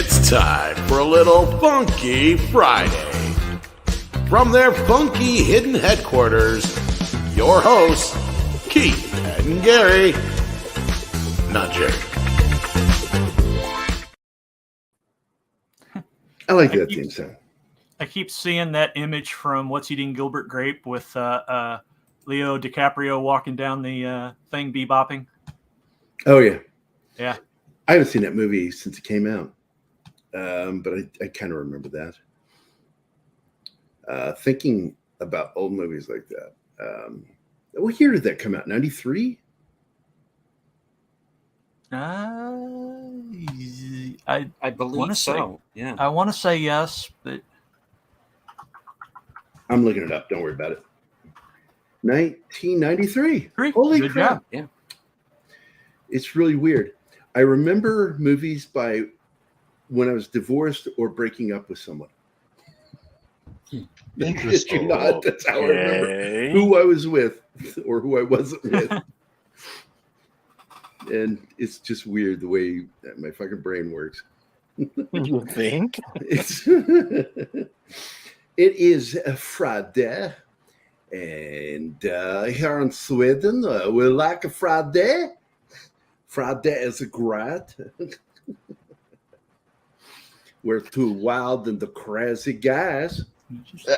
It's time for a little Funky Friday. From their funky hidden headquarters, your hosts, Keith and Gary. Not Jerry. I like that theme song. I keep seeing that image from What's Eating Gilbert Grape with Leo DiCaprio walking down the thing, bebopping. Oh, yeah. Yeah. I haven't seen that movie since it came out, but I kind of remember that. Thinking about old movies like that. What year did that come out? 93? I believe so. Yeah. I want to say yes, but I'm looking it up. Don't worry about it. 1993. Holy Good crap. Job. Yeah. It's really weird. I remember movies by when I was divorced or breaking up with someone. Interesting. That's how I remember who I was with or who I wasn't with. And it's just weird the way that my fucking brain works. You think? It is a Friday. And here in Sweden, we like a Friday. Friday is great. We're two wild and the crazy guys.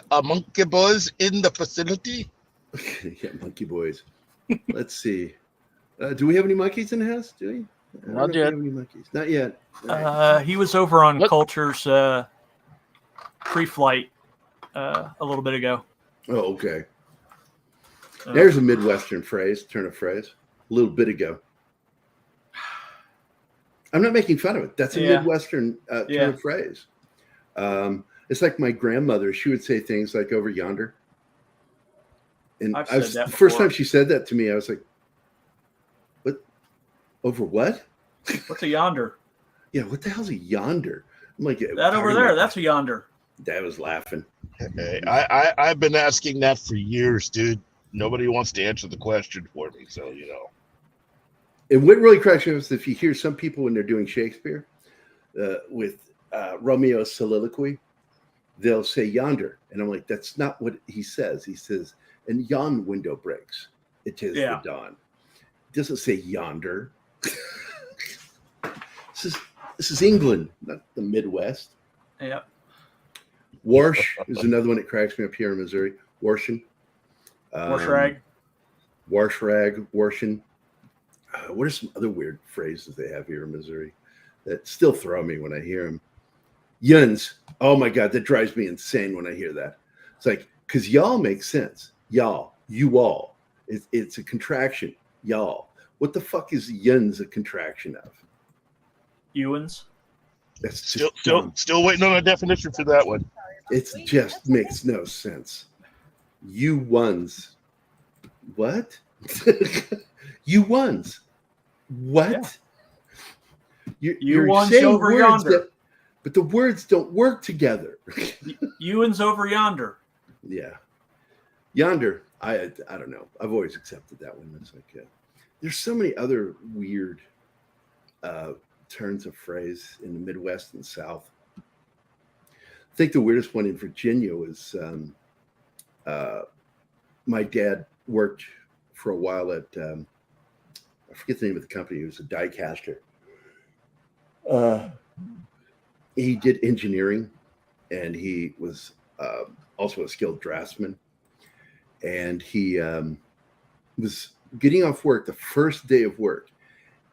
Monkey boys in the facility. Yeah, monkey boys. Let's see. Do we have any monkeys in the house? Do we? Not yet. Any monkeys. Not yet. he was over on Culture's pre-flight a little bit ago. Oh, okay. There's a Midwestern phrase, turn of phrase. A little bit ago. I'm not making fun of it. That's a Midwestern turn of phrase. It's like my grandmother. She would say things like "over yonder," and the first time she said that to me, I was like, "What? Over what? What's a yonder?" Yeah, what the hell's a yonder? I'm like, that over there. That's a yonder. Dad was laughing. Hey, I've been asking that for years, dude. Nobody wants to answer the question for me, so you know. And what really cracks me up is if you hear some people when they're doing Shakespeare with Romeo's soliloquy, they'll say yonder. And I'm like, that's not what he says. He says, and yon window breaks. It is the dawn. It doesn't say yonder. This is England, not the Midwest. Yeah. Warsh is another one that cracks me up here in Missouri. Warshin. Warshrag. Warshrag, Warshin. What are some other weird phrases they have here in Missouri that still throw me when I hear them? Yuns. Oh my God, that drives me insane when I hear that. It's like, because y'all makes sense. Y'all, you all. It's a contraction. Y'all. What the fuck is yuns a contraction of? Ewans. That's still waiting on a definition for that one. It just makes no sense. You ones. What? You ones. What? Yeah. You're ones saying over words yonder. but the words don't work together. Ewans over yonder. Yeah. Yonder. I don't know. I've always accepted that one. It's like there's so many other weird turns of phrase in the Midwest and South. I think the weirdest one in Virginia was my dad worked for a while at I forget the name of the company. He was a die caster. He did engineering, and he was also a skilled draftsman. And he was getting off work the first day of work,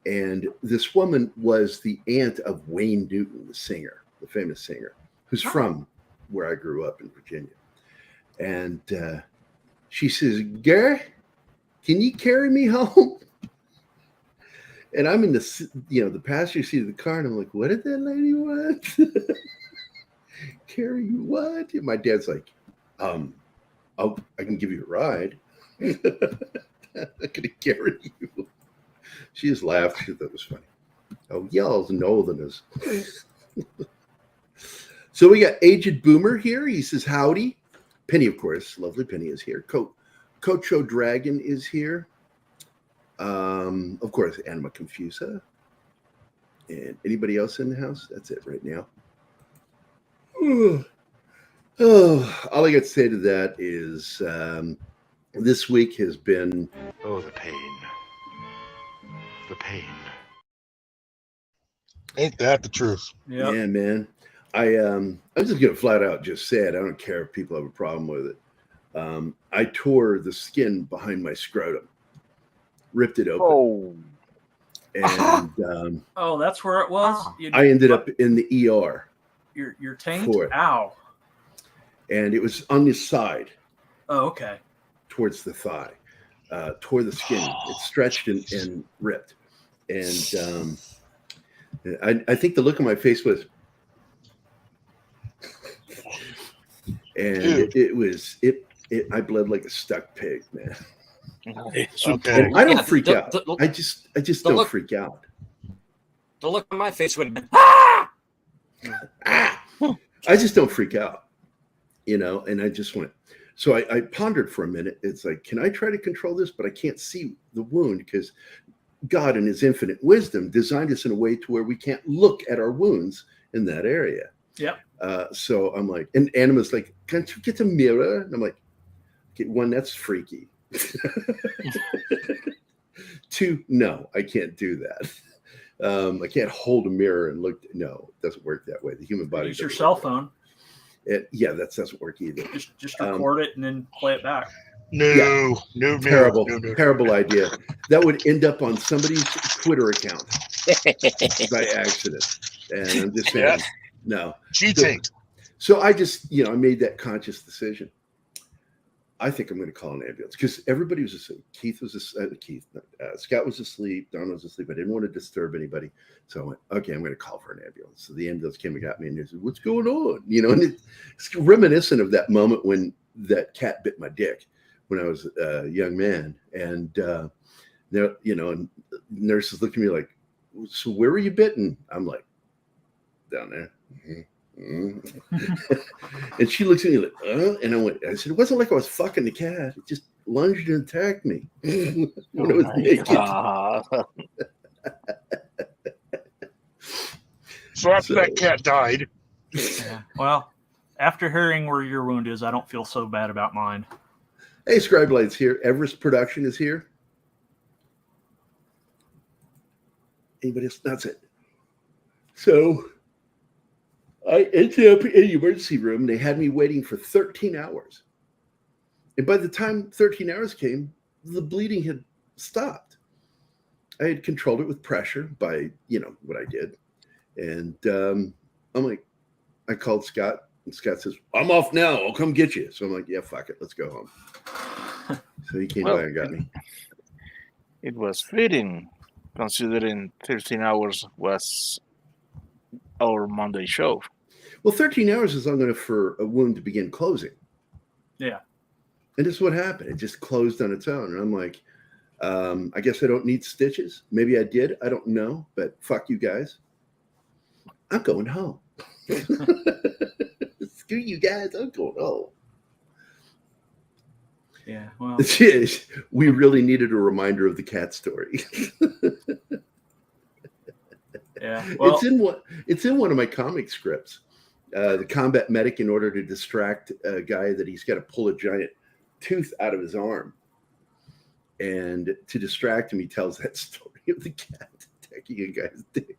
and this woman was the aunt of Wayne Newton, the singer, the famous singer, who's from where I grew up in Virginia. And she says, "Gary, can you carry me home?" And I'm in the passenger seat of the car, and I'm like, "What did that lady want? Carry you what?" And my dad's like, I can give you a ride. I'm not gonna carry you." She just laughed. She thought that was funny. Oh, y'all's northerners. So we got Aged Boomer here. He says, "Howdy." Penny, of course. Lovely Penny is here. Cocho Dragon is here. Of course, Anima Confusa. And anybody else in the house? That's it right now. Oh, all I got to say to that is this week has been the pain. The pain. Ain't that the truth? Yep. Yeah, man. I'm just gonna flat out just say it. I don't care if people have a problem with it. I tore the skin behind my scrotum, ripped it open. Oh, And Oh, that's where it was. I ended up in the ER. Your taint. for it. Ow. And it was on the side Oh, okay. towards the thigh. Tore the skin. It stretched and ripped. And I think the look on my face was, and I bled like a stuck pig, man. Okay. And I don't Yeah, freak the- out. the- I just the don't look- freak out. The look on my face would have been, I just don't freak out, and I just went. So I pondered for a minute. It's like, can I try to control this? But I can't see the wound because God in his infinite wisdom designed us in a way to where we can't look at our wounds in that area. Yep. So I'm like, and Anima's like, can't you get a mirror? And I'm like, okay, one, that's freaky. Two, no, I can't do that. I can't hold a mirror and look. No, it doesn't work that way. The human body. Use your doesn't cell work that phone. way. Yeah, that doesn't work either. Just record it and then play it back. No, Terrible idea. That would end up on somebody's Twitter account by accident. And I'm just saying, Yes. no. Cheating. So I just, I made that conscious decision. I think I'm going to call an ambulance because everybody was asleep. Scott was asleep. Don was asleep. I didn't want to disturb anybody. So I went, okay, I'm going to call for an ambulance. So the ambulance came and got me and they said, what's going on? And it's reminiscent of that moment when that cat bit my dick when I was a young man. And, and nurses looked at me like, so where were you bitten? I'm like, down there. Mm-hmm. And she looks at me like, and I said, it wasn't like I was fucking the cat. It just lunged and attacked me when I was naked. So after that cat died. Yeah. Well, after hearing where your wound is, I don't feel so bad about mine. Hey, Scribelight's here. Everest Production is here. Anybody else? That's it. So I ended up in the emergency room. They had me waiting for 13 hours. And by the time 13 hours came, the bleeding had stopped. I had controlled it with pressure by, what I did. And I'm like, I called Scott, and Scott says, I'm off now. I'll come get you. So I'm like, yeah, fuck it. Let's go home. So he came by and got me. it was fitting, considering 13 hours was our Monday show. Well, 13 hours is long enough for a wound to begin closing. Yeah. And this is what happened. It just closed on its own. And I'm like, I guess I don't need stitches. Maybe I did. I don't know. But fuck you guys. I'm going home. Screw you guys. I'm going home. Yeah. Well, We really needed a reminder of the cat story. yeah. Well, it's in one of my comic scripts. The combat medic, in order to distract a guy that he's got to pull a giant tooth out of his arm. And to distract him, he tells that story of the cat attacking a guy's dick.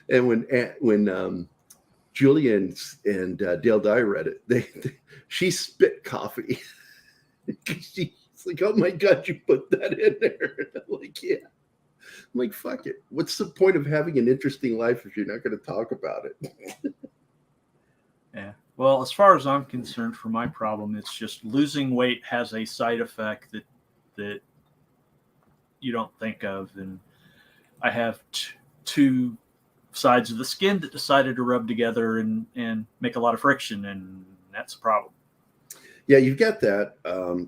And when Julia and Dale Dye read it, she spit coffee. She's like, oh my God, you put that in there. And I'm like, yeah. I'm like, fuck it. What's the point of having an interesting life if you're not going to talk about it? yeah. Well, as far as I'm concerned, for my problem, it's just losing weight has a side effect that you don't think of. And I have two sides of the skin that decided to rub together and make a lot of friction, and that's a problem. Yeah, you've got that.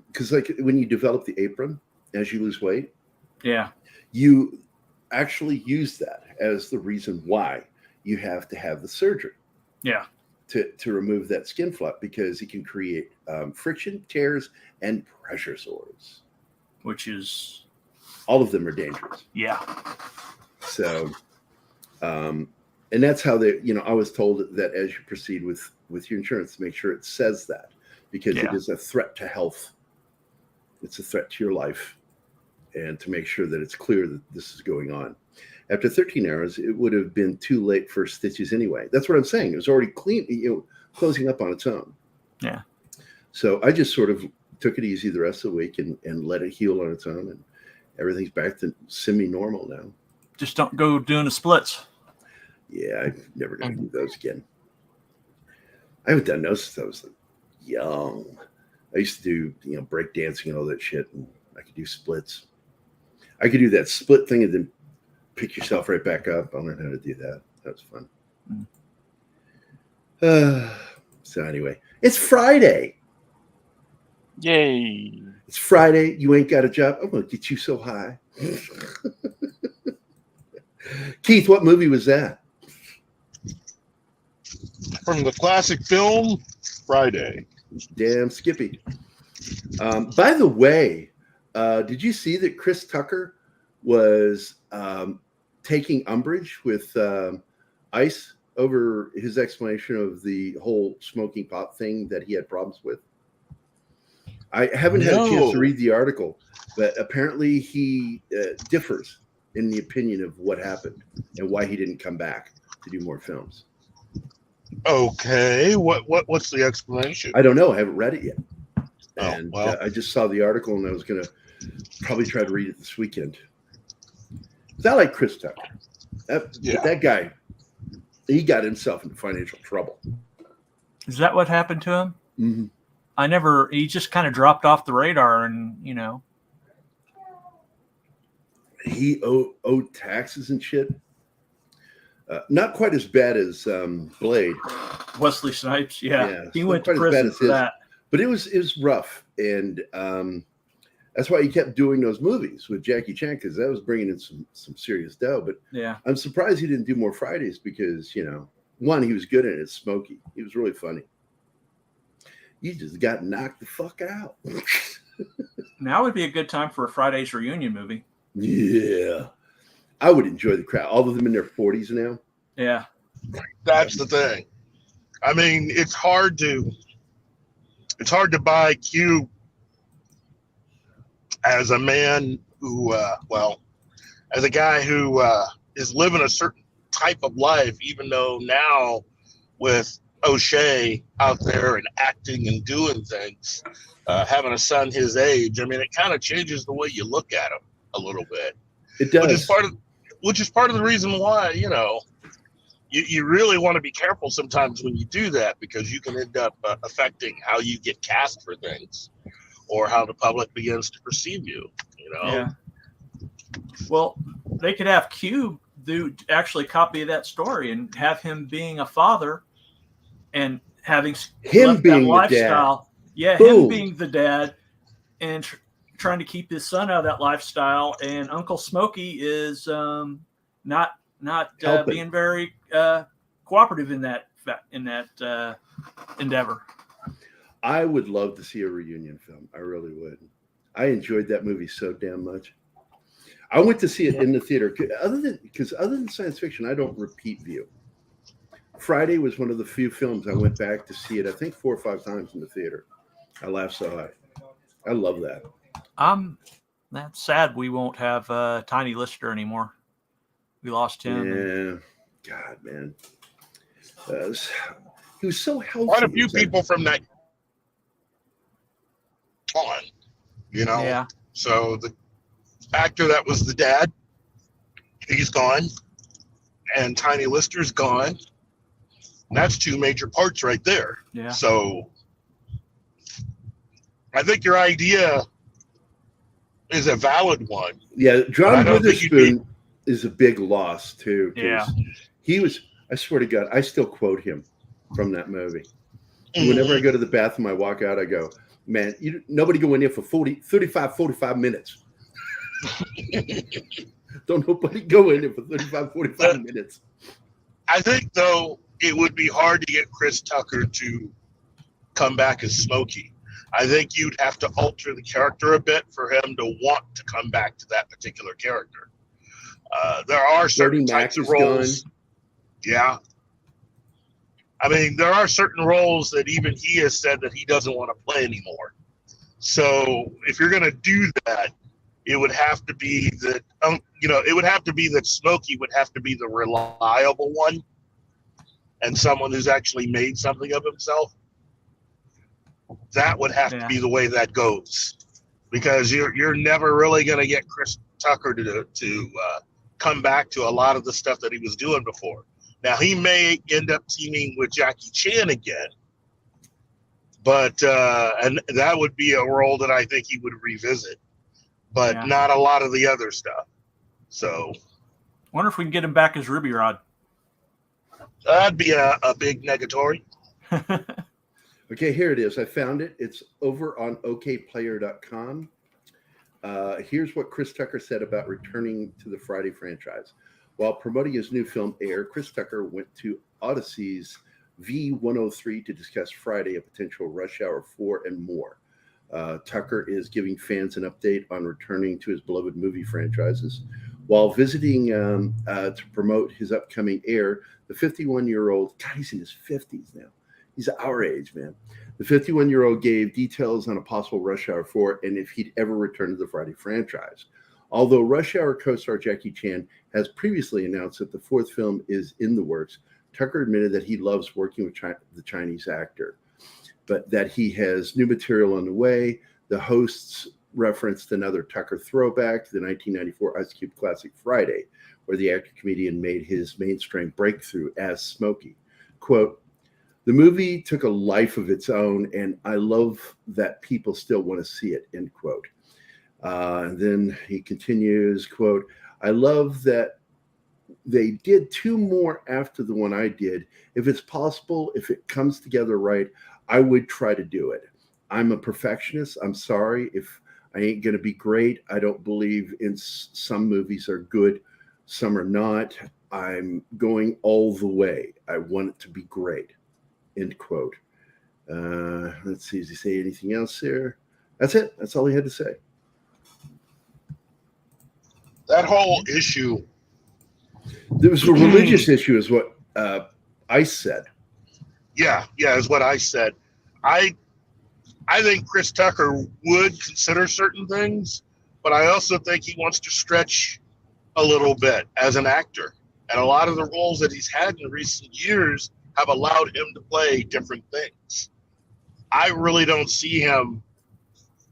Because like when you develop the apron as you lose weight, Yeah. you actually use that as the reason why you have to have the surgery. Yeah. To remove that skin flap, because it can create friction, tears, and pressure sores. Which is, all of them are dangerous. yeah. So, and that's how they, I was told that as you proceed with your insurance, make sure it says that, because it is a threat to health. It's a threat to your life, and to make sure that it's clear that this is going on. After 13 hours, it would have been too late for stitches anyway. That's what I'm saying. It was already clean, closing up on its own. Yeah. So I just sort of took it easy the rest of the week and let it heal on its own, and everything's back to semi-normal now. Just don't go doing the splits. Yeah, I'm never going to do those again. I haven't done those since I was young. I used to do, break dancing and all that shit, and I could do splits. I could do that split thing and then pick yourself right back up. I learned how to do that. That was fun. So anyway, it's Friday. Yay. It's Friday. You ain't got a job. I'm going to get you so high. Keith, what movie was that? From the classic film, Friday. Damn Skippy. By the way, did you see that Chris Tucker was taking umbrage with ICE over his explanation of the whole smoking pot thing that he had problems with? I haven't had a chance to read the article, but apparently he differs in the opinion of what happened and why he didn't come back to do more films. Okay, what's the explanation? I don't know. I haven't read it yet. Oh, And well. I just saw the article, and I was going to probably try to read it this weekend. I like Chris Tucker. That guy, he got himself into financial trouble. Is that what happened to him? Mm-hmm. He just kind of dropped off the radar, and, He owed taxes and shit. Not quite as bad as Blade. Wesley Snipes, Yeah, he went to prison for that. But it was rough, and that's why he kept doing those movies with Jackie Chan, because that was bringing in some serious dough. But Yeah, I'm surprised he didn't do more Fridays, because one, he was good at it, Smokey. He was really funny. You just got knocked the fuck out. now would be a good time for a Friday's reunion movie. Yeah, I would enjoy the crowd. All of them in their 40s now. Yeah, That's the thing. I mean, it's hard to buy Q as a man who, as a guy who is living a certain type of life, even though now with O'Shea out there and acting and doing things, having a son his age, I mean, it kind of changes the way you look at him a little bit. It does. Which is part of the reason why, you really want to be careful sometimes when you do that, because you can end up affecting how you get cast for things or how the public begins to perceive you, Yeah. Well, they could have Q do actually copy that story and have him being a father and having him being that lifestyle. Yeah, Boom. him being the dad and trying to keep his son out of that lifestyle, and Uncle Smokey is not being very cooperative in that endeavor. I would love to see a reunion film. I really would. I enjoyed that movie so damn much. I went to see it in the theater other than science fiction, I don't repeat view. Friday was one of the few films I went back to see it, I think 4 or 5 times in the theater. I laughed so hard. I love that. That's sad we won't have Tiny Lister anymore. We lost him. Yeah. God, man. He was so healthy. Quite a few people from that on, Yeah. So the actor that was the dad, he's gone, and Tiny Lister's gone. And that's 2 major parts right there. Yeah. So I think your idea is a valid one. Yeah, John Witherspoon is a big loss too. Yeah. He was, I swear to God, I still quote him from that movie. Whenever I go to the bathroom, I walk out, I go, man, nobody go in there for 45 minutes. Don't nobody go in there for 45 minutes. I think, though, it would be hard to get Chris Tucker to come back as Smokey. I think you'd have to alter the character a bit for him to want to come back to that particular character. There are certain Bernie Mac types of is roles. gone. Yeah. I mean, there are certain roles that even he has said that he doesn't want to play anymore. So if you're going to do that, it would have to be that, it would have to be that Smokey would have to be the reliable one and someone who's actually made something of himself. That would have to be the way that goes, because you're never really going to get Chris Tucker to come back to a lot of the stuff that he was doing before. Now, he may end up teaming with Jackie Chan again, but and that would be a role that I think he would revisit, but not a lot of the other stuff. So, wonder if we can get him back as Ruby Rod. That'd be a big negatory. Okay, here it is. I found it. It's over on okplayer.com. Here's what Chris Tucker said about returning to the Friday franchise. While promoting his new film Air, Chris Tucker went to Odyssey's V103 to discuss Friday, a potential Rush Hour 4 and more. Tucker is giving fans an update on returning to his beloved movie franchises. While visiting to promote his upcoming Air, the 51-year-old, God, he's in his 50s now. He's our age, man. The 51-year-old gave details on a possible Rush Hour 4 and if he'd ever return to the Friday franchise. Although Rush Hour co-star Jackie Chan has previously announced that the fourth film is in the works, Tucker admitted that he loves working with the Chinese actor, but that he has new material on the way. The hosts referenced another Tucker throwback to the 1994 Ice Cube classic Friday, where the actor-comedian made his mainstream breakthrough as Smokey. Quote, "The movie took a life of its own, and I love that people still want to see it," end quote. And then he continues, quote, "I love that they did two more after the one I did. If it's possible, if it comes together right, I would try to do it. I'm a perfectionist. I'm sorry if I ain't going to be great. I don't believe in some movies are good, some are not. I'm going all the way. I want it to be great," end quote. Let's see, does he say anything else there? That's it. That's all he had to say. That whole issue. There was a religious issue, is what Ice said. Yeah, is what I said. I think Chris Tucker would consider certain things, but I also think he wants to stretch a little bit as an actor. And a lot of the roles that he's had in recent years have allowed him to play different things. I really don't see him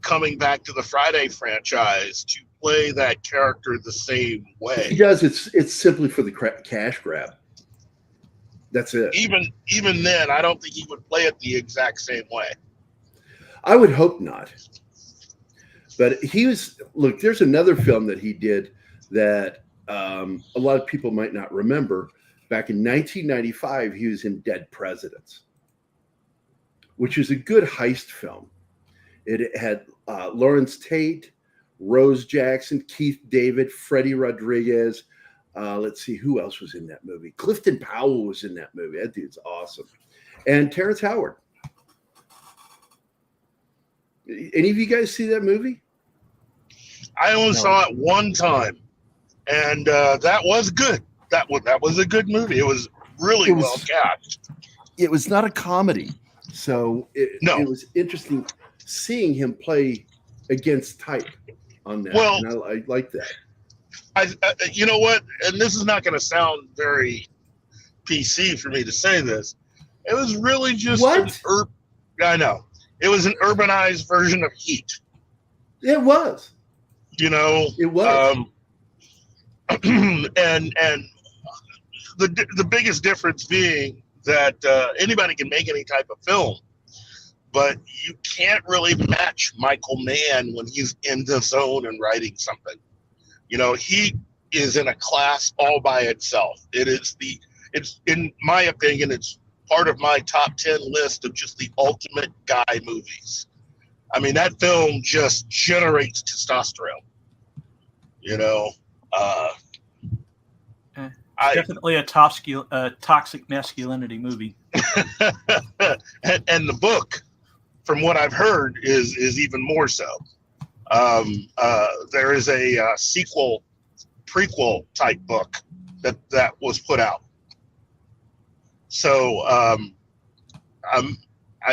coming back to the Friday franchise to play that character the same way. He does. It's simply for the cash grab. That's it. Even then, I don't think he would play it the exact same way. I would hope not. But look, there's another film that he did that a lot of people might not remember. Back in 1995, he was in Dead Presidents, which is a good heist film. It had Lawrence Tate, Rose Jackson, Keith David, Freddie Rodriguez. Let's see, who else was in that movie? Clifton Powell was in that movie. That dude's awesome. And Terrence Howard. Any of you guys see that movie? I only saw it one time, and that was good. That was a good movie. It was really well cast. It was not a comedy, so it was interesting seeing him play against type on that. Well, and I like that. You know what? And this is not going to sound very PC for me to say this. It was really just I know. It was an urbanized version of Heat. It was. You know, it was. And the biggest difference being that anybody can make any type of film, but you can't really match Michael Mann when he's in the zone and writing something. You know, he is in a class all by itself. It's in my opinion, it's part of my top 10 list of just the ultimate guy movies. I mean, that film just generates testosterone. You know, definitely a toxic masculinity movie. and the book, from what I've heard, is even more so. There is a sequel prequel type book that was put out. So I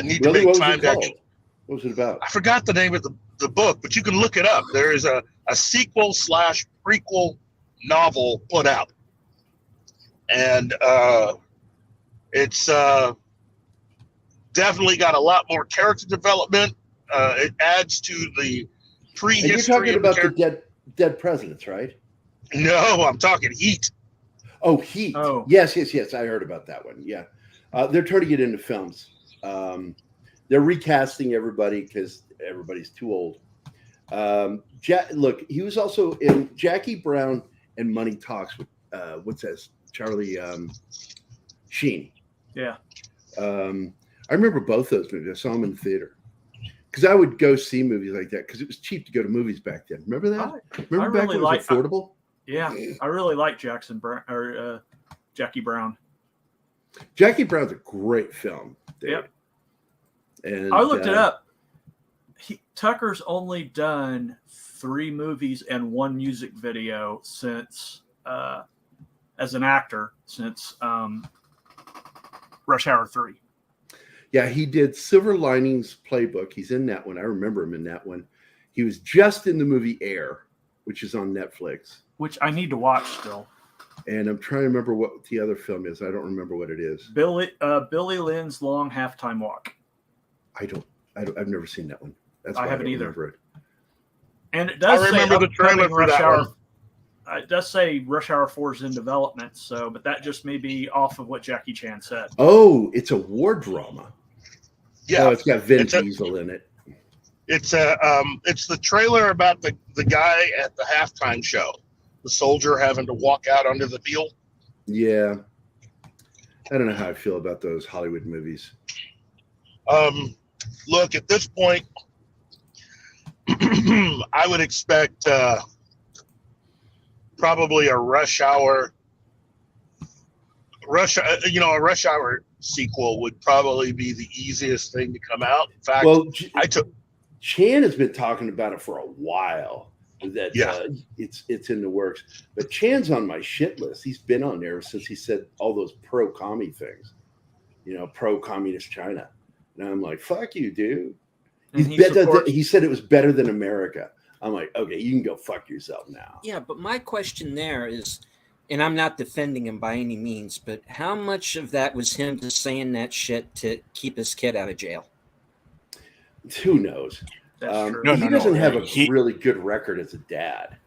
need to Really, make what was time it to called? actually. What was it about? I forgot the name of the book, but you can look it up. There is a sequel / prequel novel put out, and it's definitely got a lot more character development. It adds to the prehistory. And you're talking of about the dead presidents, right? No, I'm talking Heat. Oh, Heat. Oh. Yes. I heard about that one. Yeah. They're turning it into films. They're recasting everybody because everybody's too old. Look, he was also in Jackie Brown and Money Talks with, what's that? Charlie Sheen. Yeah. I remember both those movies. I saw them in the theater. Because I would go see movies like that because it was cheap to go to movies back then. Remember that? Remember back when it was affordable? Yeah, I really like Jackie Brown. Jackie Brown's a great film. Yep. And I looked it up. Tucker's only done 3 movies and 1 music video since, as an actor, since Rush Hour 3. Yeah, he did Silver Linings Playbook. He's in that one. I remember him in that one. He was just in the movie Air, which is on Netflix. Which I need to watch still. And I'm trying to remember what the other film is. I don't remember what it is. Billy Lynn's Long Halftime Walk. I've never seen that one. That's why I haven't either. remember it. And it does remember the trailer for that one. It does say Rush Hour 4 is in development, but that just may be off of what Jackie Chan said. Oh, it's a war drama. Yeah, it's got Vin Diesel in it. It's the trailer about the guy at the halftime show, the soldier having to walk out onto the field. Yeah, I don't know how I feel about those Hollywood movies. Look, at this point, I would expect probably a Rush Hour sequel would probably be the easiest thing to come out. In fact, Chan has been talking about it for a while. That it's in the works. But Chan's on my shit list. He's been on there since he said all those pro-commie things. Pro-communist China. And I'm like, fuck you, dude. He said it was better than America. I'm like, okay, you can go fuck yourself now. Yeah, but my question there is, and I'm not defending him by any means, but how much of that was him just saying that shit to keep his kid out of jail? Who knows? That's true. He doesn't have a really good record as a dad.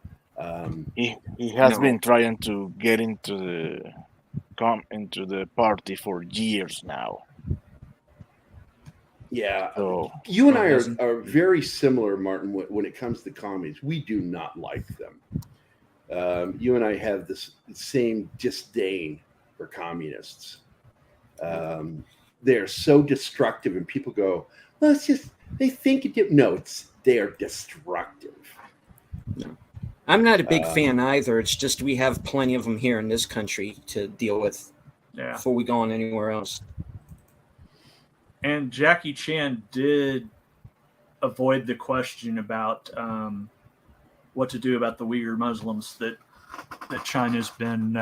He has been trying to get into the party for years now. Yeah, so, you and I are very similar, Martin, when it comes to commies. We do not like them. You and I have this same disdain for communists. They're so destructive, and people go, well, it's just, they think it. No, they are destructive. No. I'm not a big fan either. It's just we have plenty of them here in this country to deal with before we go on anywhere else. And Jackie Chan did avoid the question about what to do about the Uyghur Muslims that China's been,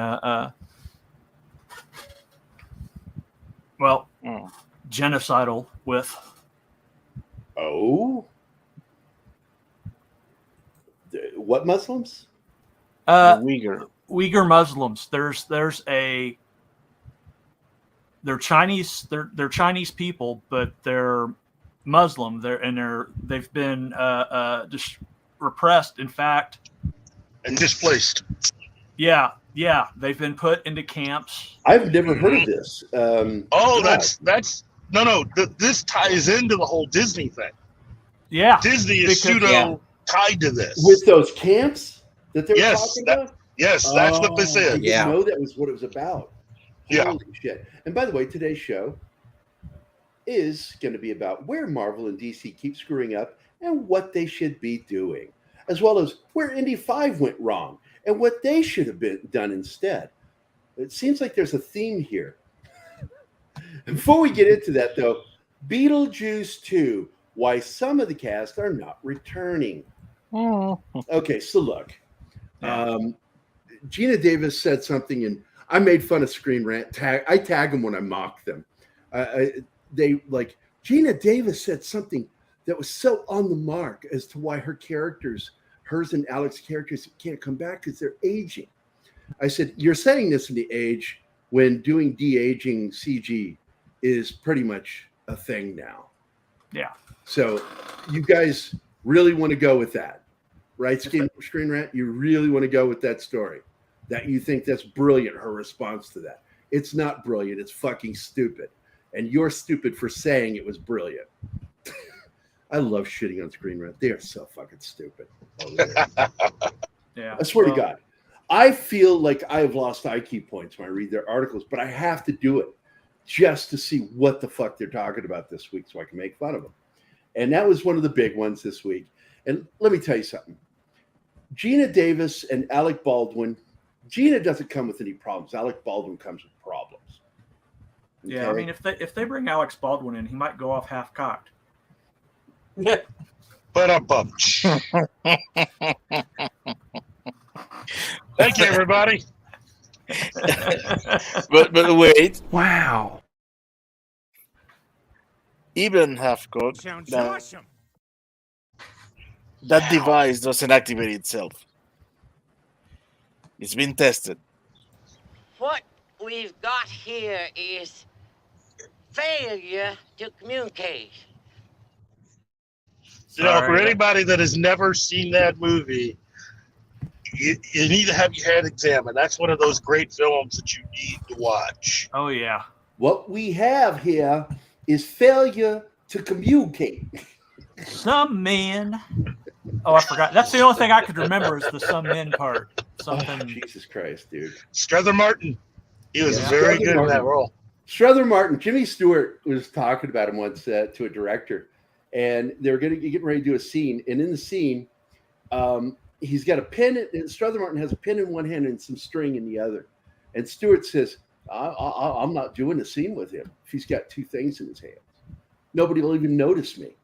genocidal with. Oh? What Muslims? Uyghur Muslims. They're Chinese. They're Chinese people, but they're Muslim. They've been repressed. In fact, and displaced. Yeah, they've been put into camps. I've never heard of this. This ties into the whole Disney thing. Yeah, Disney is tied to this with those camps that they're talking about. Yes, that's what this is. I didn't know that was what it was about. Yeah. Holy shit. And by the way, today's show is going to be about where Marvel and DC keep screwing up and what they should be doing, as well as where Indy 5 went wrong and what they should have been done instead. It seems like there's a theme here. Before we get into that, though, Beetlejuice 2, why some of the cast are not returning. Okay, so look. Gina Davis said something, and I made fun of Screen Rant. I tag them when I mock them. They like Gina Davis said something that was so on the mark as to why hers and Alex's characters can't come back because they're aging. I said, you're setting this in the age when doing de-aging CG is pretty much a thing now. Yeah. So you guys really want to go with that, right? Screen Rant, you really want to go with that story. That you think that's brilliant, her response to that. It's not brilliant. It's fucking stupid. And you're stupid for saying it was brilliant. I love shitting on Screen Rant. They are so fucking stupid. Yeah. I swear to God. I feel like I have lost IQ points when I read their articles, but I have to do it just to see what the fuck they're talking about this week so I can make fun of them. And that was one of the big ones this week. And let me tell you something. Gina Davis and Alec Baldwin, Gina doesn't come with any problems. Alec Baldwin comes with problems. Okay? Yeah, I mean, if they bring Alex Baldwin in, he might go off half-cocked. But thank you, everybody. but wait, Wow. even half cocked, Sounds awesome. that device doesn't activate itself. It's been tested. What we've got here is failure to communicate. You know, for Sorry. anybody that has never seen that movie, you need to have your head examined. That's one of those great films that you need to watch. Oh, yeah. What we have here is failure to communicate. Some men. Oh, I forgot. That's the only thing I could remember is the some men part. Something. Oh, Jesus Christ, dude. Strother Martin, he was Yeah. very Strother good in that Martin. role. Strother Martin, Jimmy Stewart was talking about him once to a director, and they were getting ready to do a scene. And in the scene, he's got a pen, and Strother Martin has a pen in one hand and some string in the other. And Stewart says, I'm not doing a scene with him if he's got two things in his hands. Nobody will even notice me.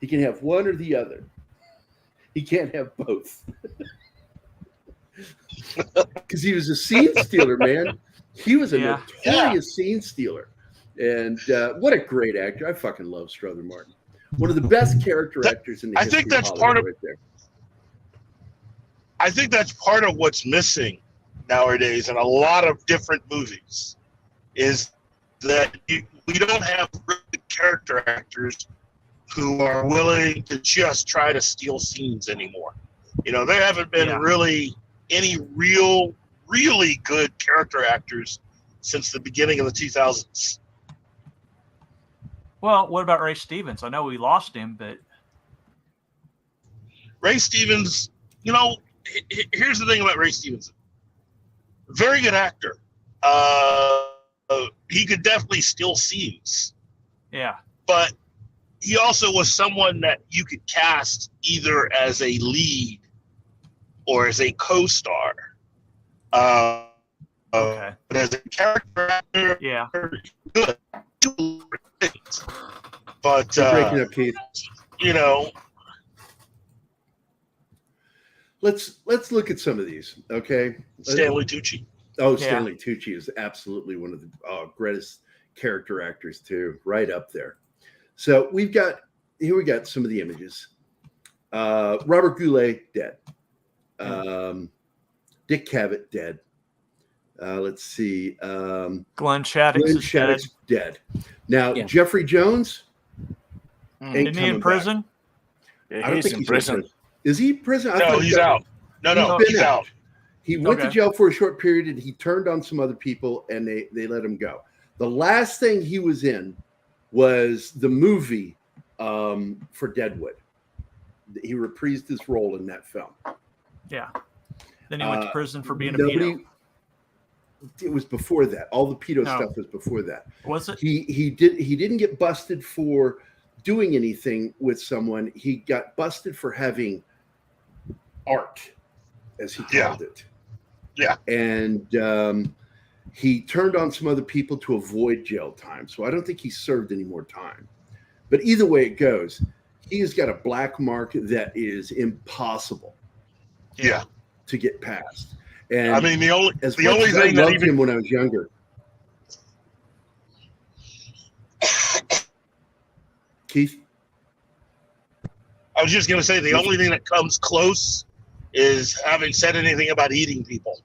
He can have one or the other. He can't have both. Because he was a scene stealer, man. He was a notorious scene stealer. And what a great actor. I fucking love Strother Martin. One of the best character actors in the history think that's of part Hollywood of- right there. I think that's part of what's missing nowadays in a lot of different movies is that we don't have really character actors who are willing to just try to steal scenes anymore. You know, there haven't been really any really good character actors since the beginning of the 2000s. Well, what about Ray Stevens? I know we lost him, but Ray Stevens, you know, here's the thing about Ray Stevens. Very good actor. He could definitely steal scenes. yeah. But he also was someone that you could cast either as a lead or as a co-star. Okay. But as a character actor, Yeah. good. But You're breaking up, Keith. you know, Let's look at some of these, okay? Stanley Tucci. Oh, Yeah. Stanley Tucci is absolutely one of the greatest character actors too, right up there. So we got some of the images. Robert Goulet dead. Dick Cavett dead. Let's see. Glenn Shaddix Glenn is Shaddix dead. Now Yeah. Jeffrey Jones dead. ain't Isn't he in coming prison? Yeah, back. I don't he's think in he's prison. in prison. Is he in prison? I No, thought he's out. No, He's been he's out. He went to Okay. jail for a short period, and he turned on some other people, and they let him go. The last thing he was in was the movie for Deadwood. He reprised his role in that film. Yeah. Then he went to prison for being a pedo. It was before that. All the pedo No. stuff was before that. Was it? He didn't get busted for doing anything with someone. He got busted for having art, as he called it. Yeah. And he turned on some other people to avoid jail time. So I don't think he served any more time. But either way it goes, he has got a black mark that is impossible Yeah. to get past. And I mean, the only as the much only as I thing that loved even him when I was younger. Keith? I was just going to say the only thing that comes close is having said anything about eating people.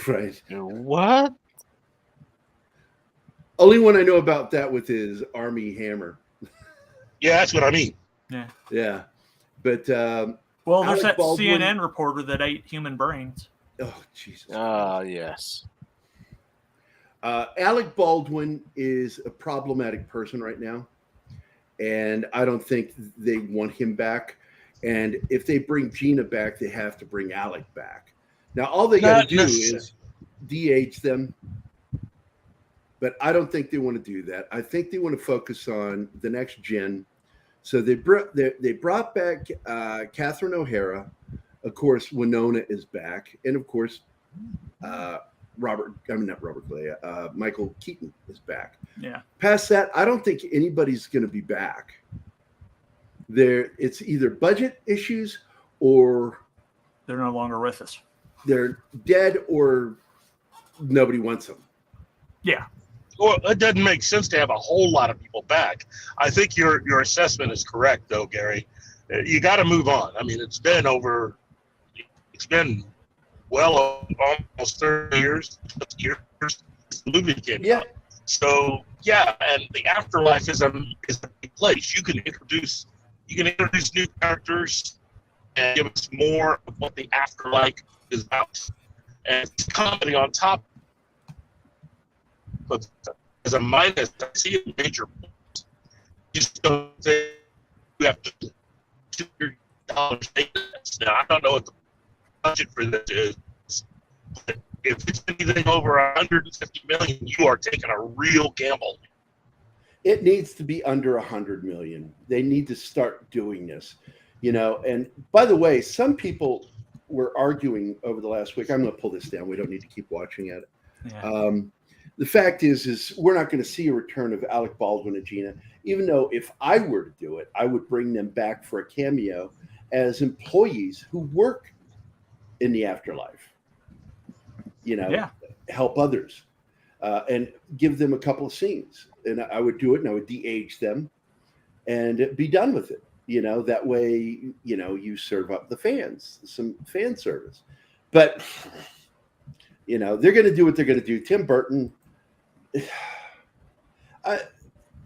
Right. What? Only one I know about that with his Army Hammer. Yeah, that's what I mean. Yeah. But Well, there's Alec that Baldwin- CNN reporter that ate human brains. oh Jesus. Yes. Alec Baldwin is a problematic person right now, and I don't think they want him back. And if they bring Gina back, they have to bring Alec back. Now, all they got to Not do necessarily. is de-age them, but I don't think they want to do that. I think they want to focus on the next gen. So they brought back Catherine O'Hara. Of course, Winona is back, and of course, Michael Keaton is back. Yeah. Past that, I don't think anybody's going to be back. It's either budget issues or They're no longer with us. they're dead or nobody wants them. Yeah. Well, it doesn't make sense to have a whole lot of people back. I think your assessment is correct, though, Gary. You got to move on. I mean, it's been well almost 30 years since the movie came out. So yeah, and the afterlife is a big place. You can introduce new characters and give us more of what the afterlife is about, and it's comedy on top. But as a minus, I see a major point. You just don't think you have to $200 now. I don't know what the budget for this is. But if it's anything over 150 million, you are taking a real gamble. It needs to be under 100 million. They need to start doing this, And by the way, some people were arguing over the last week. I'm going to pull this down. We don't need to keep watching at it. Yeah. The fact is we're not going to see a return of Alec Baldwin and Gina, even though if I were to do it, I would bring them back for a cameo as employees who work in the afterlife, help others and give them a couple of scenes. And I would do it and I would de-age them and be done with it. That way, you serve up the fans, some fan service. But, they're going to do what they're going to do. Tim Burton,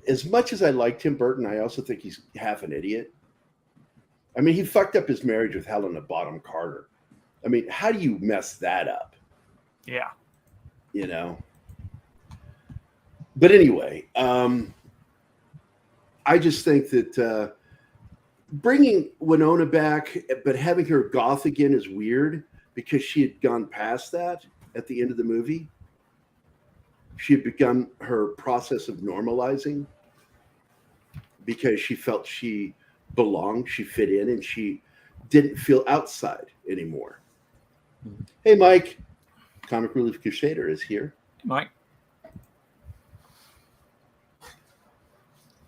as much as I like Tim Burton, I also think he's half an idiot. I mean, he fucked up his marriage with Helena Bonham Carter. I mean, how do you mess that up? Yeah. But anyway, I just think that bringing Winona back, but having her goth again is weird because she had gone past that at the end of the movie. She had begun her process of normalizing because she felt she belonged, she fit in, and she didn't feel outside anymore. Hey, Mike, Comic Relief Crusader is here. Mike.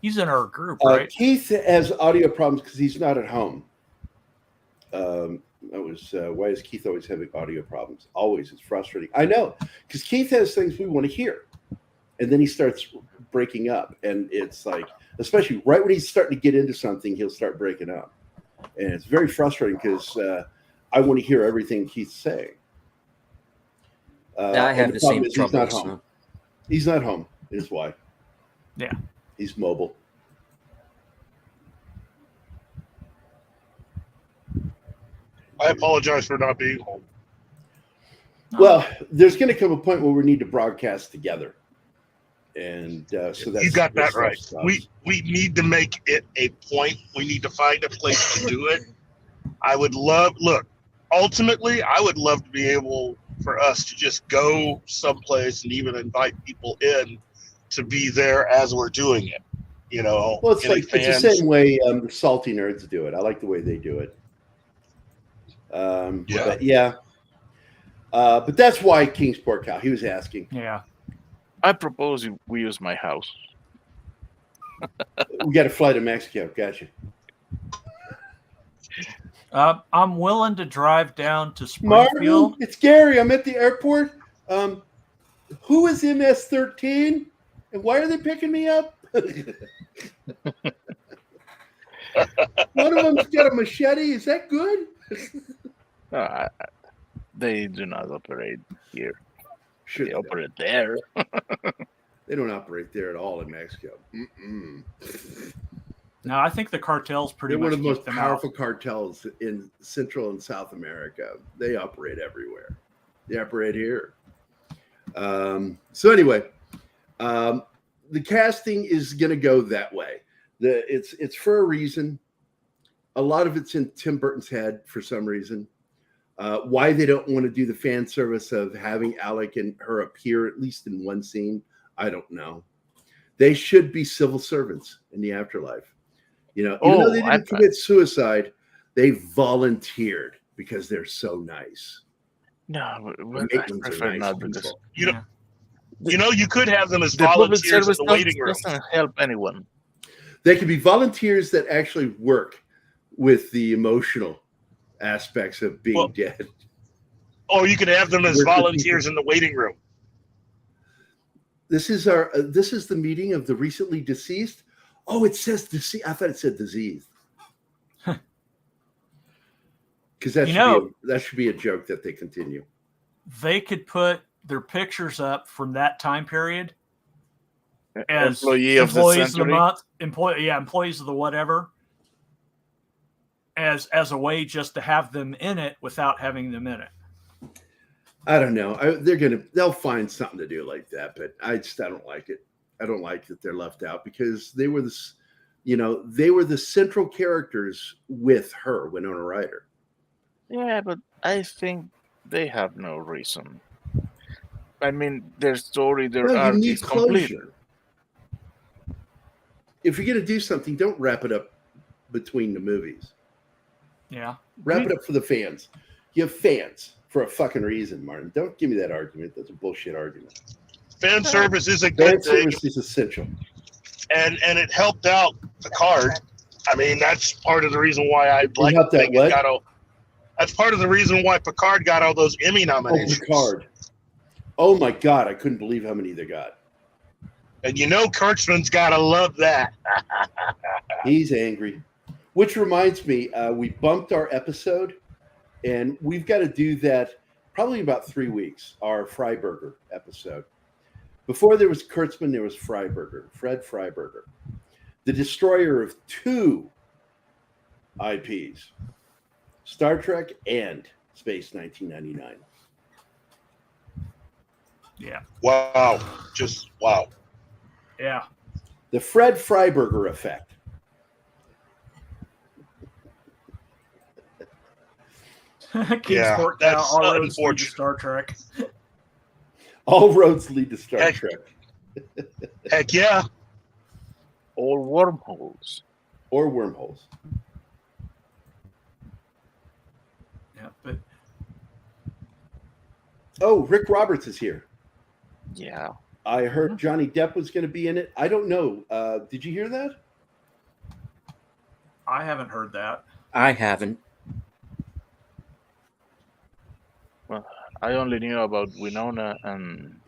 He's in our group, right? Keith has audio problems because he's not at home. Why is Keith always having audio problems? Always. It's frustrating. I know, because Keith has things we want to hear. And then he starts breaking up. And it's like, especially right when he's starting to get into something, he'll start breaking up. And it's very frustrating because I want to hear everything Keith's saying. I have the same trouble. He's not home. He's not home, is why. Yeah. He's mobile. I apologize for not being home. Well, there's going to come a point where we need to broadcast together. And so that's you got that right. We need to make it a point. We need to find a place to do it. Ultimately, I would love to be able for us to just go someplace and even invite people in to be there as we're doing it. Well, it's the same way the Salty Nerds do it. I like the way they do it. But that's why Kingsport Cow. He was asking. Yeah. I propose we use my house. We got to fly to Mexico. Gotcha. I'm willing to drive down to Martin, Springfield. it's Gary. I'm at the airport. Who is MS-13? And why are they picking me up? One of them's got a machete. Is that good? They do not operate here. Should They operate there. They don't operate there at all in Mexico. Mm-mm. No, I think the cartels pretty They're much one of the keep most them powerful out. cartels in Central and South America. They operate everywhere. They operate here. So anyway, the casting is going to go that way. It's for a reason. A lot of it's in Tim Burton's head for some reason. Why they don't want to do the fan service of having Alec and her appear at least in one scene, I don't know. They should be civil servants in the afterlife. Even though they didn't commit suicide, they volunteered because they're so nice. No, I prefer not because You could have them as the public volunteers in service the waiting room. doesn't help anyone. They could be volunteers that actually work with the emotional aspects of being dead. Or you could have them as volunteers in the waiting room. This is the meeting of the recently deceased. Oh, it says deceased. I thought it said diseased. Because that should be a joke that they continue. They could put their pictures up from that time period as employee of the employees century. of the month, employees of the whatever, as a way just to have them in it without having them in it. I don't know. They'll find something to do like that, but I don't like it. I don't like that they're left out because they were the central characters with her, Winona Ryder. Yeah, but I think they have no reason. I mean, their story, their arc is complete. If you're going to do something, don't wrap it up between the movies. Yeah. Wrap it up for the fans. You have fans for a fucking reason, Martin. Don't give me that argument. That's a bullshit argument. Fan service is a good thing. Fan service is essential. And it helped out Picard. I mean, that's part of the reason why I like that. That's part of the reason why Picard got all those Emmy nominations. Oh, Picard. Oh my God, I couldn't believe how many they got. And Kurtzman's gotta love that. He's angry. Which reminds me, we bumped our episode, and we've got to do that probably about 3 weeks, our Freiberger episode. Before there was Kurtzman, there was Freiberger, Fred Freiberger, the destroyer of 2 IPs, Star Trek and Space 1999. Yeah. Wow. Just wow. Yeah. The Fred Freiberger effect. Kingsport, that's all roads lead to unfortunate. Star Trek. All roads lead to Star Trek. Heck yeah. Or wormholes. Or wormholes. Yeah, but Rick Roberts is here. Yeah. I heard Johnny Depp was going to be in it. I don't know. Did you hear that? I haven't heard that. I haven't. Well, I only knew about Winona and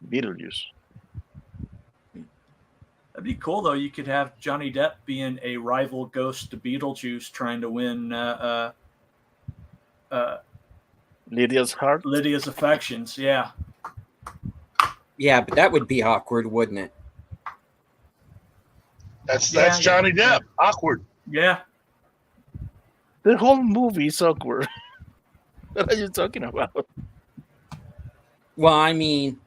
Beetlejuice. That'd be cool, though. You could have Johnny Depp being a rival ghost to Beetlejuice trying to win Lydia's heart? Lydia's affections, yeah. Yeah, but that would be awkward, wouldn't it? That's Yeah, Johnny Depp. Awkward. Yeah. The whole movie is awkward. What are you talking about? Well, I mean,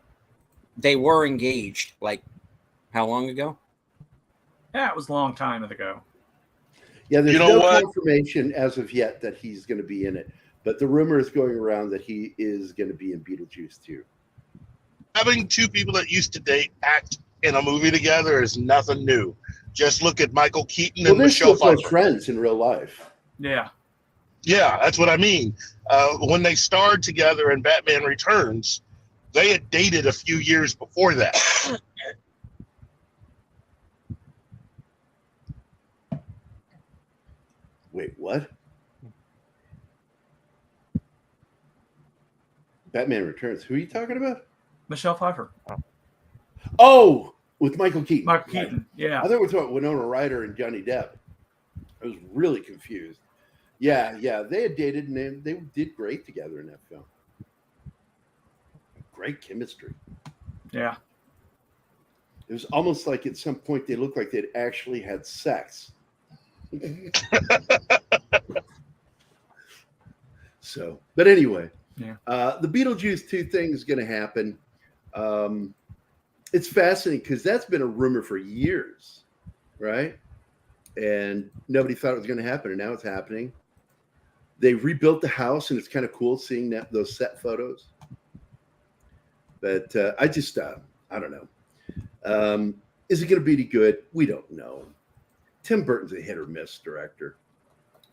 they were engaged, like, how long ago? Yeah, it was a long time ago. Yeah, there's You know no what? confirmation as of yet that he's going to be in it. But the rumor is going around that he is going to be in Beetlejuice too. Having 2 people that used to date act in a movie together is nothing new. Just look at Michael Keaton Well, and they're Michelle still close Pfeiffer. friends in real life. Yeah. Yeah, that's what I mean. When they starred together in Batman Returns, they had dated a few years before that. Wait, what? Batman Returns. Who are you talking about? Michelle Pfeiffer. Oh, with Michael Keaton. Michael Keaton. Yeah. I thought we were talking about Winona Ryder and Johnny Depp. I was really confused. Yeah, they had dated and they did great together in that film. Great chemistry. Yeah. It was almost like at some point they looked like they'd actually had sex. So, but anyway, yeah. The Beetlejuice 2 thing is going to happen. It's fascinating because that's been a rumor for years, right? And nobody thought it was going to happen, and now it's happening. They rebuilt the house, and it's kind of cool seeing those set photos. But I just, I don't know. Is it going to be any good? We don't know. Tim Burton's a hit or miss director.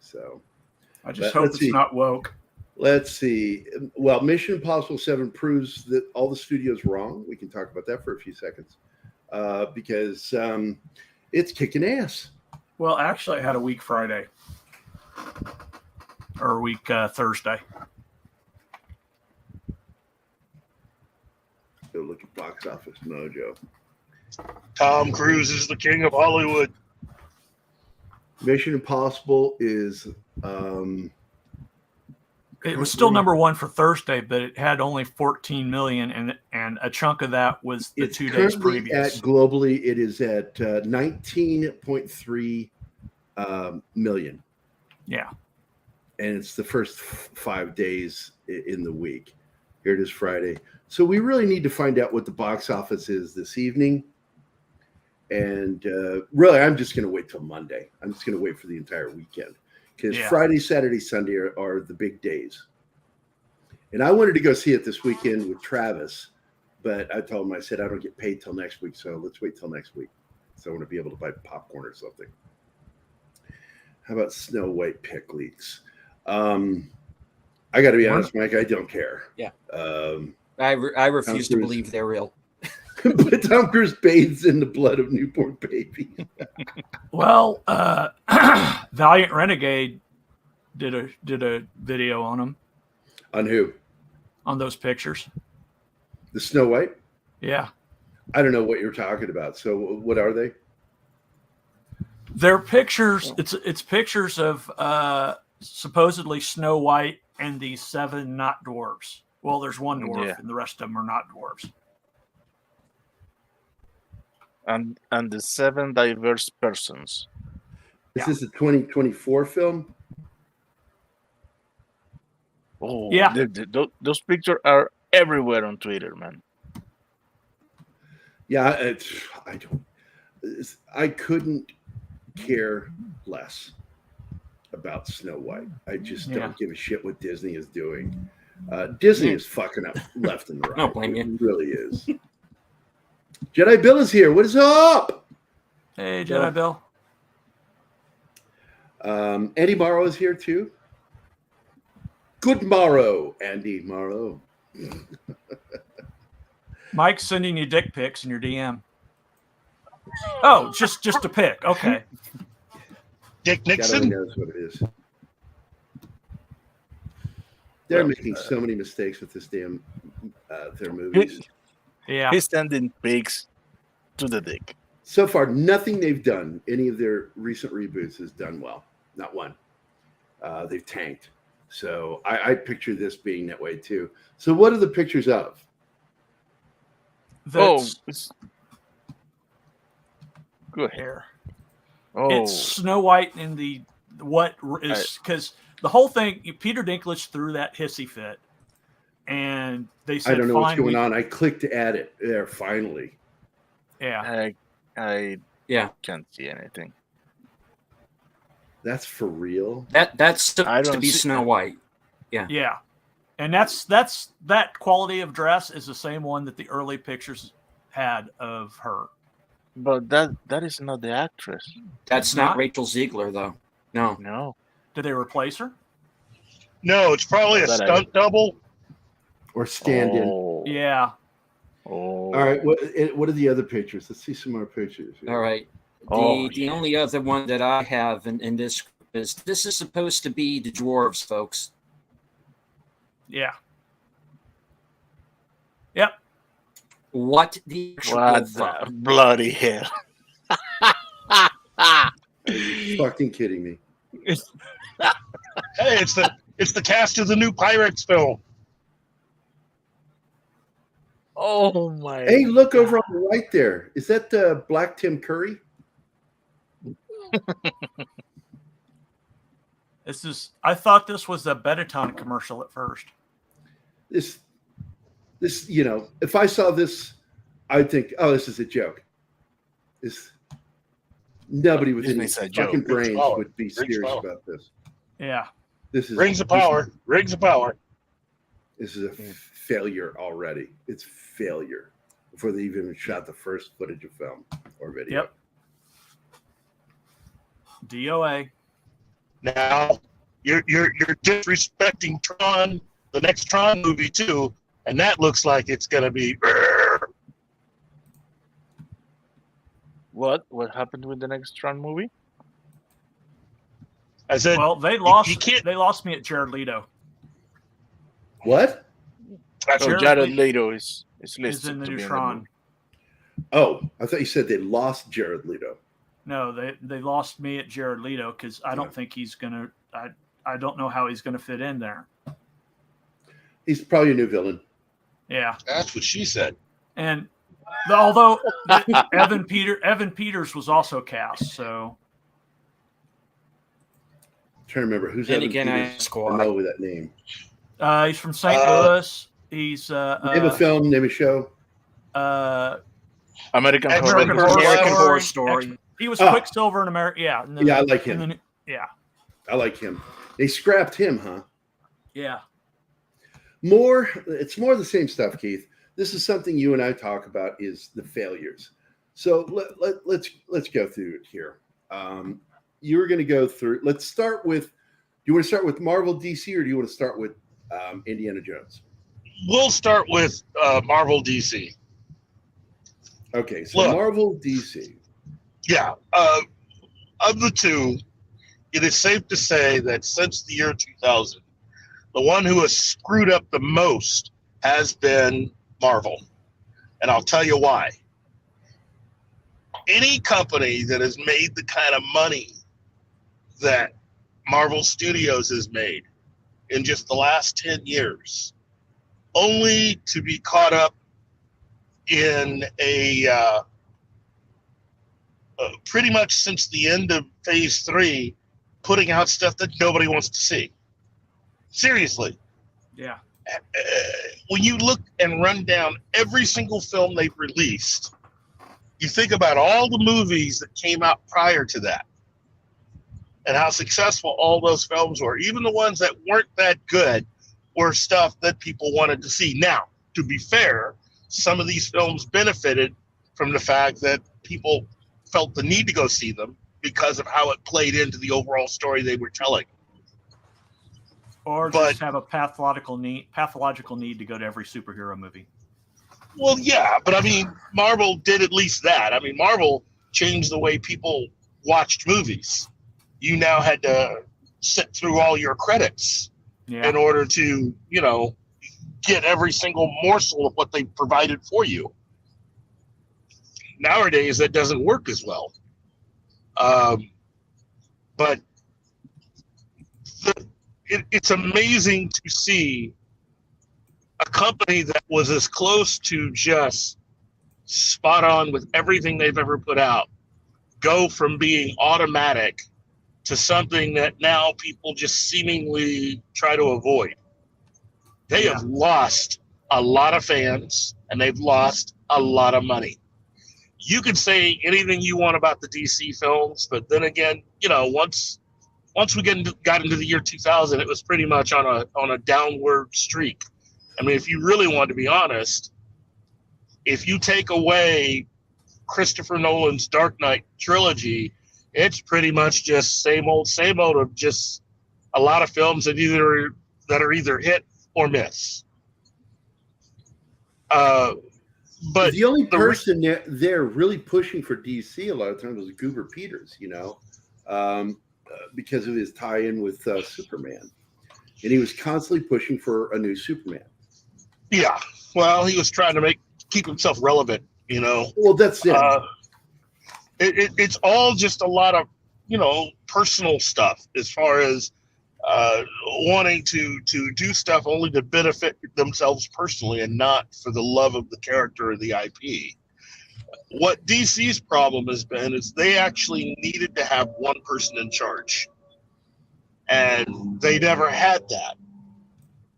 So I just hope it's not woke. Let's see. Well, Mission Impossible 7 proves that all the studios wrong. We can talk about that for a few seconds because it's kicking ass. Well, actually, I had a week Friday or a week Thursday. Go look at Box Office Mojo. Tom Cruise is the king of Hollywood. Mission Impossible is it was still number one for Thursday, but it had only 14 million, and a chunk of that was the 2 days previous. Globally, it is at 19.3 million. Yeah, and it's the first 5 days in the week. Here it is Friday. So we really need to find out what the box office is this evening. And really, I'm just going to wait till Monday. I'm just going to wait for the entire weekend because Friday, Saturday, Sunday are the big days. And I wanted to go see it this weekend with Travis, but I told him, I said, I don't get paid till next week. So let's wait till next week. So I want to be able to buy popcorn or something. How about Snow White pick leaks? I got to be honest, Mike, I don't care. Yeah. I refuse to believe they're real. But Tom Cruise bathes in the blood of newborn babies. Well, Valiant Renegade did a video on him. On who? On those pictures. The Snow White? Yeah. I don't know what you're talking about. So what are they? They're pictures. It's pictures of supposedly Snow White and the 7 not dwarves. Well, there's one dwarf, and the rest of them are not dwarves. And the 7 diverse persons. Is this a 2024 film? Oh, yeah. Those pictures are everywhere on Twitter, man. Yeah, I couldn't care less about Snow White. I just don't give a shit what Disney is doing. Disney is fucking up left and right. No, blame you. It really is. Jedi Bill is here. What is up? Hey, Jedi Bill. Andy Morrow is here too. Good morrow, Andy Morrow. Mike's sending you dick pics in your DM. Oh, just a pic. Okay. Dick Nixon knows what it is. They're making so many mistakes with this damn their movies. Yeah, he's sending pigs to the dick. So far, nothing they've done, any of their recent reboots, has done well. Not one. They've tanked. So I picture this being that way too. So what are the pictures of? It's good hair. Oh, it's Snow White in the what is because the whole thing. Peter Dinklage threw that hissy fit, and they said, I don't know what's going on. I clicked to add it there. Finally. Yeah. I can't see anything. That's for real. That's supposed to be Snow White. Yeah. Yeah. And that's that quality of dress is the same one that the early pictures had of her. But that is not the actress. That's not Rachel Ziegler though. No. Did they replace her? No, it's probably a stunt double or stand-in. Yeah. All right. What are the other pictures? Let's see some more pictures. All right. The only other one that I have in this is. This is supposed to be the dwarves, folks. Yeah. Yep. What the actual What fuck? the bloody hell? Are you fucking kidding me? Hey, it's the cast of the new Pirates film. Oh my! Hey, look over on the right there. Is that Black Tim Curry? I thought this was a Benetton commercial at first. This, if I saw this, I'd think, oh, this is a joke. Nobody with any It's a joke. fucking brains power. would be Rings serious power. about this. Yeah. This is Rings of power. Rings of power. This is a failure already. It's failure before they even shot the first footage of film or video. Yep. DOA. Now you're disrespecting Tron, the next Tron movie too, and that looks like it's gonna be. What happened with the next Tron movie? I said, Well, they lost. you can't. They lost me at Jared Leto. What? That's So Jared Jared Leto Leto is Is listed in the to new be in the Tron. movie. Oh, I thought you said they lost Jared Leto. No, they lost me at Jared Leto because I don't think he's gonna. I don't know how he's gonna fit in there. He's probably a new villain. Yeah, That's what she said. and although Evan Peters was also cast, so I'm trying to remember who's Then Evan again, Peters? squad. I know that name. he's from St. Louis. He's Name a film, name a show. American American Horror Horror Story. Story. He was Ah. Quicksilver in America. Yeah, and then- Yeah, I like him. and then- yeah, I like him. They scrapped him, huh? yeah. It's more the same stuff, Keith. This is something you and I talk about is the failures. So let's go through it here. You were going to go through. Let's start with. Do you want to start with Marvel, DC, or do you want to start with Indiana Jones? We'll start with Marvel DC. Okay, so Look. Marvel, DC. Yeah. Of the two, it is safe to say that since the year 2000, the one who has screwed up the most has been Marvel. And I'll tell you why. Any company that has made the kind of money that Marvel Studios has made in just the last 10 years, only to be caught up in a pretty much since the end of phase 3, putting out stuff that nobody wants to see. Seriously. Yeah. When you look and run down every single film they've released, you think about all the movies that came out prior to that and how successful all those films were. Even the ones that weren't that good were stuff that people wanted to see. Now, to be fair, some of these films benefited from the fact that people felt the need to go see them because of how it played into the overall story they were telling. Or But- just have a pathological need to go to every superhero movie. Well, yeah, but I mean, Marvel did at least that. I mean, Marvel changed the way people watched movies. You now had to sit through all your credits Yeah. in order to, get every single morsel of what they provided for you. Nowadays, that doesn't work as well. But it's amazing to see a company that was as close to just spot on with everything they've ever put out go from being automatic to something that now people just seemingly try to avoid. They have lost a lot of fans and they've lost a lot of money. You can say anything you want about the DC films, but then again, once we got into the year 2000, it was pretty much on a downward streak. I mean, if you really want to be honest, if you take away Christopher Nolan's Dark Knight trilogy, it's pretty much just same old of just a lot of films that are either hit or miss. But the only person they're really pushing for DC a lot of times was Goober Peters. because of his tie-in with Superman, and he was constantly pushing for a new Superman. Yeah, well, he was trying to keep himself relevant, you know. Well, that's it. It's all just a lot of, you know, personal stuff as far as wanting to do stuff only to benefit themselves personally and not for the love of the character or the IP. What DC's problem has been is they actually needed to have one person in charge, and they never had that.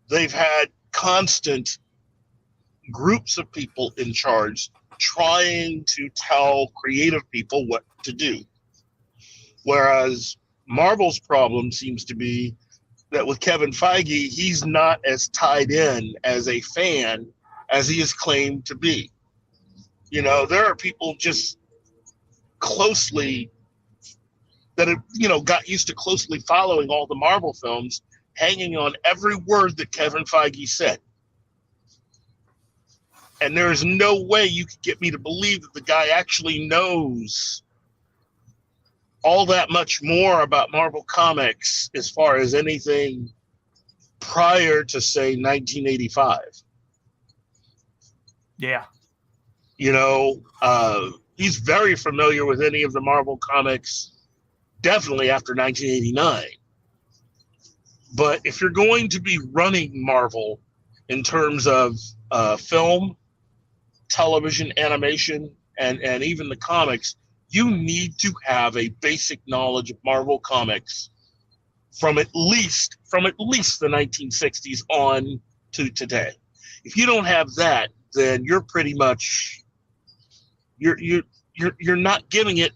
They've had constant groups of people in charge trying to tell creative people what to do. Whereas Marvel's problem seems to be that with Kevin Feige, he's not as tied in as a fan as he is claimed to be. You know, there are people just closely that have, you know, got used to closely following all the Marvel films, hanging on every word that Kevin Feige said. And there's no way you could get me to believe that the guy actually knows all that much more about Marvel Comics as far as anything prior to, say, 1985. Yeah. You know, he's very familiar with any of the Marvel Comics, definitely after 1989. But if you're going to be running Marvel in terms of film, television, animation, and even the comics, you need to have a basic knowledge of Marvel Comics from at least the 1960s on to today. If you don't have that, then you're pretty much you're not giving it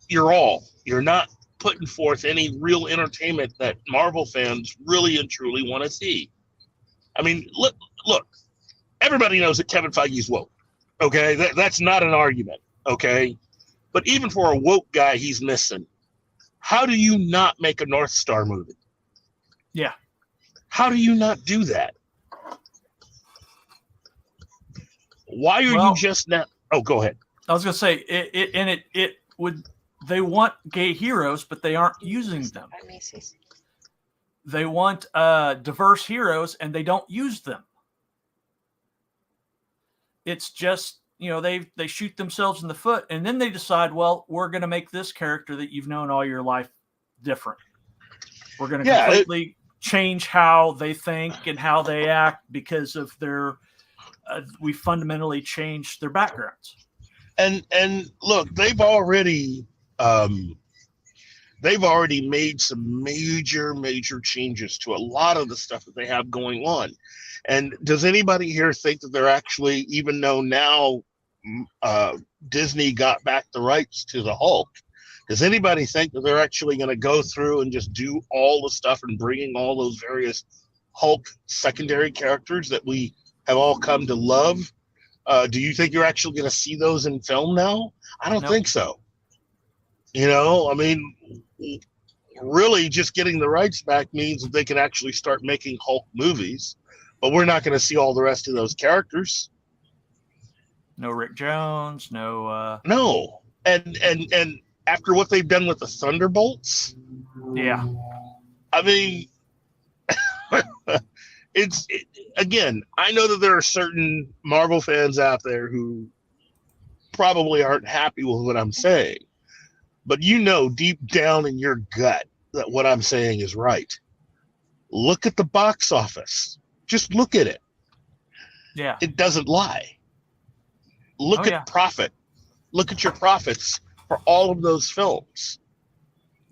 your all. You're not putting forth any real entertainment that Marvel fans really and truly want to see. I mean, look, everybody knows that Kevin Feige's woke. Okay, that's not an argument. Okay, but even for a woke guy, he's missing. How do you not make a North Star movie? Yeah. How do you not do that? Why are you just not? Oh, go ahead. I was going to say it would. They want gay heroes, but they aren't using them. They want diverse heroes, and they don't use them. It's just, you know, they shoot themselves in the foot, and then they decide, well, we're going to make this character that you've known all your life different. We're going to completely change how they think and how they act because of their. We fundamentally changed their backgrounds. And look, they've already made some major changes to a lot of the stuff that they have going on. And does anybody here think that they're actually, even though now Disney got back the rights to the Hulk, does anybody think that they're actually going to go through and just do all the stuff and bringing all those various Hulk secondary characters that we have all come to love? Do you think you're actually going to see those in film now? I don't think so. You know, I mean, really just getting the rights back means that they can actually start making Hulk movies, but we're not going to see all the rest of those characters. No Rick Jones, no. No. And after what they've done with the Thunderbolts. Yeah. I mean, again, I know that there are certain Marvel fans out there who probably aren't happy with what I'm saying, but you know deep down in your gut that what I'm saying is right. Look at the box office. Just look at it. Yeah. It doesn't lie. Look at profit. Look at your profits for all of those films.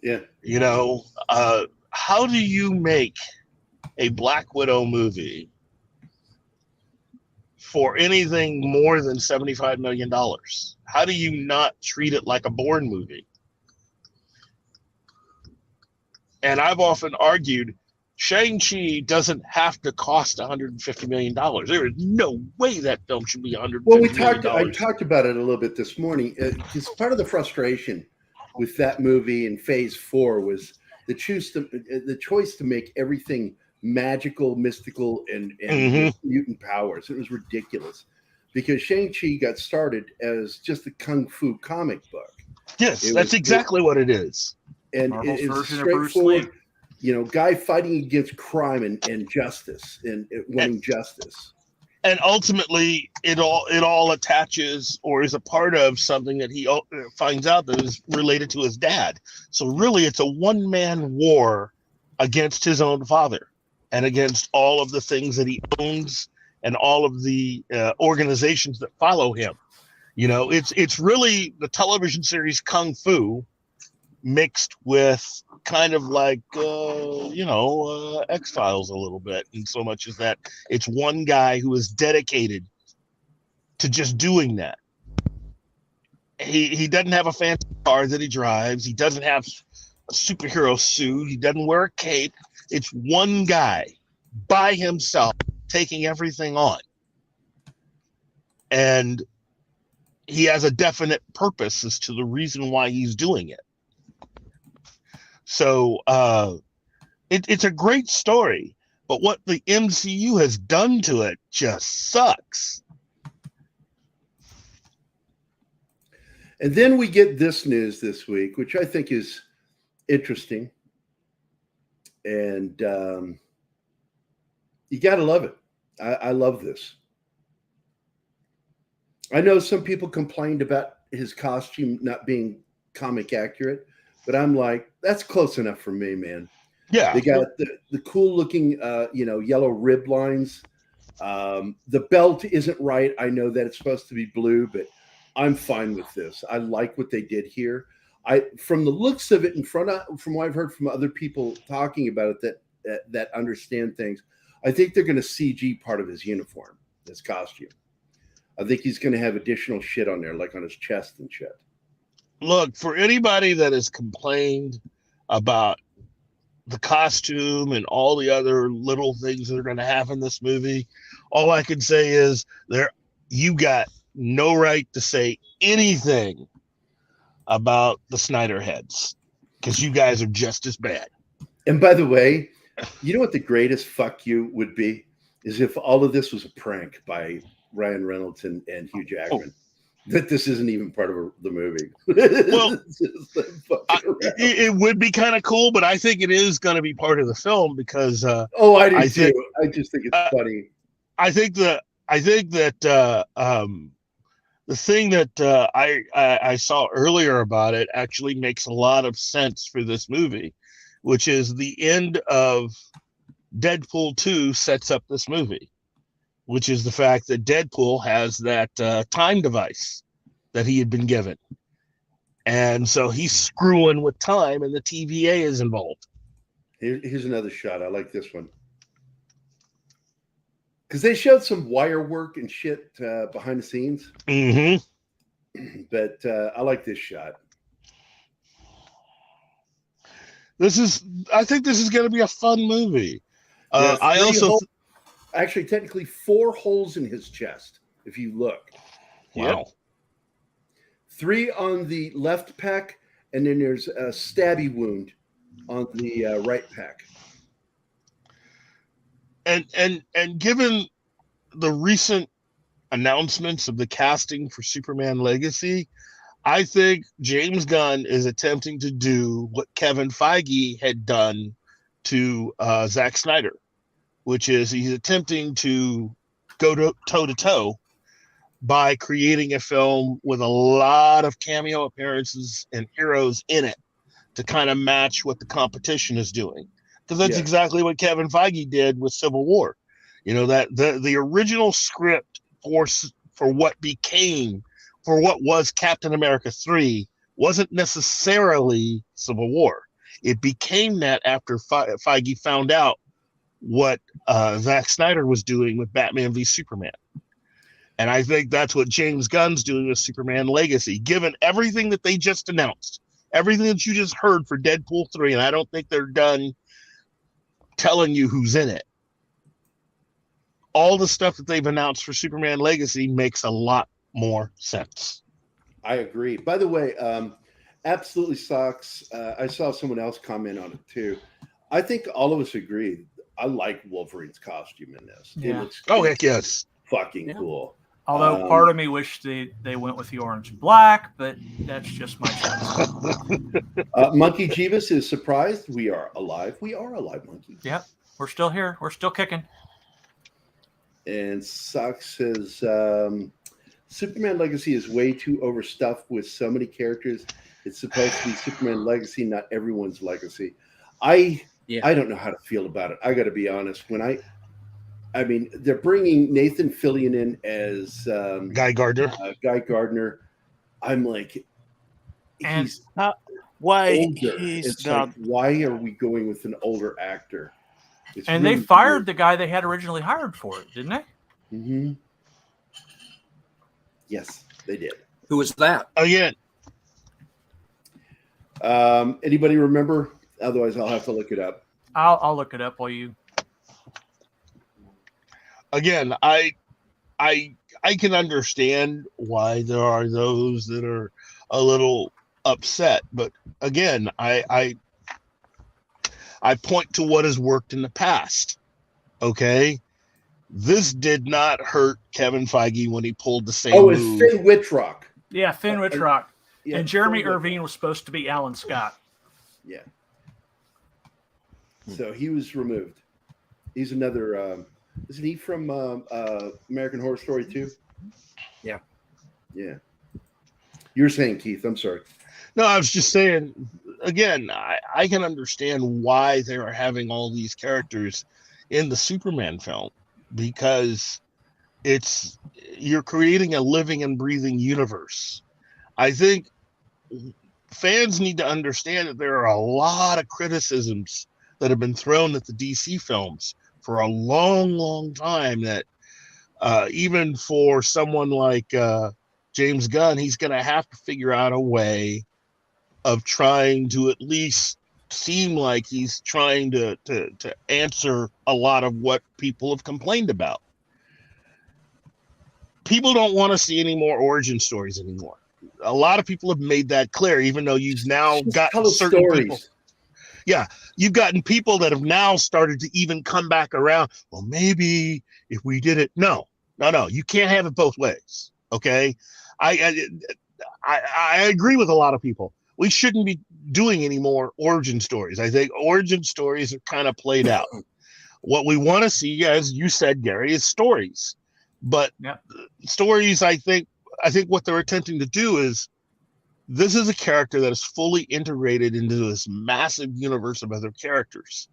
Yeah. You know, how do you make a Black Widow movie for anything more than $75 million? How do you not treat it like a Bourne movie? And I've often argued Shang-Chi doesn't have to cost $150 million. There is no way that film should be $150 million. I talked about it a little bit this morning. Because part of the frustration with that movie in Phase 4 was the choice to make everything magical, mystical, and mutant powers. It was ridiculous because Shang-Chi got started as just a kung fu comic book. Yes, that's exactly what it is. and Marvel's it's version of Bruce Lee. straightforward. You know, guy fighting against crime and justice and winning justice. And ultimately, it all attaches or is a part of something that he finds out that is related to his dad. So really, it's a one-man war against his own father and against all of the things that he owns and all of the organizations that follow him. You know, it's really the television series Kung Fu mixed with kind of like X-Files a little bit, in so much as that it's one guy who is dedicated to just doing that. He doesn't have a fancy car that he drives. He doesn't have a superhero suit. He doesn't wear a cape. It's one guy by himself taking everything on, and he has a definite purpose as to the reason why he's doing it. So it's a great story, but what the MCU has done to it just sucks. And then we get this news this week, which I think is interesting. And you got to love it. I love this. I know some people complained about his costume not being comic accurate, but I'm like, that's close enough for me, man. Yeah. They got the cool looking, yellow rib lines. The belt isn't right. I know that it's supposed to be blue, but I'm fine with this. I like what they did here. From the looks of it, from what I've heard from other people talking about it that understand things, I think they're going to CG part of his uniform, his costume. I think he's going to have additional shit on there, like on his chest and shit. Look, for anybody that has complained about the costume and all the other little things that are going to happen in this movie, all I can say is you got no right to say anything about the Snyder heads, because you guys are just as bad. And by the way, you know what the greatest fuck you would be? Is if all of this was a prank by Ryan Reynolds and Hugh Jackman. That this isn't even part of the movie. Well, it would be kind of cool, but I think it is going to be part of the film because. I do too. I just think it's funny. I think that the thing that I saw earlier about it actually makes a lot of sense for this movie, which is the end of Deadpool 2 sets up this movie, which is the fact that Deadpool has that time device that he had been given. And so he's screwing with time, and the TVA is involved. Here's another shot. I like this one. Because they showed some wire work and shit behind the scenes. Mm-hmm. But I like this shot. I think this is going to be a fun movie. Actually, technically 4 holes in his chest, if you look. Wow. 3 on the left pec, and then there's a stabby wound on the right pec. And given the recent announcements of the casting for Superman Legacy, I think James Gunn is attempting to do what Kevin Feige had done to Zack Snyder, which is he's attempting to go toe to toe by creating a film with a lot of cameo appearances and heroes in it to kind of match what the competition is doing. Because that's exactly what Kevin Feige did with Civil War. You know, that the original script for what was Captain America 3 wasn't necessarily Civil War. It became that after Feige found out what Zack Snyder was doing with Batman v Superman. And I think that's what James Gunn's doing with Superman Legacy. Given everything that they just announced, everything that you just heard for Deadpool 3, and I don't think they're done telling you who's in it. All the stuff that they've announced for Superman Legacy makes a lot more sense. I agree. By the way, absolutely sucks. I saw someone else comment on it too. I think all of us agree. I like Wolverine's costume in this. Yeah. It looks heck yes. Fucking cool. Although part of me wished they went with the orange and black, but that's just my choice. Monkey Jeebus is surprised. We are alive. We are alive, Monkey. Yep, we're still here. We're still kicking. And Sock says, Superman Legacy is way too overstuffed with so many characters. It's supposed to be Superman Legacy, not everyone's legacy. I don't know how to feel about it. I got to be honest. I mean, they're bringing Nathan Fillion in as Guy Gardner. Guy Gardner. I'm like, he's why older. he's not? Like, why are we going with an older actor? And really they fired the guy they had originally hired for it, didn't they? Mm-hmm. Yes, they did. Who was that? Again. Anybody remember? Otherwise, I'll have to look it up. I'll look it up while you. Again, I can understand why there are those that are a little upset, but again, I point to what has worked in the past. Okay, this did not hurt Kevin Feige when he pulled the same move. Oh, it's Finn Wittrock. Yeah, Finn Wittrock. Yeah, and Jeremy Irvine was supposed to be Alan Scott. Yeah. So he was removed. He's another. Isn't he from American Horror Story too? Yeah. Yeah. You were saying, Keith. I'm sorry. No, I was just saying. Again, I can understand why they are having all these characters in the Superman film, because you're creating a living and breathing universe. I think fans need to understand that there are a lot of criticisms that have been thrown at the DC films for a long, long time, that even for someone like James Gunn, he's going to have to figure out a way of trying to at least seem like he's trying to answer a lot of what people have complained about. People don't want to see any more origin stories anymore. A lot of people have made that clear, even though you've now gotten certain stories. People. Yeah, you've gotten people that have now started to even come back around. Well, maybe if we did it. No. You can't have it both ways. Okay, I agree with a lot of people. We shouldn't be doing any more origin stories. I think origin stories are kind of played out. What we want to see, as you said, Gary, is stories. But stories, I think what they're attempting to do is, this is a character that is fully integrated into this massive universe of other characters.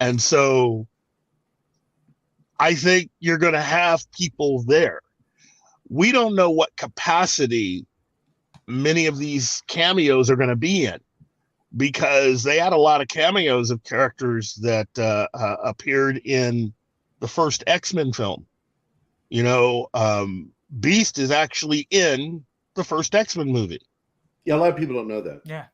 And so I think you're going to have people there. We don't know what capacity many of these cameos are going to be in, because they had a lot of cameos of characters that appeared in the first X-Men film. You know, Beast is actually in the first X-Men movie. Yeah, a lot of people don't know that. Yeah.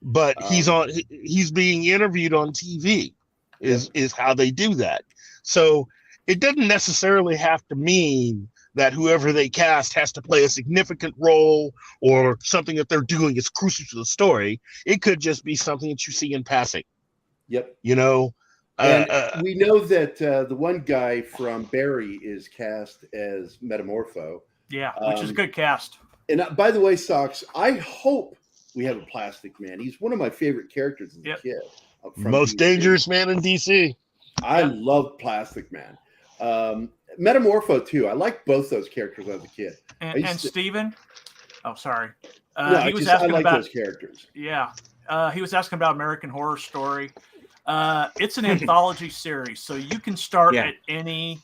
But he's being interviewed on TV is how they do that. So it doesn't necessarily have to mean that whoever they cast has to play a significant role or something that they're doing is crucial to the story. It could just be something that you see in passing. Yep. You know, and we know that the one guy from Barry is cast as Metamorpho. Yeah, which is a good cast. And by the way, Socks, I hope we have a Plastic Man. He's one of my favorite characters as a kid. Most dangerous man in DC. I love Plastic Man. Metamorpho too. I like both those characters as a kid. And Steven? Oh, sorry. No, he was asking I like about those characters. Yeah. He was asking about American Horror Story. It's an anthology series, so you can start at any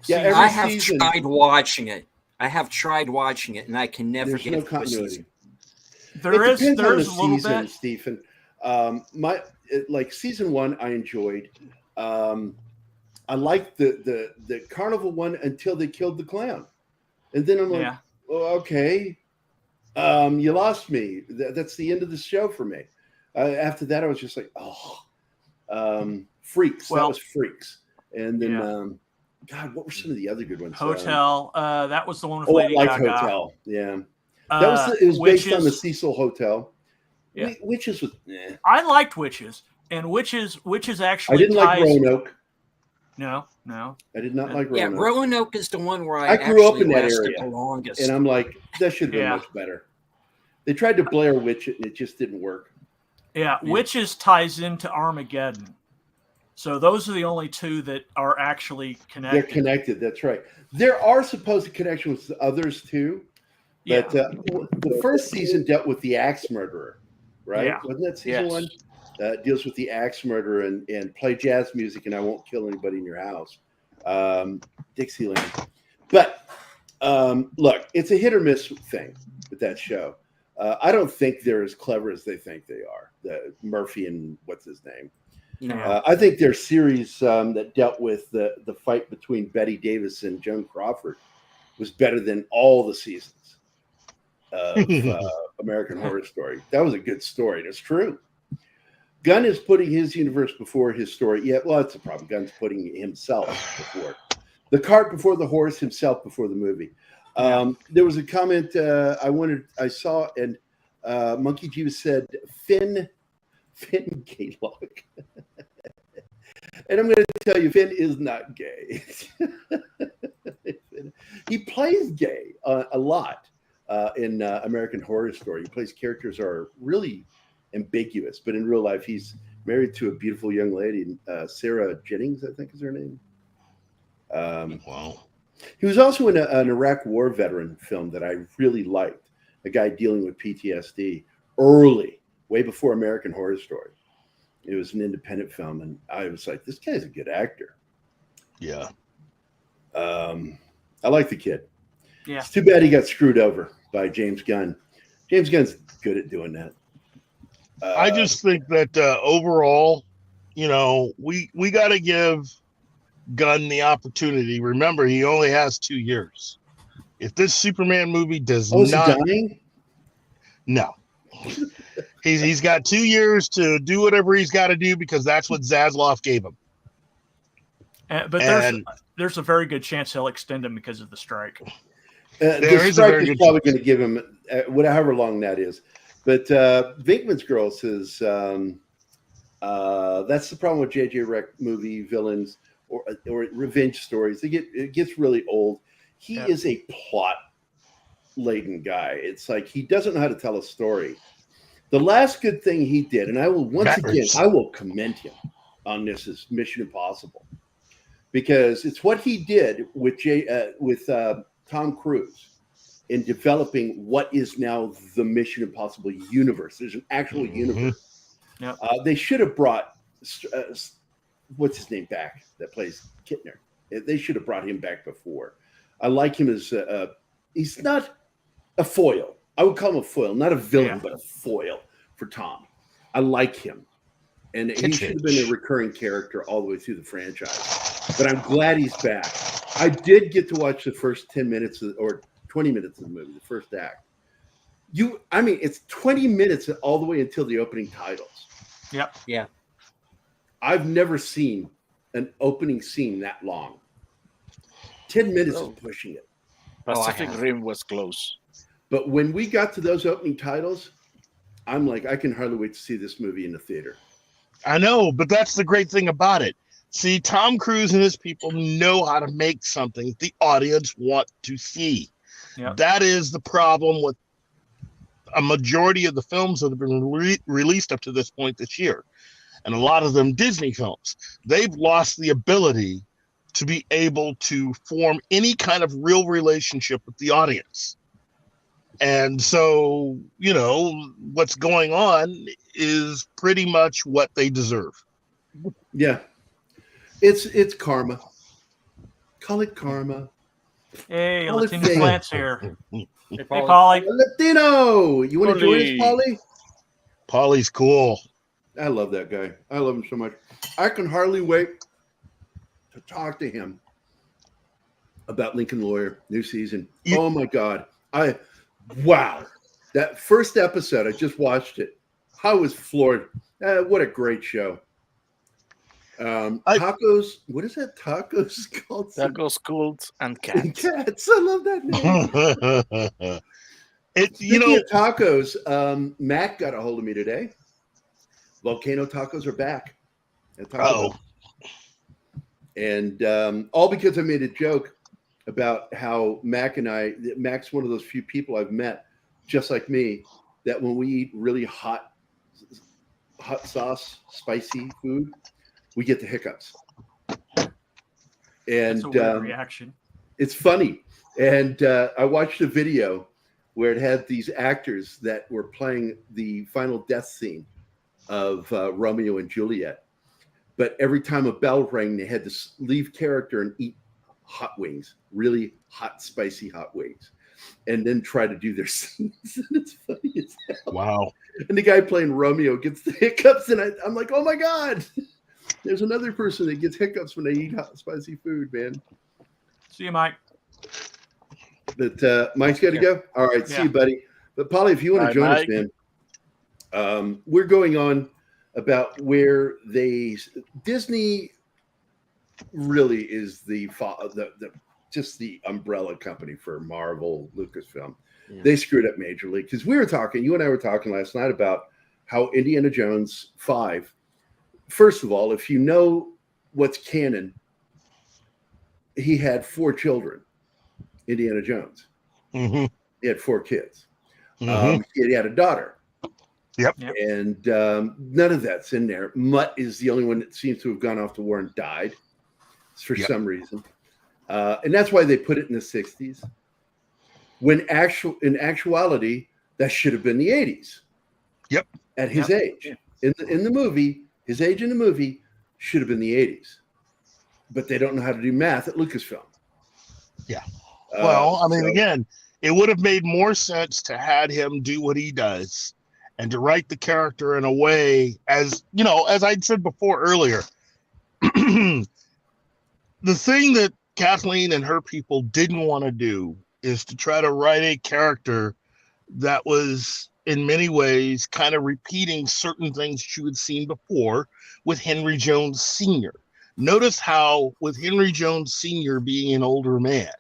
season. I have tried watching it. And I can never There's get no continuity. There is a little season, bit. Stephen. Like season 1, I enjoyed. I liked the carnival one until they killed the clown, and then I'm like, oh, okay, you lost me. That's the end of the show for me. After that, I was just like, Freaks. That was Freaks, and then God, what were some of the other good ones? Hotel. That was the one with Lady I Gaga. liked Hotel. Yeah, it was based on the Cecil Hotel. Yeah. Witches was. I liked Witches, and Witches actually. I didn't like Roanoke. No. I did not like Yeah, Roanoke. Roanoke is the one where I grew up in that lasted area, the longest. and I'm like, that should have been Yeah. much better. They tried to Blair Witch it, and it just didn't work. Yeah, Witches ties into Armageddon. So those are the only two that are actually connected. They're connected. That's right. There are supposed connections with others too, but the first season dealt with the axe murderer, right? Yeah. Wasn't that season one? Deals with the axe murderer and play jazz music, and I won't kill anybody in your house. Dixieland. But look, it's a hit or miss thing with that show. I don't think they're as clever as they think they are. Murphy and what's his name? No. I think their series that dealt with the fight between Betty Davis and Joan Crawford was better than all the seasons of American Horror Story. That was a good story, and it's true. Gunn is putting his universe before his story. Yeah, well, that's the problem. Gunn's putting himself before. The cart before the horse, himself before the movie. There was a comment I saw, and Monkey G said, Finn Gaylog. And I'm going to tell you, Finn is not gay. He plays gay a lot in American Horror Story. He plays characters that are really ambiguous, but in real life, he's married to a beautiful young lady, Sarah Jennings, I think is her name. Wow. He was also in an Iraq War veteran film that I really liked, a guy dealing with PTSD early, way before American Horror Story. It was an independent film, and I was like, this guy's a good actor. Yeah. I like the kid. Yeah. It's too bad he got screwed over by James Gunn. James Gunn's good at doing that. I just think that overall, we got to give Gunn the opportunity. Remember, he only has 2 years. If this Superman movie does is not, he dying? No, he's got 2 years to do whatever he's got to do because that's what Zaslav gave him. But there's a very good chance he'll extend him because of the strike. The strike is probably going to give him however long that is. But Venkman's Girl says that's the problem with J.J. Rec movie villains or revenge stories. It gets really old. He is a plot-laden guy. It's like he doesn't know how to tell a story. The last good thing he did, and I will commend him on this, is Mission Impossible, because it's what he did with Tom Cruise in developing what is now the Mission Impossible universe. There's an actual universe. Yep. They should have brought what's his name back that plays Kittner. They should have brought him back before. I like him as he's not a foil. I would call him a foil, not a villain, but a foil for Tom. I like him. And he should have been a recurring character all the way through the franchise. But I'm glad he's back. I did get to watch the first 10 minutes or 20 minutes of the movie, the first act. It's 20 minutes all the way until the opening titles. Yep. Yeah. I've never seen an opening scene that long. 10 minutes is pushing it. Pacific Rim was close. But when we got to those opening titles, I'm like, I can hardly wait to see this movie in the theater. I know, but that's the great thing about it. See, Tom Cruise and his people know how to make something the audience want to see. Yep. That is the problem with a majority of the films that have been released up to this point this year. And a lot of them Disney films. They've lost the ability to be able to form any kind of real relationship with the audience. And so, what's going on is pretty much what they deserve. Yeah. It's karma. Call it karma. Hey, Call it Latino fate. Plants here. Hey, Polly. Latino! You want to join us, Polly? Polly's cool. I love that guy. I love him so much. I can hardly wait to talk to him about Lincoln Lawyer, new season. Oh my God. Wow. That first episode, I just watched it. I was floored. What a great show. Tacos. What is that? Tacos called? Tacos, Cults, and Cats. Cats. I love that name. Speaking of tacos, Mac got a hold of me today. Volcano tacos are back. And all because I made a joke about how Mac's one of those few people I've met, just like me, that when we eat really hot sauce, spicy food, we get the hiccups. And That's a weird reaction. It's funny. And I watched a video where it had these actors that were playing the final death scene of Romeo and Juliet. But every time a bell rang, they had to leave character and eat hot wings, really hot, spicy hot wings, and then try to do their scenes. And it's funny as hell. Wow. And the guy playing Romeo gets the hiccups, and I'm like, oh my God, there's another person that gets hiccups when they eat hot, spicy food, man. See you, Mike. But Mike's got to go. All right, see you, buddy. But Polly, if you want to join us, man, we're going on about where Disney really is the just the umbrella company for Marvel, Lucasfilm. Yeah. They screwed up majorly because you and I were talking last night about how Indiana Jones 5. First of all, if you know what's canon, he had 4 children. Indiana Jones. Mm-hmm. He had 4 kids. Mm-hmm. He had a daughter. Yep. And none of that's in there. Mutt is the only one that seems to have gone off to war and died for some reason. And that's why they put it in the 60s. When in actuality, that should have been the 80s. Yep. At his age. In the movie, his age in the movie should have been the 80s. But they don't know how to do math at Lucasfilm. Yeah. Well, I mean, again, it would have made more sense to had him do what he does and to write the character in a way, as you know, as I'd said before earlier, the thing that Kathleen and her people didn't want to do is to try to write a character that was in many ways kind of repeating certain things you had seen before with Henry Jones Sr. Notice how with Henry Jones Sr. being an older man,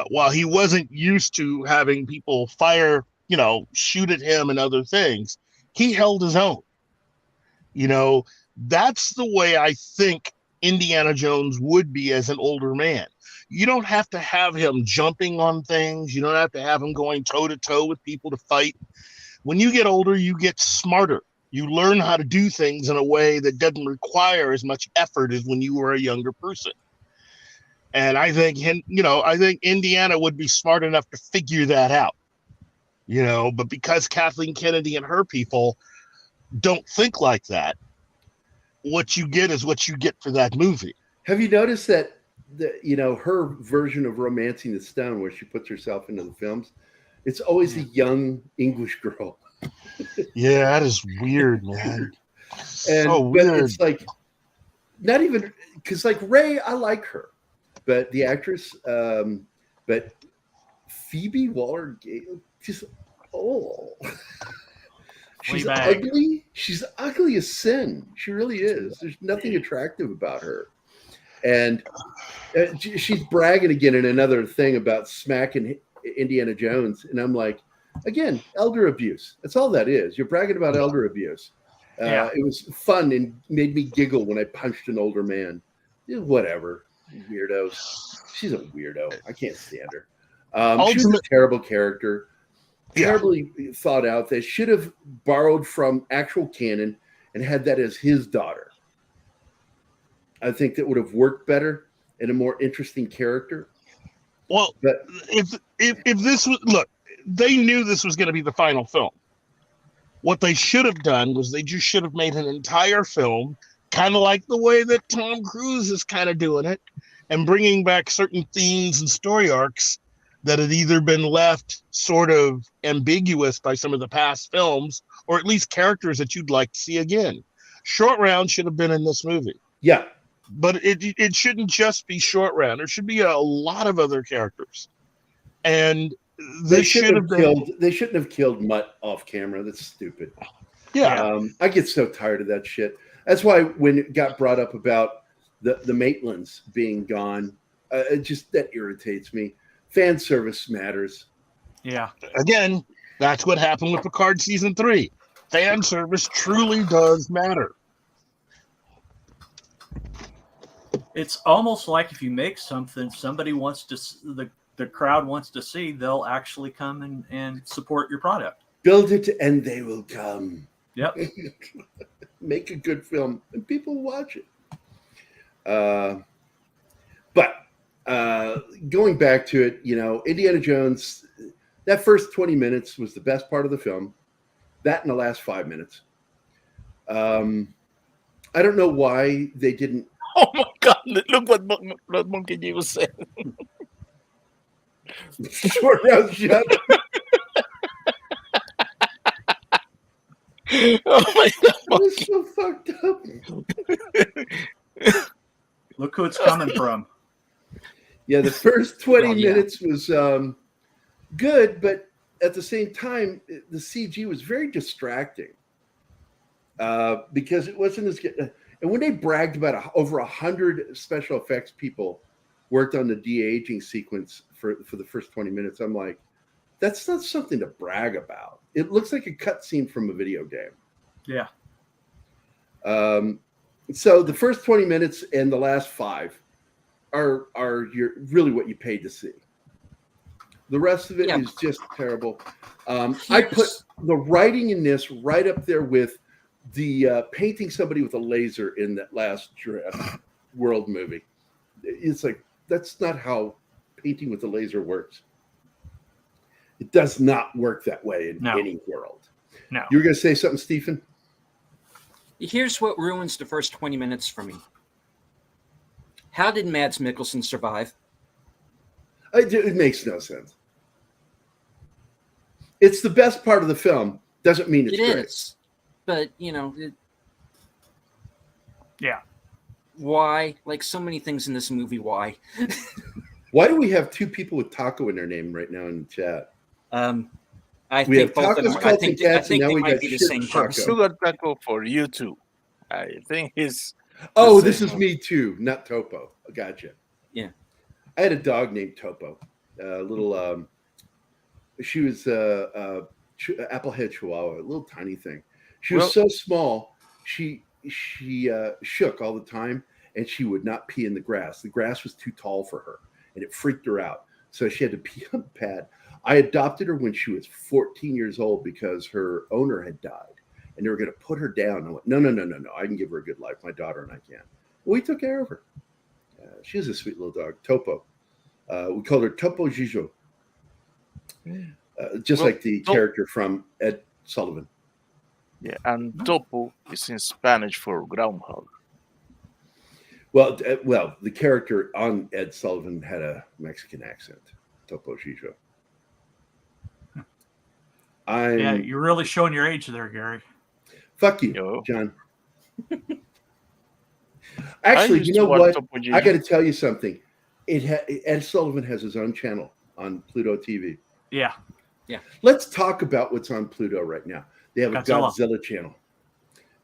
while he wasn't used to having people shoot at him and other things, he held his own. That's the way I think Indiana Jones would be as an older man. You don't have to have him jumping on things. You don't have to have him going toe to toe with people to fight. When you get older, you get smarter. You learn how to do things in a way that doesn't require as much effort as when you were a younger person. And I think, Indiana would be smart enough to figure that out, but because Kathleen Kennedy and her people don't think like that, what you get is what you get for that movie. Have you noticed that, her version of Romancing the Stone, where she puts herself into the films, it's always a young English girl. Yeah, that is weird, man. So weird. It's like, not even, because like Ray, I like her. But the actress, but Phoebe Waller-Gale, she's she's ugly. She's ugly as sin. She really is. There's nothing attractive about her. And she's bragging again in another thing about smacking Indiana Jones. And I'm like, again, elder abuse. That's all that is. You're bragging about elder abuse. It was fun and made me giggle when I punched an older man. Whatever. Weirdos. She's a weirdo. I can't stand her. She was a terrible character, terribly thought out. They should have borrowed from actual canon and had that as his daughter. I think that would have worked better and a more interesting character. Well, but if this was, look, they knew this was going to be the final film. What they should have done was they just should have made an entire film, kind of like the way that Tom Cruise is kind of doing it, and bringing back certain themes and story arcs that had either been left sort of ambiguous by some of the past films, or at least characters that you'd like to see again. Short Round should have been in this movie. Yeah. But it shouldn't just be Short Round. There should be a lot of other characters. And they shouldn't have killed Mutt off camera. That's stupid. Yeah. I get so tired of that shit. That's why when it got brought up about the Maitlands being gone, that irritates me. Fan service matters. Yeah. Again, that's what happened with Picard season 3. Fan service truly does matter. It's almost like if you make something somebody wants to, the crowd wants to see, they'll actually come and support your product. Build it and they will come. Yep. Make a good film and people will watch it. But going back to it, Indiana Jones, that first 20 minutes was the best part of the film. That and the last 5 minutes. I don't know why they didn't. Oh my God! Look what Monkey G was saying. Short round shut. Oh my God! That was so fucked up. Look who it's coming from. Yeah, the first 20 Well, yeah. minutes was good, but at the same time, the CG was very distracting because it wasn't as good. And when they bragged about over 100 special effects people worked on the de-aging sequence for the first 20 minutes, I'm like, that's not something to brag about. It looks like a cutscene from a video game. Yeah. So the first 20 minutes and the last 5 are really what you paid to see. The rest of it is just terrible. I put the writing in this right up there with the painting somebody with a laser in that last Jurassic World movie. It's like, that's not how painting with a laser works. It does not work that way in any world. No. You were going to say something, Stephen? Here's what ruins the first 20 minutes for me. How did Mads Mikkelsen survive? It makes no sense. It's the best part of the film. Doesn't mean it's great. It is. But, Yeah. why? Like so many things in this movie, why? Why do we have 2 people with taco in their name right now in the chat? I We think have both of tacos, them. I cult, think and cats, they and now we might got be the shit same taco. person. Sugar taco for you too. I think he's. Oh, the this same is one. me too, not Topo. Gotcha. Yeah. I had a dog named Topo. Little. She was applehead Chihuahua, a little tiny thing. She was so small. She shook all the time, and she would not pee in the grass. The grass was too tall for her, and it freaked her out. So she had to pee on the pad. I adopted her when she was 14 years old because her owner had died, and they were going to put her down. I went, no. I can give her a good life. My daughter and I can. We took care of her. She was a sweet little dog, Topo. We called her Topo Gijo, just like the character from Ed Sullivan. Yeah, and topo is in Spanish for groundhog. Well, the character on Ed Sullivan had a Mexican accent, Topo Gijo. Yeah, you're really showing your age there, Gary. Fuck you, Yo. John. Actually, you know what? I got to tell you something. Ed Sullivan has his own channel on Pluto TV. Yeah. Let's talk about what's on Pluto right now. They have a Godzilla. Godzilla channel.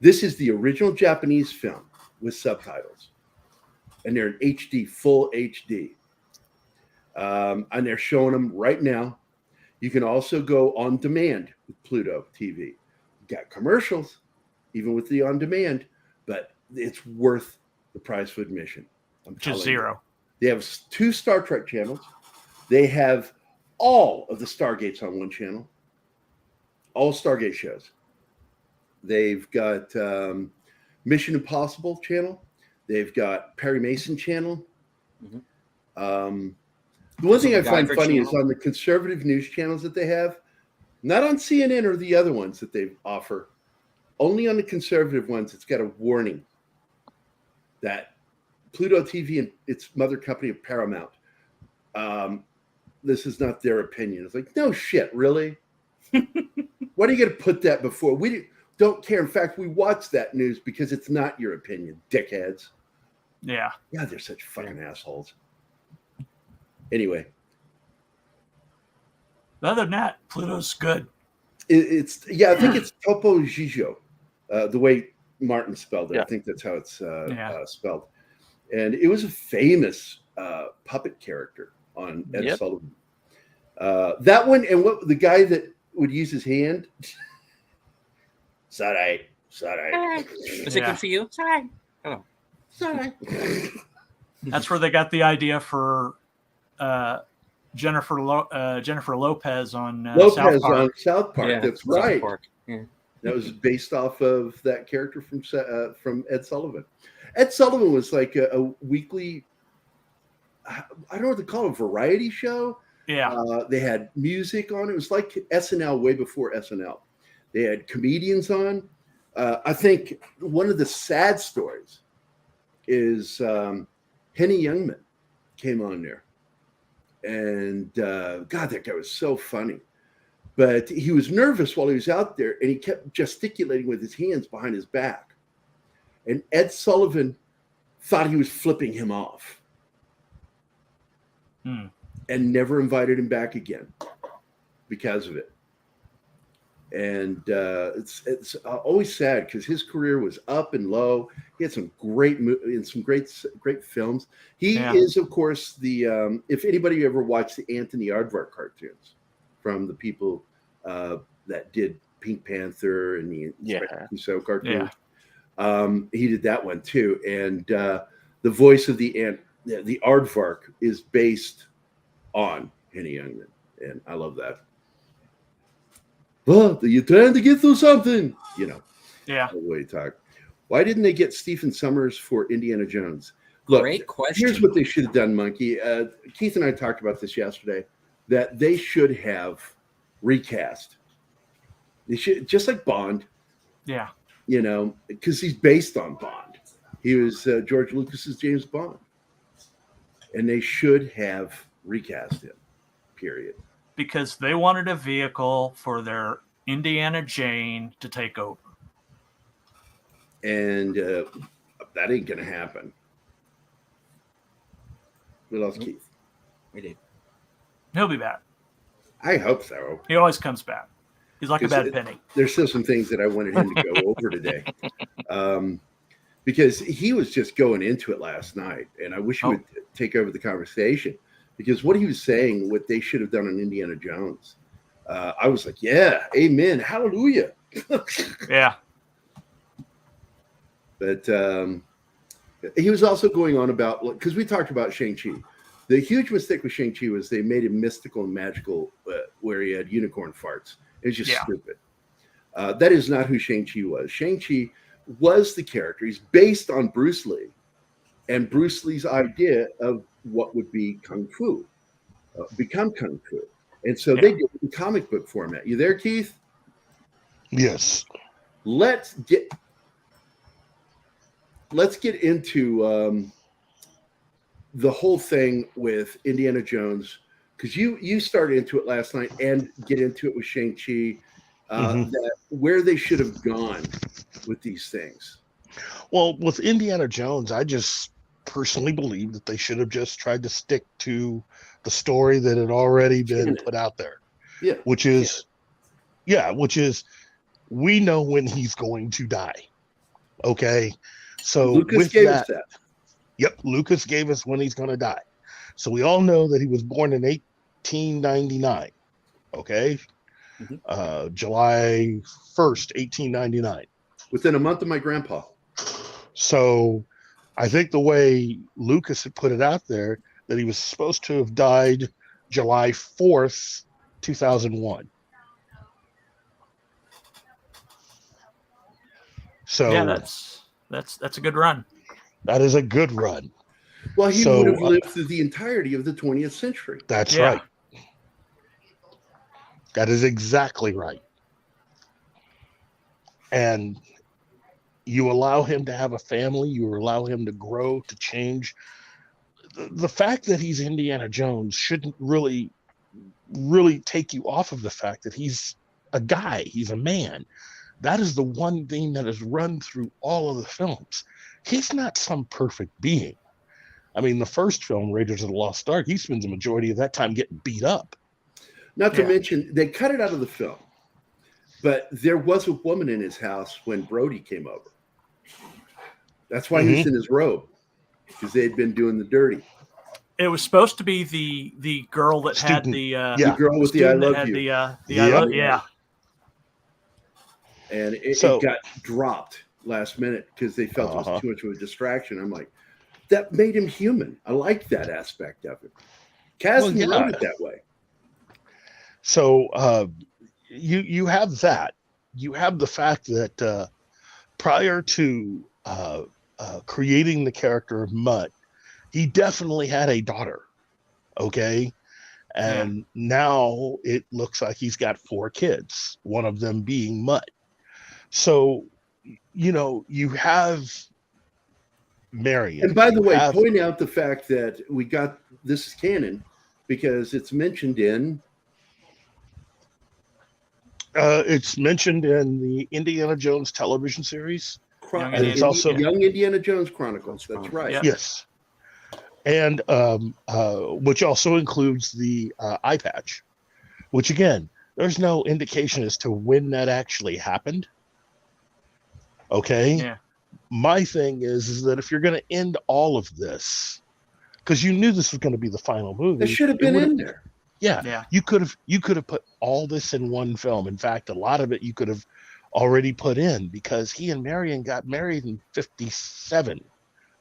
This is the original Japanese film with subtitles. And they're in HD, full HD. And they're showing them right now. You can also go on demand with Pluto TV. You got commercials, even with the on demand, but it's worth the price of admission. I'm Just telling you. zero. They have 2 Star Trek channels. They have all of the Stargates on one channel. All Stargate shows. They've got Mission Impossible channel. They've got Perry Mason channel. Mm-hmm. The one thing I find MacGyver funny channel. is on the conservative news channels that they have, not on CNN or the other ones that they offer, only on the conservative ones, it's got a warning that Pluto TV and its mother company of Paramount, this is not their opinion. It's like, no shit, really? Why do you got to put that before? We don't care. In fact, we watch that news because it's not your opinion, dickheads. Yeah. Yeah, they're such fucking assholes. Anyway. Other than that, Pluto's good. I think it's Topo Gijo, the way Martin spelled it. Yeah. I think that's how it's spelled. And it was a famous puppet character on Ed Sullivan. That one, and what the guy that would use his hand. Sorry. Is it good for you? Sorry. Oh. Sorry. That's where they got the idea for Jennifer Lopez on South Park. On South Park. Yeah, That's South right. Park. Yeah. That was based off of that character from Ed Sullivan. Ed Sullivan was like a weekly, I don't know what to call it, a variety show. Yeah. They had music on. It was like SNL way before SNL. They had comedians on. I think one of the sad stories is Henny Youngman came on there. And God, that guy was so funny. But he was nervous while he was out there, and he kept gesticulating with his hands behind his back. And Ed Sullivan thought he was flipping him off and never invited him back again because of it. And it's always sad because his career was up and low. He had some great films. He is, of course, the if anybody ever watched the Anthony Aardvark cartoons from the people that did Pink Panther and the so cartoons, he did that one too. And the voice of the Aardvark is based on Henny Youngman, and I love that. Well, you're trying to get through something, Yeah. The way you talk. Why didn't they get Stephen Summers for Indiana Jones? Look, Great question. Here's what they should have done, Monkey. Keith and I talked about this yesterday, that they should have recast. They should, just like Bond. Yeah. Because he's based on Bond. He was George Lucas's James Bond. And they should have recast him, period. Because they wanted a vehicle for their Indiana Jane to take over. And that ain't going to happen. What else, Keith? We did. He'll be back. I hope so. He always comes back. He's like a bad penny. There's still some things that I wanted him to go over today. Because he was just going into it last night. And I wish he would take over the conversation. Because what he was saying, what they should have done on Indiana Jones, I was like, yeah, amen, hallelujah. Yeah. But he was also going on about, because we talked about Shang-Chi. The huge mistake with Shang-Chi was they made him mystical and magical, where he had unicorn farts. It was just stupid. That is not who Shang-Chi was. Shang-Chi was the character. He's based on Bruce Lee and Bruce Lee's idea of what would be Kung Fu, become Kung Fu. And so they did it in comic book format. You there, Keith? Yes. Let's get into the whole thing with Indiana Jones, because you started into it last night and get into it with Shang-Chi, that where they should have gone with these things. Well, with Indiana Jones, I just personally believe that they should have just tried to stick to the story that had already been put out there. Yeah. Which is we know when he's going to die. Okay. So Lucas gave us that. Yep, Lucas gave us when he's going to die. So we all know that he was born in 1899. Okay. July 1st, 1899. Within a month of my grandpa. So I think the way Lucas had put it out there, that he was supposed to have died July 4th, 2001. So yeah, that's a good run. That is a good run. Well, he would have lived through the entirety of the 20th century. That's right. That is exactly right. And you allow him to have a family, you allow him to grow, to change. The fact that he's Indiana Jones shouldn't really take you off of the fact that he's a guy, he's a man. That is the one thing that has run through all of the films. He's not some perfect being. I mean, the first film, Raiders of the Lost Ark, he spends the majority of that time getting beat up. Not to mention, they cut it out of the film. But there was a woman in his house when Brody came over. That's why he was in his robe, because they had been doing the dirty. It was supposed to be the girl that had the girl with the I love you. And it got dropped last minute because they felt it was too much of a distraction. I'm like, that made him human. I like that aspect of it. Kasdan wrote it that way. So you have that. You have the fact that prior to creating the character of Mutt, he definitely had a daughter. Okay. And now it looks like he's got 4 kids, one of them being Mutt. So, you have Marion. And by the way, point out the fact that we got this is canon because it's mentioned in. It's mentioned in the Indiana Jones television series. And it's also Young Indiana Jones Chronicles. That's right. Yep. Yes. And which also includes the eye patch, which again, there's no indication as to when that actually happened. Okay. Yeah. My thing is that if you're going to end all of this, because you knew this was going to be the final movie, it should have been in there. Yeah. You could have put all this in one film. In fact, a lot of it you could have already put in because he and Marion got married in 57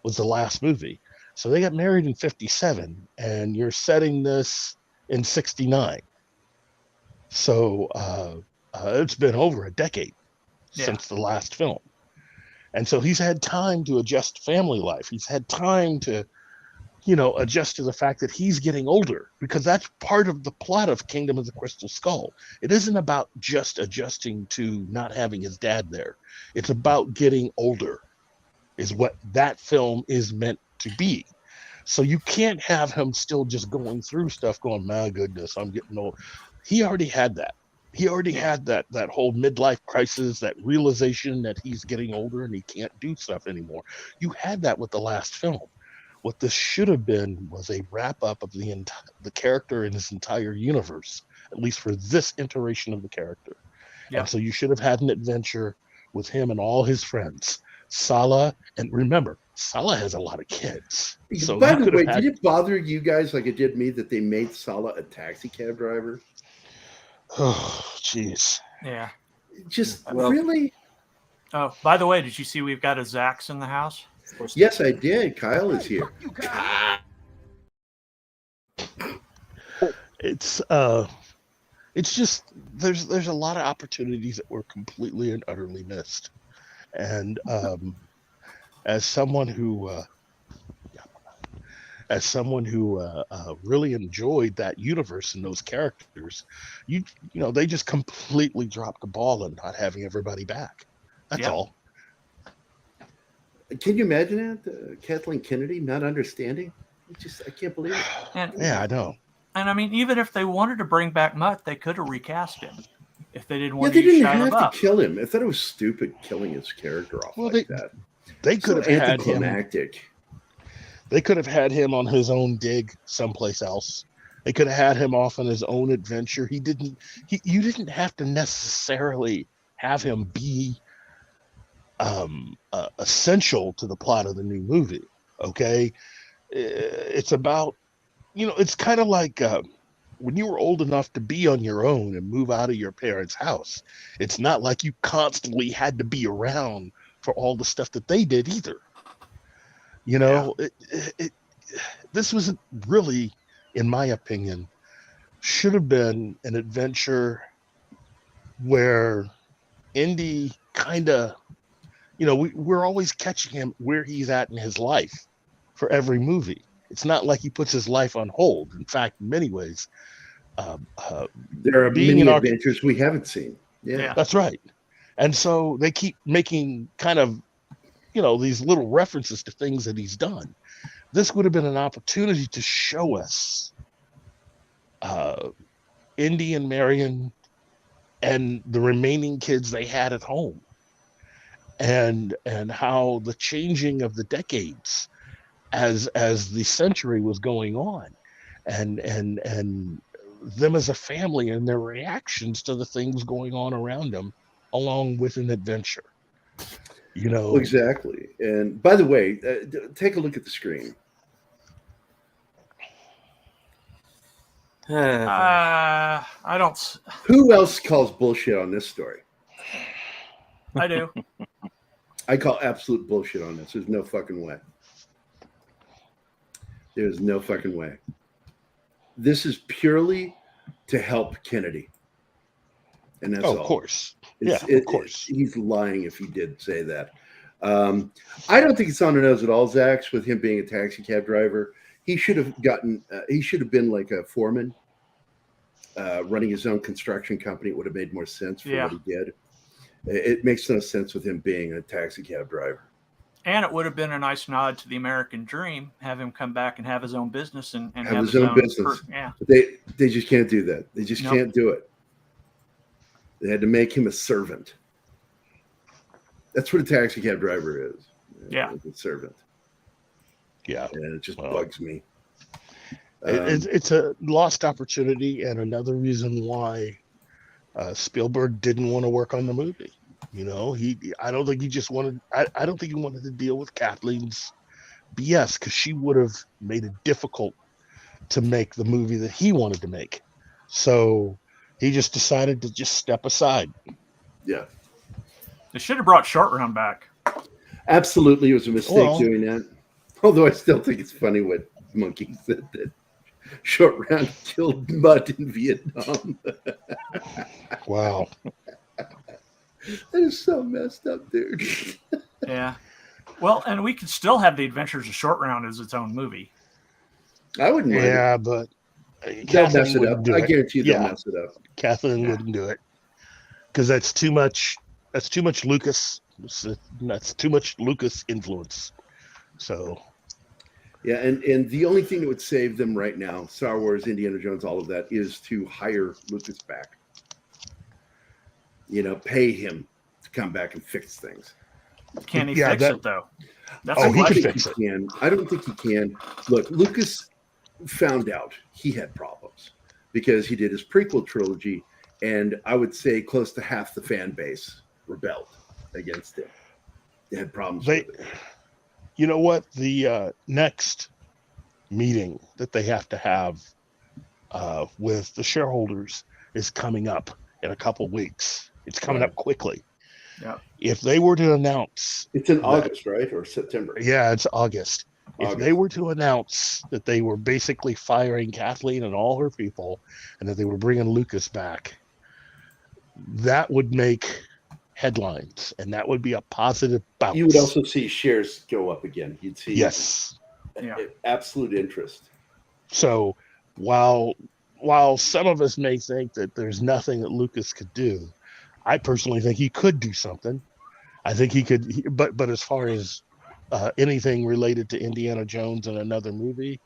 was the last movie. So they got married in 57 and you're setting this in 69. So it's been over a decade since the last film. And so he's had time to adjust family life. He's had time to, adjust to the fact that he's getting older, because that's part of the plot of Kingdom of the Crystal Skull. It isn't about just adjusting to not having his dad there. It's about getting older, is what that film is meant to be. So you can't have him still just going through stuff going, my goodness, I'm getting old. He already had that. He already had that whole midlife crisis, that realization that he's getting older and he can't do stuff anymore. You had that with the last film. What this should have been was a wrap up of the character in his entire universe, at least for this iteration of the character. Yeah. And so you should have had an adventure with him and all his friends. Sala, and remember, Sala has a lot of kids. So by the way, did it bother you guys like it did me that they made Sala a taxi cab driver? Oh, jeez. Yeah. Really? Oh, by the way, did you see we've got a Zax in the house? Yes, I did. Kyle is here. It's just there's a lot of opportunities that were completely and utterly missed. And as someone who really enjoyed that universe and those characters, they just completely dropped the ball in not having everybody back. That's all. Can you imagine that? Kathleen Kennedy not understanding? I can't believe it. Yeah, I know. And I mean, even if they wanted to bring back Mutt, they could have recast him. If they didn't want to use Shia LaBeouf. They didn't have to kill him. I thought it was stupid killing his character off that. They could have had him. They could have had him on his own dig someplace else. They could have had him off on his own adventure. You didn't have to necessarily have him be essential to the plot of the new movie. Okay. It's about, it's kind of like when you were old enough to be on your own and move out of your parents' house. It's not like you constantly had to be around for all the stuff that they did either. This was really, in my opinion, should have been an adventure where Indy kind of, we're always catching him where he's at in his life for every movie. It's not like he puts his life on hold. In fact, in many ways, there are many adventures we haven't seen. Yeah, that's right. And so they keep making kind of, these little references to things that he's done. This would have been an opportunity to show us Indy and Marion and the remaining kids they had at home, and how the changing of the decades as the century was going on, and them as a family and their reactions to the things going on around them, along with an adventure. Exactly. And by the way, take a look at the screen. I don't. Who else calls bullshit on this story? I do. I call absolute bullshit on this. There's no fucking way. There's no fucking way. This is purely to help Kennedy. And that's all. Of course. Of course. He's lying if he did say that. I don't think it's on the nose at all, Zach's, with him being a taxi cab driver. He should have been like a foreman, running his own construction company. It would have made more sense for what he did. It makes no sense with him being a taxi cab driver. And it would have been a nice nod to the American dream, have him come back and have his own business and have his own business. But they just can't do that. They just can't do it. They had to make him a servant. That's what a taxi cab driver is. Yeah. A servant. Yeah. And it just bugs me. It's a lost opportunity and another reason why Spielberg didn't want to work on the movie. You know, I don't think he wanted to deal with Kathleen's BS because she would have made it difficult to make the movie that he wanted to make. So he just decided to just step aside. Yeah. They should have brought Short Round back. Absolutely. It was a mistake doing that. Although I still think it's funny what Monkey said that Short Round killed Mutt in Vietnam. Wow. That is so messed up, dude. Yeah. Well, and we could still have The Adventures of Short Round as its own movie. I wouldn't mind. Yeah, but they'll mess it up. I guarantee they'll mess it up. Kathleen wouldn't do it because that's too much. That's too much Lucas. That's too much Lucas influence. So. Yeah, and the only thing that would save them right now, Star Wars, Indiana Jones, all of that, is to hire Lucas back. You know, pay him to come back and fix things. Can he fix it, though? That's he can fix it. I don't think he can. Look, Lucas found out he had problems because he did his prequel trilogy, and I would say close to half the fan base rebelled against him. They had problems with it. You know what? The next meeting that they have to have with the shareholders is coming up in a couple weeks. It's coming up quickly. Yeah. If they were to announce... It's in August, right? Or September? Yeah, it's August. If they were to announce that they were basically firing Kathleen and all her people and that they were bringing Lucas back, that would make headlines, and that would be a positive bounce. You would also see shares go up again. You'd see absolute interest. So while some of us may think that there's nothing that Lucas could do, I personally think he could do something. I think he could, but as far as anything related to Indiana Jones and another movie,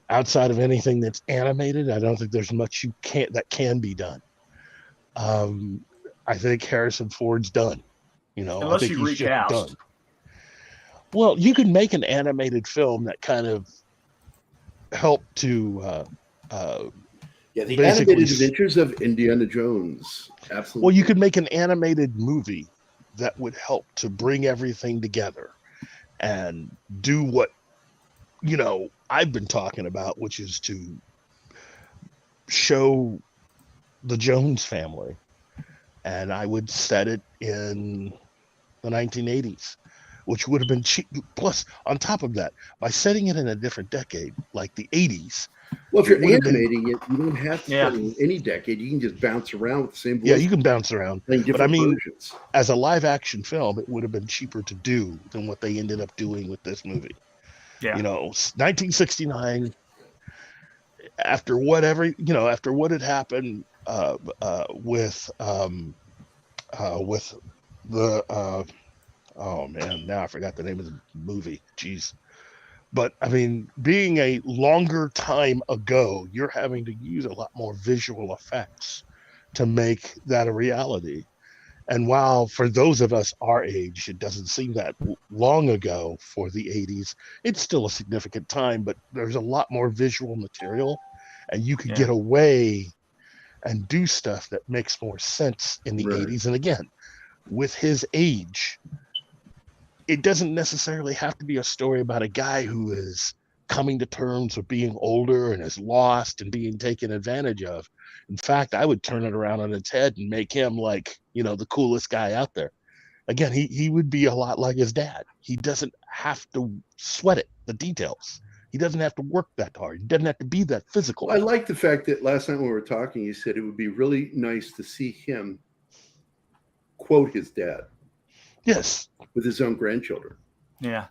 outside of anything that's animated, I don't think there's much that can be done. I think Harrison Ford's done. You know, unless I think you recast. Done. Well, you can make an animated film that kind of help to. The animated adventures of Indiana Jones. Absolutely. Well, you could make an animated movie that would help to bring everything together and do what, you know, I've been talking about, which is to show the Jones family. And I would set it in the 1980s, which would have been cheap. Plus, on top of that, by setting it in a different decade, like the 80s. Well, if you're animating it, you don't have to set it in any decade. You can just bounce around with the same voice. Yeah, you can bounce around. But I mean, as a live action film, it would have been cheaper to do than what they ended up doing with this movie. Yeah. You know, 1969, after what had happened with the oh man, now I forgot the name of the movie. Jeez. But I mean, being a longer time ago, you're having to use a lot more visual effects to make that a reality. And while for those of us our age, it doesn't seem that long ago for the 80s, it's still a significant time, but there's a lot more visual material and you could get away and do stuff that makes more sense in the 80s. And again, with his age, it doesn't necessarily have to be a story about a guy who is coming to terms with being older and is lost and being taken advantage of. In fact, I would turn it around on its head and make him like, you know, the coolest guy out there. Again, he would be a lot like his dad. He doesn't have to sweat it, the details. He doesn't have to work that hard. He doesn't have to be that physical. I like the fact that last night when we were talking, you said it would be really nice to see him quote his dad. Yes. With his own grandchildren. Yeah.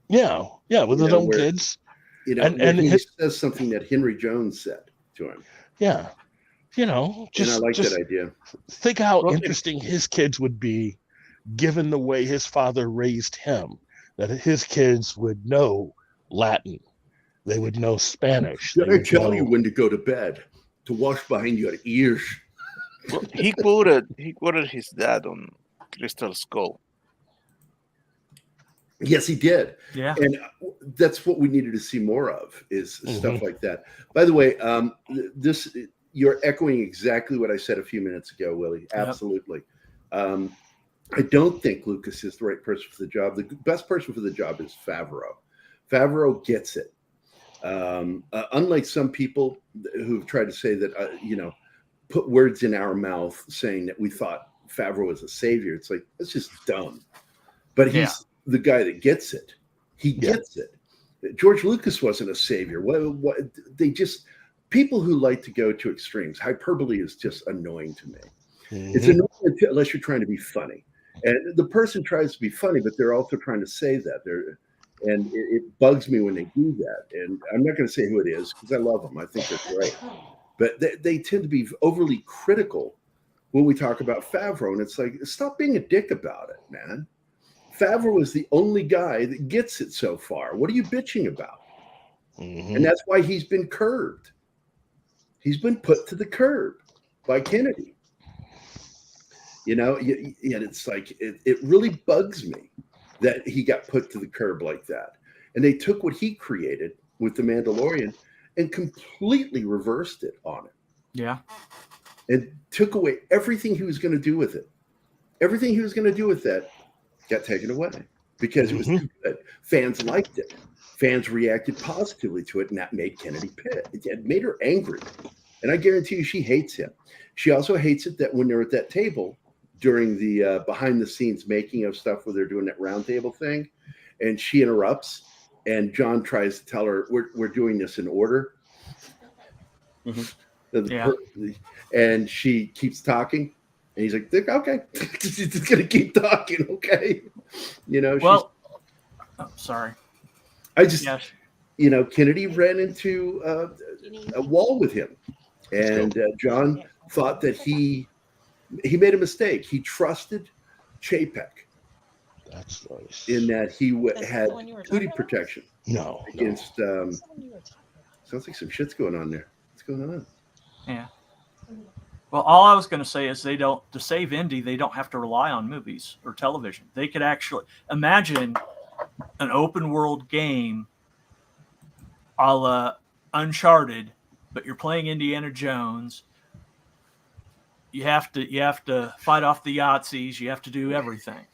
Yeah. Yeah. With his own kids. And he says something that Henry Jones said to him. Yeah. Just, and I like that idea. Think how interesting his kids would be given the way his father raised him, that his kids would know Latin. They would know Spanish. Did I tell you when to go to bed? To wash behind your ears. Well, he quoted his dad on Crystal Skull. Yes, he did. Yeah. And that's what we needed to see more of is stuff like that. By the way, you're echoing exactly what I said a few minutes ago, Willie. Absolutely. I don't think Lucas is the right person for the job. The best person for the job is Favreau. Favreau gets it. Unlike some people who've tried to say that, put words in our mouth saying that we thought Favreau was a savior. It's like, it's just dumb. But he's the guy that gets it. He gets it. George Lucas wasn't a savior. People who like to go to extremes, hyperbole is just annoying to me. It's annoying unless you're trying to be funny. And the person tries to be funny, but they're also trying to say that. And it bugs me when they do that. And I'm not going to say who it is because I love them. I think they're great. But they tend to be overly critical when we talk about Favreau. And it's like, stop being a dick about it, man. Favreau is the only guy that gets it so far. What are you bitching about? And that's why he's been curbed. He's been put to the curb by Kennedy. And it's like, it really bugs me that he got put to the curb like that. And they took what he created with The Mandalorian and completely reversed it on it. Yeah. And took away everything he was going to do with it. Everything he was going to do with that got taken away because it was too good. Fans liked it. Fans reacted positively to it, and that made Kennedy pissed. It made her angry. And I guarantee you she hates him. She also hates it that when they're at that table during the behind-the-scenes making of stuff where they're doing that round table thing, and she interrupts, and John tries to tell her, we're doing this in order. And she keeps talking. And he's like, okay, she's just going to keep talking, okay? Sorry. I just, Kennedy ran into a wall with him. And John thought that he made a mistake. He trusted Chapek. That's nice. In that he had cootie protection. No. Against, sounds like some shit's going on there. What's going on? Yeah. Well, all I was going to say is to save Indy, they don't have to rely on movies or television. They could actually imagine an open world game a la Uncharted, but you're playing Indiana Jones. You have to fight off the Yahtzees. You have to do everything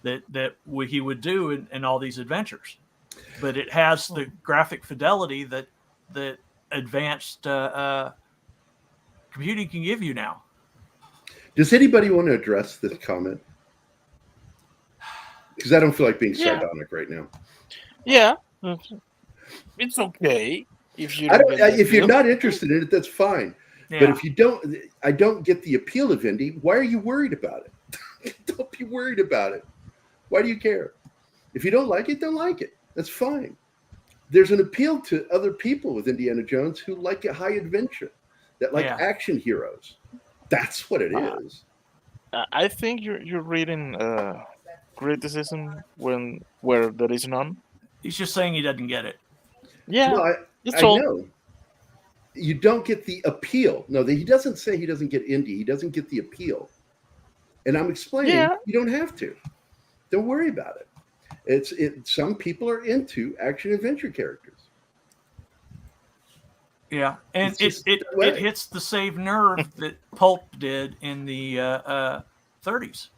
that he would do in all these adventures. But it has the graphic fidelity that advanced computing can give you now. Does anybody want to address this comment? Because I don't feel like being sardonic right now. Yeah, it's okay if you. If you're not interested in it, that's fine. Yeah. But if you don't, I don't get the appeal of Indy. Why are you worried about it? Don't be worried about it. Why do you care? If you don't like it, don't like it. That's fine. There's an appeal to other people with Indiana Jones who like a high adventure, that like action heroes. That's what it is. I think you're reading criticism where there is none. He's just saying he doesn't get it. Yeah, no, I know. You don't get the appeal. No, he doesn't say he doesn't get Indy. He doesn't get the appeal. And I'm explaining you don't have to. Don't worry about it. Some people are into action adventure characters. Yeah, and it hits the same nerve that Pulp did in the 30s.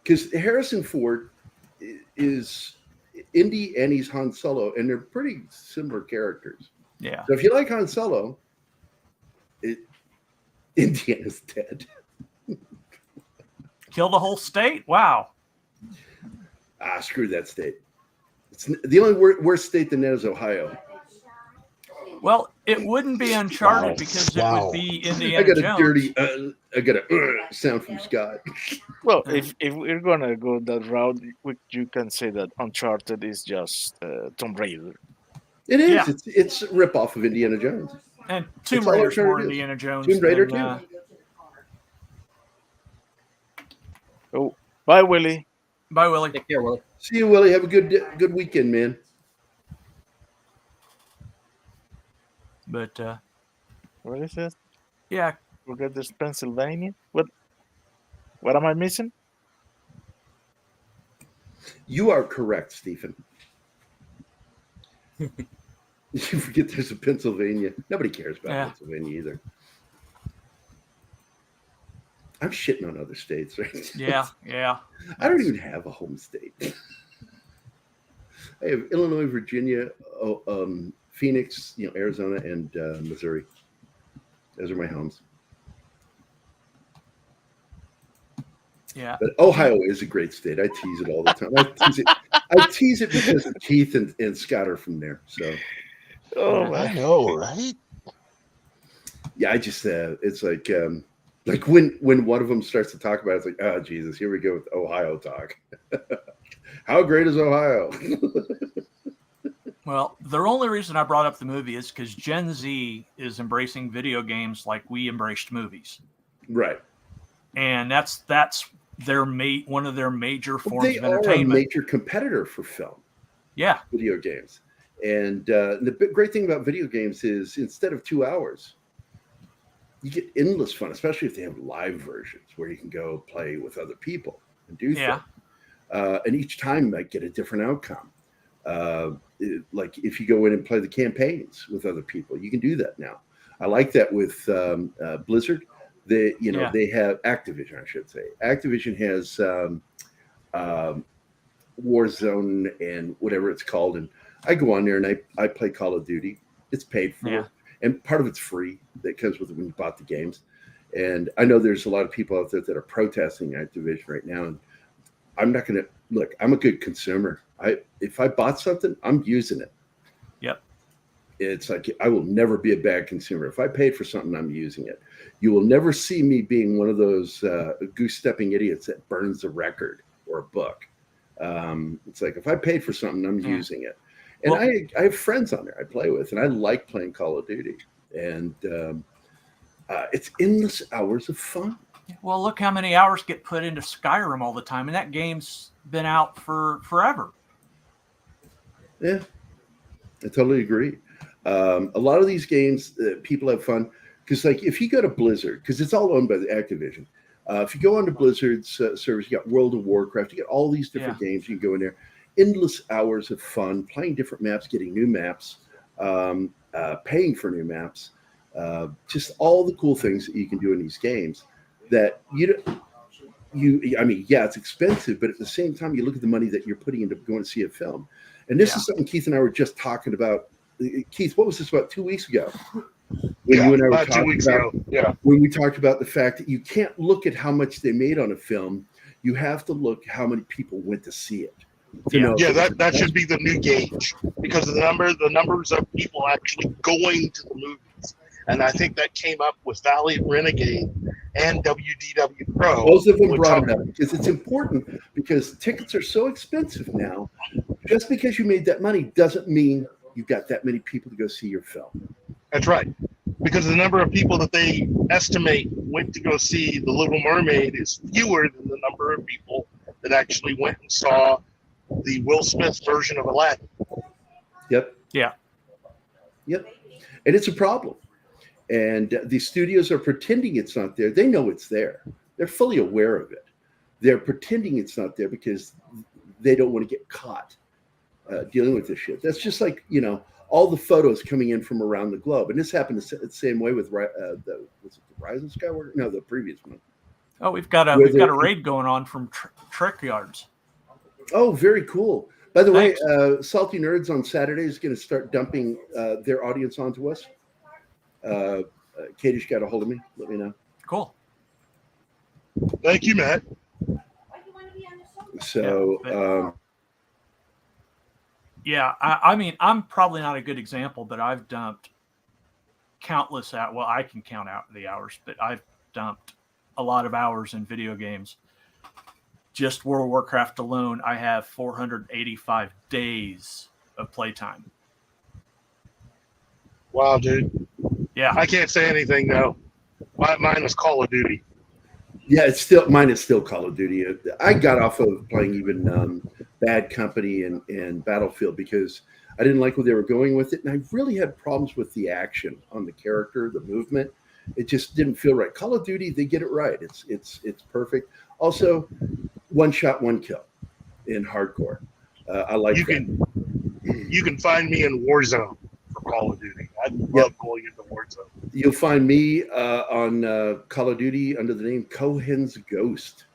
Because Harrison Ford is Indy and he's Han Solo, and they're pretty similar characters. Yeah. So if you like Han Solo, Indiana's dead. Kill the whole state? Wow. Screw that state. It's the only worse state than that is Ohio. Well, it wouldn't be Uncharted because it would be Indiana Jones. I got a sound from Scott. Well, if we're gonna go that route, you can say that Uncharted is just Tomb Raider. It is. Yeah. It's a rip off of Indiana Jones. And Tomb That's all Raider's more Uncharted is. Indiana Jones. Tomb Raider than, too. Oh, bye, Willie. Bye, Willie. Take care, Willie. See you, Willie. Have a good weekend, man. But What is it? yeah, Forget this Pennsylvania. What am I missing? You are correct, Stephen. You forget there's a Pennsylvania. Nobody cares about Pennsylvania either. I'm shitting on other states, right? yeah. I don't even have a home state. I have Illinois, Virginia, Phoenix, Arizona, and Missouri. Those are my homes. Yeah. But Ohio is a great state. I tease it all the time. I tease it because Keith and Scott are from there. So. Oh, I know, right? Yeah, I just it's like when one of them starts to talk about it, it's like, oh Jesus, here we go with Ohio talk. How great is Ohio? Well, the only reason I brought up the movie is because Gen Z is embracing video games like we embraced movies. Right. And that's one of their major forms They of are entertainment. a major competitor for film. Yeah. Video games. And the great thing about video games is instead of 2 hours, you get endless fun, especially if they have live versions where you can go play with other people and do things. And each time might get a different outcome. Like if you go in and play the campaigns with other people, you can do that now. I like that with Blizzard. They have Activision, I should say. Activision has Warzone and whatever it's called, and I go on there and I play Call of Duty. It's paid for, and part of it's free that comes with it when you bought the games. And I know there's a lot of people out there that are protesting Activision right now, and I'm not going to look. I'm a good consumer. If I bought something, I'm using it. Yep. It's like I will never be a bad consumer. If I paid for something, I'm using it. You will never see me being one of those goose-stepping idiots that burns a record or a book. It's like if I paid for something, I'm using it. And I have friends on there I play with, and I like playing Call of Duty. And it's endless hours of fun. Well, look how many hours get put into Skyrim all the time, and that game's been out for forever. Yeah, I totally agree. A lot of these games, people have fun because, like, if you go to Blizzard, because it's all owned by the Activision. If you go onto Blizzard's servers, you got World of Warcraft, you get all these different games. You can go in there, endless hours of fun, playing different maps, getting new maps, paying for new maps, just all the cool things that you can do in these games. That it's expensive, but at the same time, you look at the money that you're putting into going to see a film. And this is something Keith and I were just talking about. Keith, what was this about 2 weeks ago? When you and I were talking about, when we talked about the fact that you can't look at how much they made on a film, you have to look how many people went to see it. That should be the new gauge because the numbers of people actually going to the movies, and I think that came up with Valiant Renegade and WDW Pro. Both of them brought it up because it's important because tickets are so expensive now. Just because you made that money doesn't mean you got that many people to go see your film. That's right. Because the number of people that they estimate went to go see The Little Mermaid is fewer than the number of people that actually went and saw the Will Smith version of Aladdin. Yep. Yeah. Yep. And it's a problem. And the studios are pretending it's not there. They know it's there. They're fully aware of it. They're pretending it's not there because they don't want to get caught dealing with this shit. That's just like, all the photos coming in from around the globe. And this happened the same way with was it the Rise of Skywalker? No, the previous one. Oh, we've got a raid going on from Trek Yards. Oh, very cool. By the way, Salty Nerds on Saturday is going to start dumping their audience onto us. Katie's got a hold of me. Let me know. Cool. Thank you, Matt. So, Yeah, I mean, I'm probably not a good example, but I've dumped countless out. Well, I can count out the hours, but I've dumped a lot of hours in video games. Just World of Warcraft alone, I have 485 days of playtime. Wow, dude. Yeah. I can't say anything though. Mine was Call of Duty. Yeah, mine is still Call of Duty. I got off of playing even Bad Company and Battlefield because I didn't like where they were going with it, and I really had problems with the action on the character, the movement. It just didn't feel right. Call of Duty, they get it right. It's perfect. Also, one shot, one kill in hardcore. I like You can find me in Warzone for Call of Duty. I love going into Warzone. You'll find me on Call of Duty under the name Cohen's Ghost.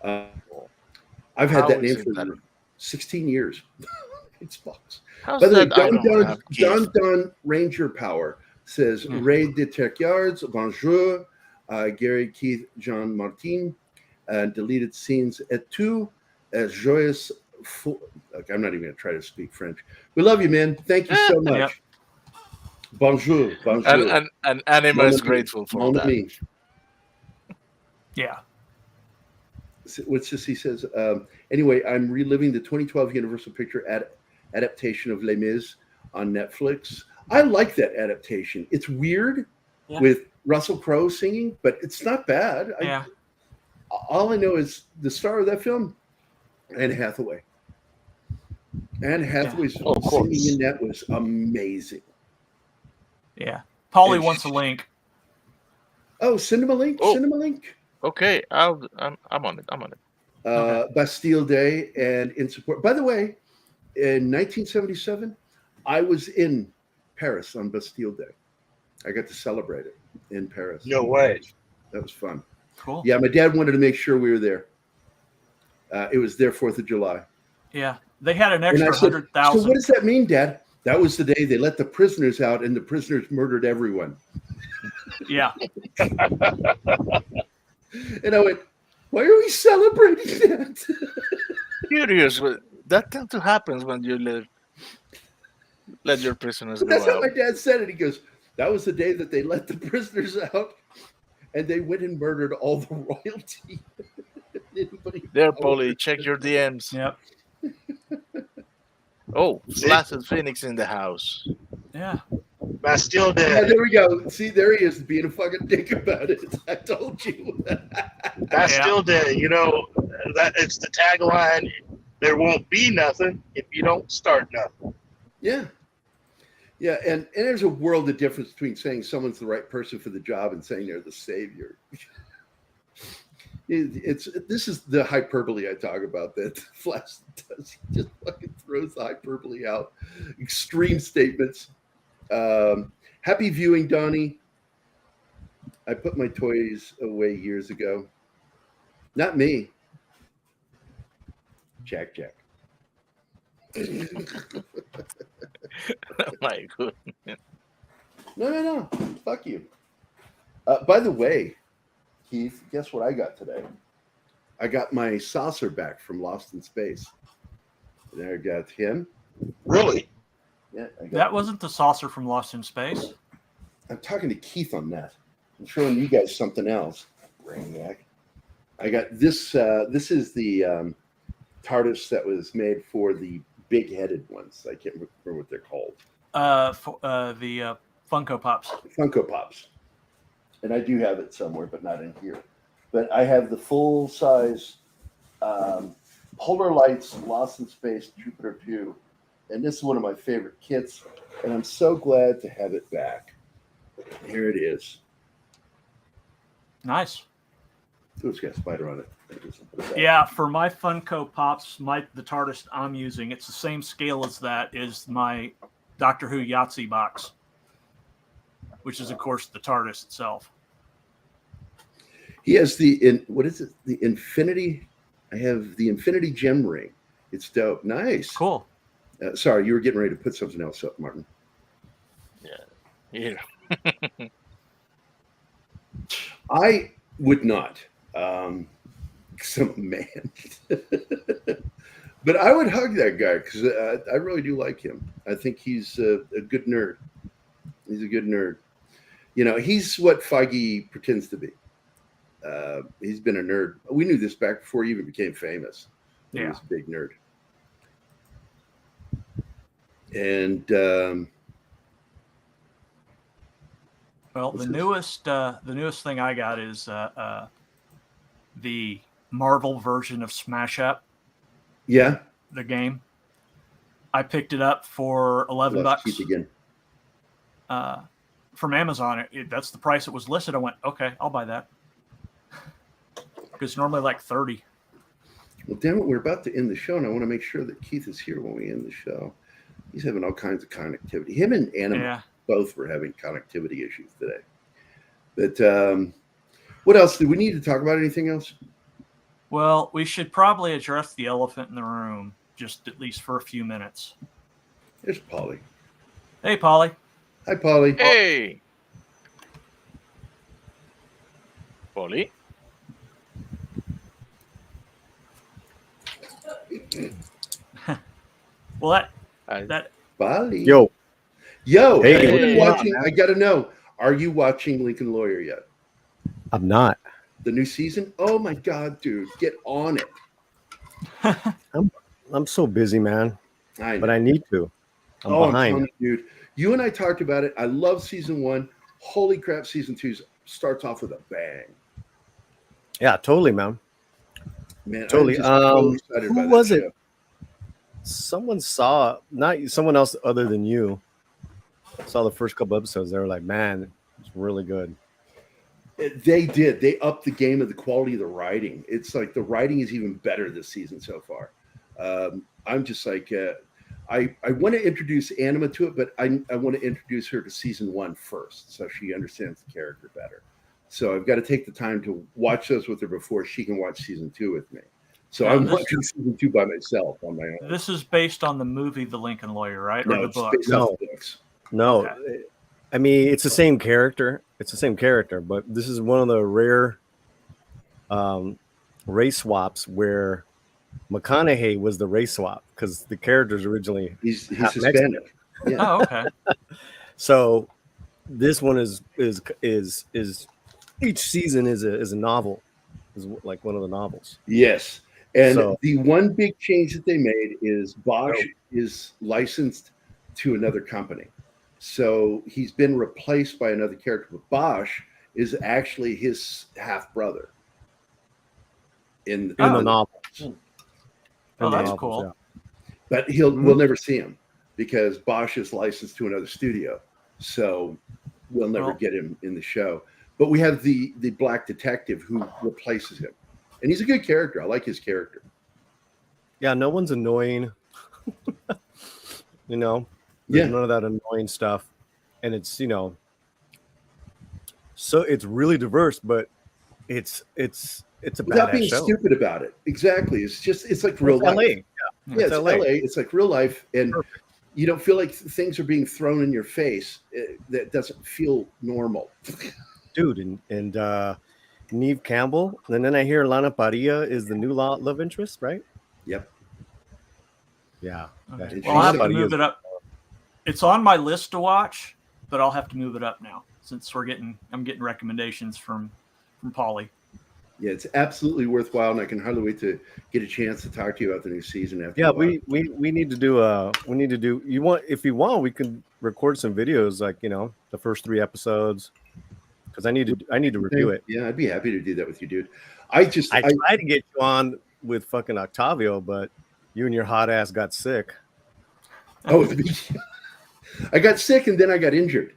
I've had that name for 16 years. Xbox. By the way, Don Ranger Power says, Raid de Terquiards, bonjour, Gary Keith John Martin, deleted scenes et tout, joyous. I'm not even going to try to speak French. We love you, man. Thank you so much. Yep. Bonjour, bonjour. And Anima is grateful for that. Yeah. What's this? He says, anyway, I'm reliving the 2012 Universal Picture adaptation of Les Mis on Netflix. I like that adaptation. It's weird with Russell Crowe singing, but it's not bad. Yeah. All I know is the star of that film, Anne Hathaway. Anne Hathaway's singing in that was amazing. Yeah. Paulie wants a link. Oh, send him a link. Oh. Send him a link. Okay, I'm on it. Bastille Day and in support. By the way, in 1977, I was in Paris on Bastille Day. I got to celebrate it in Paris. No way. That was fun. Cool. Yeah, my dad wanted to make sure we were there. It was their 4th of July. Yeah. They had an extra 100,000. So what does that mean, Dad? That was the day they let the prisoners out and the prisoners murdered everyone. Yeah. And I went, why are we celebrating that? Curious, but that tends to happen when you let your prisoners go out. That's how my dad said it. He goes, that was the day that they let the prisoners out and they went and murdered all the royalty. There, Paulie, check your DMs. Yep. Oh, Flaccid Phoenix in the house. Yeah. Bastille Day. Yeah, there we go. See, there he is being a fucking dick about it. I told you. Bastille Day. You know, that it's the tagline. There won't be nothing if you don't start nothing. Yeah. Yeah, and there's a world of difference between saying someone's the right person for the job and saying they're the savior. This is the hyperbole I talk about that Flash does. He just fucking throws the hyperbole out. Extreme statements. Happy viewing, Donnie. I put my toys away years ago. Not me. Jack. My goodness. No. Fuck you. By the way, Keith, guess what I got today? I got my saucer back from Lost in Space. And I got him. Really? Yeah. That wasn't the saucer from Lost in Space. I'm talking to Keith on that. I'm showing you guys something else. Brainiac. I got this. This is the TARDIS that was made for the big-headed ones. I can't remember what they're called. The Funko Pops. Funko Pops. And I do have it somewhere, but not in here. But I have the full-size Polar Lights Lost in Space Jupiter 2. And this is one of my favorite kits. And I'm so glad to have it back. Here it is. Nice. Oh, it's got a spider on it. Yeah, for my Funko Pops, the TARDIS I'm using, it's the same scale as that is my Doctor Who Yahtzee box, which is, of course, the TARDIS itself. He has the Infinity. I have the Infinity Gem Ring. It's dope. Nice. Cool. Sorry, you were getting ready to put something else up, Martin. Yeah. I would not. Some man. But I would hug that guy because I really do like him. I think he's a good nerd. He's a good nerd. You know, he's what Feige pretends to be. He's been a nerd. We knew this back before he even became famous. He was a big nerd. And well, the newest thing I got is the Marvel version of Smash Up. Yeah, the game. I picked it up for $11 again. From Amazon. That's the price it was listed. I went, okay, I'll buy that. Because normally like 30. Well, damn it, we're about to end the show, and I want to make sure that Keith is here when we end the show. He's having all kinds of connectivity. Him and Anna both were having connectivity issues today. But what else? Do we need to talk about? Anything else? Well, we should probably address the elephant in the room, just at least for a few minutes. There's Polly. Hey, Polly. Hi, Polly. Hey. Polly. Well, that Polly. Yo. Hey, watching? I got to know. Are you watching Lincoln Lawyer yet? I'm not. The new season? Oh my God, dude, get on it. I'm so busy, man. But I need to. I'm behind. Dude. You and I talked about it. I love season 1. Holy crap, season 2 starts off with a bang. Yeah, totally, man. Man, totally. Who was it? Show. Someone saw, not someone else other than you, saw the first couple episodes. They were like, man, it's really good. They did. They upped the game of the quality of the writing. It's like the writing is even better this season so far. I'm just like, I want to introduce Anima to it, but I want to introduce her to season 1 first so she understands the character better. So I've got to take the time to watch those with her before she can watch season 2 with me. So I'm watching season 2 by myself on my own. This is based on the movie The Lincoln Lawyer, right? No, or the book? No. Okay. I mean, it's the same character. But this is one of the rare race swaps where McConaughey was the race swap because the character's originally he's Hispanic. Yeah. Oh, okay. So this one is each season is a novel, is like one of the novels. Yes. And the one big change that they made is Bosch is licensed to another company. So he's been replaced by another character. But Bosch is actually his half brother in the novel. Oh, that's cool. Yeah. But we'll never see him because Bosch is licensed to another studio. So we'll never get him in the show. But we have the black detective who replaces him. And he's a good character. I like his character. Yeah, no one's annoying. None of that annoying stuff. And it's, so it's really diverse, but it's a without badass being show. stupid about it. Exactly. It's like real life. LA. Yeah, it's LA. It's like real life. And you don't feel like things are being thrown in your face. That doesn't feel normal. Dude, and Neve Campbell. And then I hear Lana Parrilla is the new love interest, right? Yep. Yeah. Okay. Well, I'll have to move it up. It's on my list to watch, but I'll have to move it up now since I'm getting recommendations from Polly. Yeah, it's absolutely worthwhile, and I can hardly wait to get a chance to talk to you about the new season. After we need to do if you want we can record some videos like the first 3 episodes because I need to review it. Yeah, I'd be happy to do that with you, dude. I tried to get you on with fucking Octavio, but you and your hot ass got sick. Oh, I got sick and then I got injured.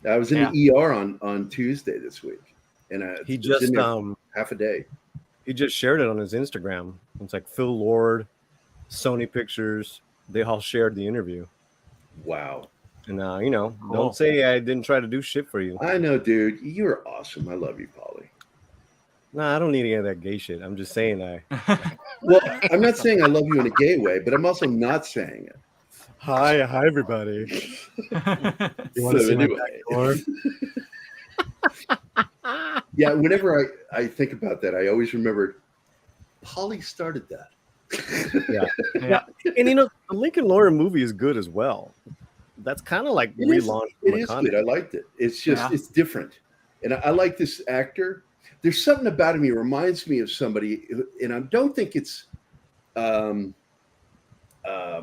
I was in the ER on Tuesday this week, and he just half a day. He just shared it on his Instagram. It's like Phil Lord, Sony Pictures. They all shared the interview. Wow. And don't say I didn't try to do shit for you. I know, dude. You're awesome. I love you, Polly. Nah, I don't need any of that gay shit. I'm just saying Well, I'm not saying I love you in a gay way, but I'm also not saying it. Hi, everybody. You want to see my back door? Yeah, whenever I think about that, I always remember Polly started that. Yeah. Yeah. And the Lincoln Lawyer movie is good as well. That's kind of like relaunch. It is good. I liked it. It's just it's different, and I like this actor. There's something about him. He reminds me of somebody, and I don't think it's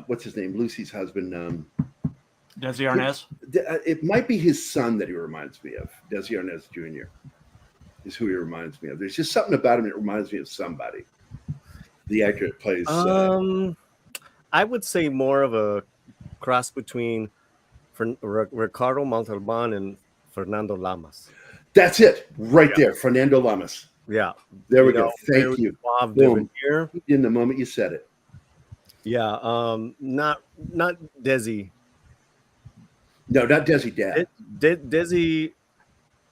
what's his name, Lucy's husband. Desi Arnaz. It might be his son that he reminds me of. Desi Arnaz Jr. is who he reminds me of. There's just something about him that reminds me of somebody. The actor that plays. I would say more of a cross between Ricardo Montalban and Fernando Lamas. That's it, right there, Fernando Lamas. Yeah, there we go. Thank you. Boom. In the moment you said it. Yeah, not Desi. No, not Desi. Dad. Desi.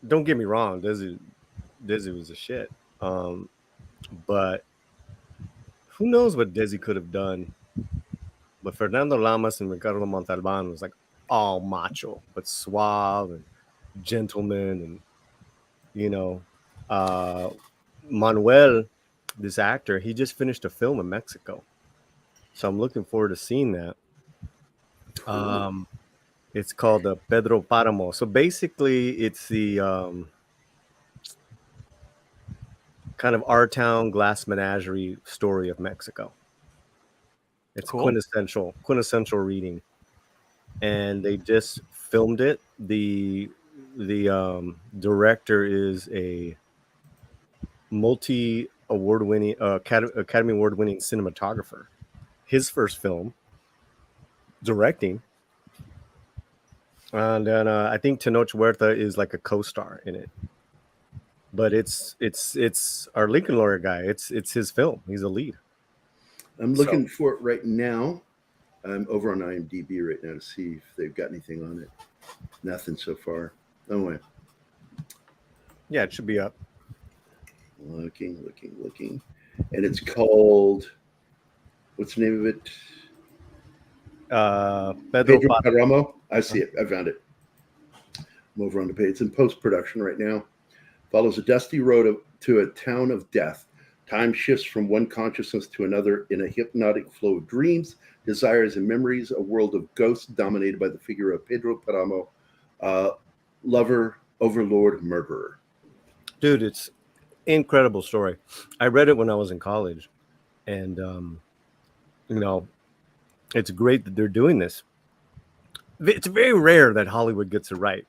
Don't get me wrong. Desi was a shit. But who knows what Desi could have done? But Fernando Lamas and Ricardo Montalban was like all macho, but suave and gentleman, and Manuel, this actor, he just finished a film in Mexico, so I'm looking forward to seeing that. It's called Pedro Paramo. So basically, it's the kind of our town glass menagerie story of Mexico. It's cool. quintessential reading, and they just filmed it. The director is a Academy Award-winning cinematographer. His first film directing, and then I think Tenoch Huerta is like a co-star in it. But it's our Lincoln Lawyer guy. It's his film. He's a lead. I'm looking for it right now. I'm over on IMDb right now to see if they've got anything on it. Nothing so far. Oh wait. Yeah, it should be up. Looking. And it's called, what's the name of it? Pedro Paramo. I see it. I found it. I'm over on the page. It's in post-production right now. Follows a dusty road to a town of death. Time shifts from one consciousness to another in a hypnotic flow of dreams, desires, and memories, a world of ghosts dominated by the figure of Pedro Paramo, lover, overlord, murderer. Dude, it's incredible story. I read it when I was in college, and it's great that they're doing this. It's very rare that Hollywood gets it right.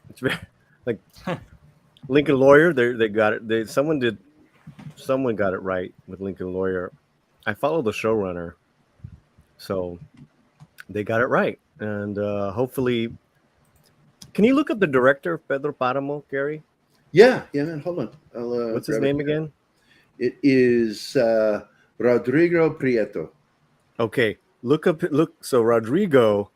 It's very like Lincoln Lawyer. They got it. Someone got it right with Lincoln Lawyer. I follow the showrunner, so they got it right. And hopefully, can you look up the director of Pedro Paramo, Gary? Yeah, man. Hold on. What's his name again? It is Rodrigo Prieto. Okay, look. So Rodrigo,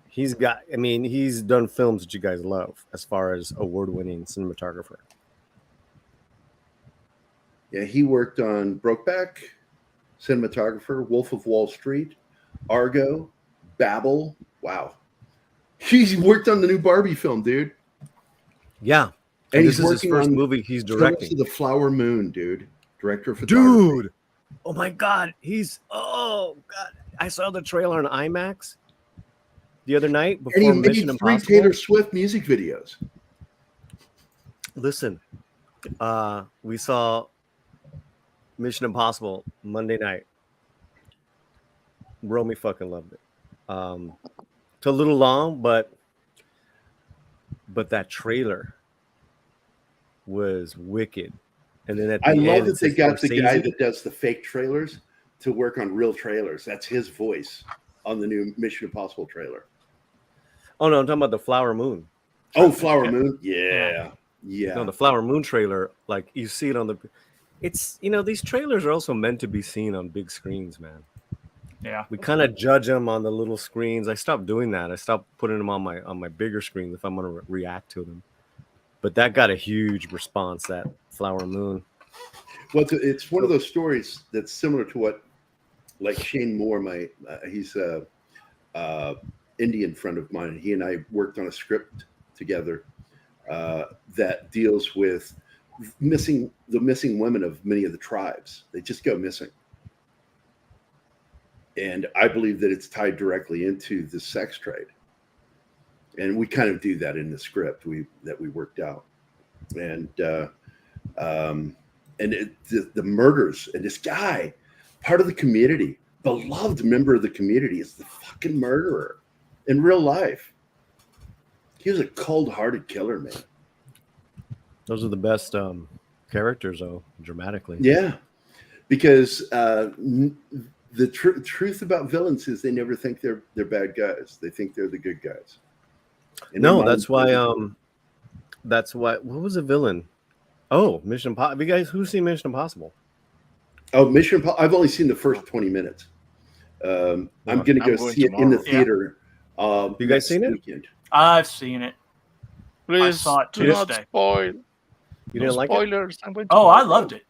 he's done films that you guys love as far as award-winning cinematographer. Yeah, he worked on Brokeback, cinematographer, Wolf of Wall Street, Argo, Babel. Wow. He's worked on the new Barbie film, dude. Yeah. And this is his first movie he's directing. The Flower Moon, dude. Director of photography. Dude. Oh my God. I saw the trailer on IMAX the other night before Mission Impossible. And he made 3 Taylor Swift music videos. Listen, we saw Mission Impossible Monday night. Romy fucking loved it. It's a little long, but that trailer was wicked. And then at the end, love that they got the guy that does the fake trailers to work on real trailers. That's his voice on the new Mission Impossible trailer. Oh no, I'm talking about the Flower Moon. Oh, Flower Moon. Yeah. No, the Flower Moon trailer, like you see it on the. It's these trailers are also meant to be seen on big screens, man. Yeah, we kind of judge them on the little screens. I stopped doing that. I stopped putting them on my bigger screen if I'm going to react to them. But that got a huge response. That Flower Moon. Well, it's one of those stories that's similar to what, like Shane Moore, he's a Indian friend of mine. He and I worked on a script together that deals with the missing women of many of the tribes. They just go missing. And I believe that it's tied directly into the sex trade. And we kind of do that in the script that we worked out. And the murders, and this guy, part of the community, beloved member of the community, is the fucking murderer in real life. He was a cold-hearted killer, man. Those are the best characters, though, dramatically. Yeah, because the truth about villains is they never think they're bad guys. They think they're the good guys. No, that's why. What was a villain? Oh, Mission Impossible. Have you guys who's seen Mission Impossible? Oh, Mission Impossible. I've only seen the first 20 minutes. I'm going to go see it in the theater. You guys seen it? Weekend. I've seen it. Please I saw it do not Tuesday. spoil. You didn't like it? Spoilers. Oh, I loved it.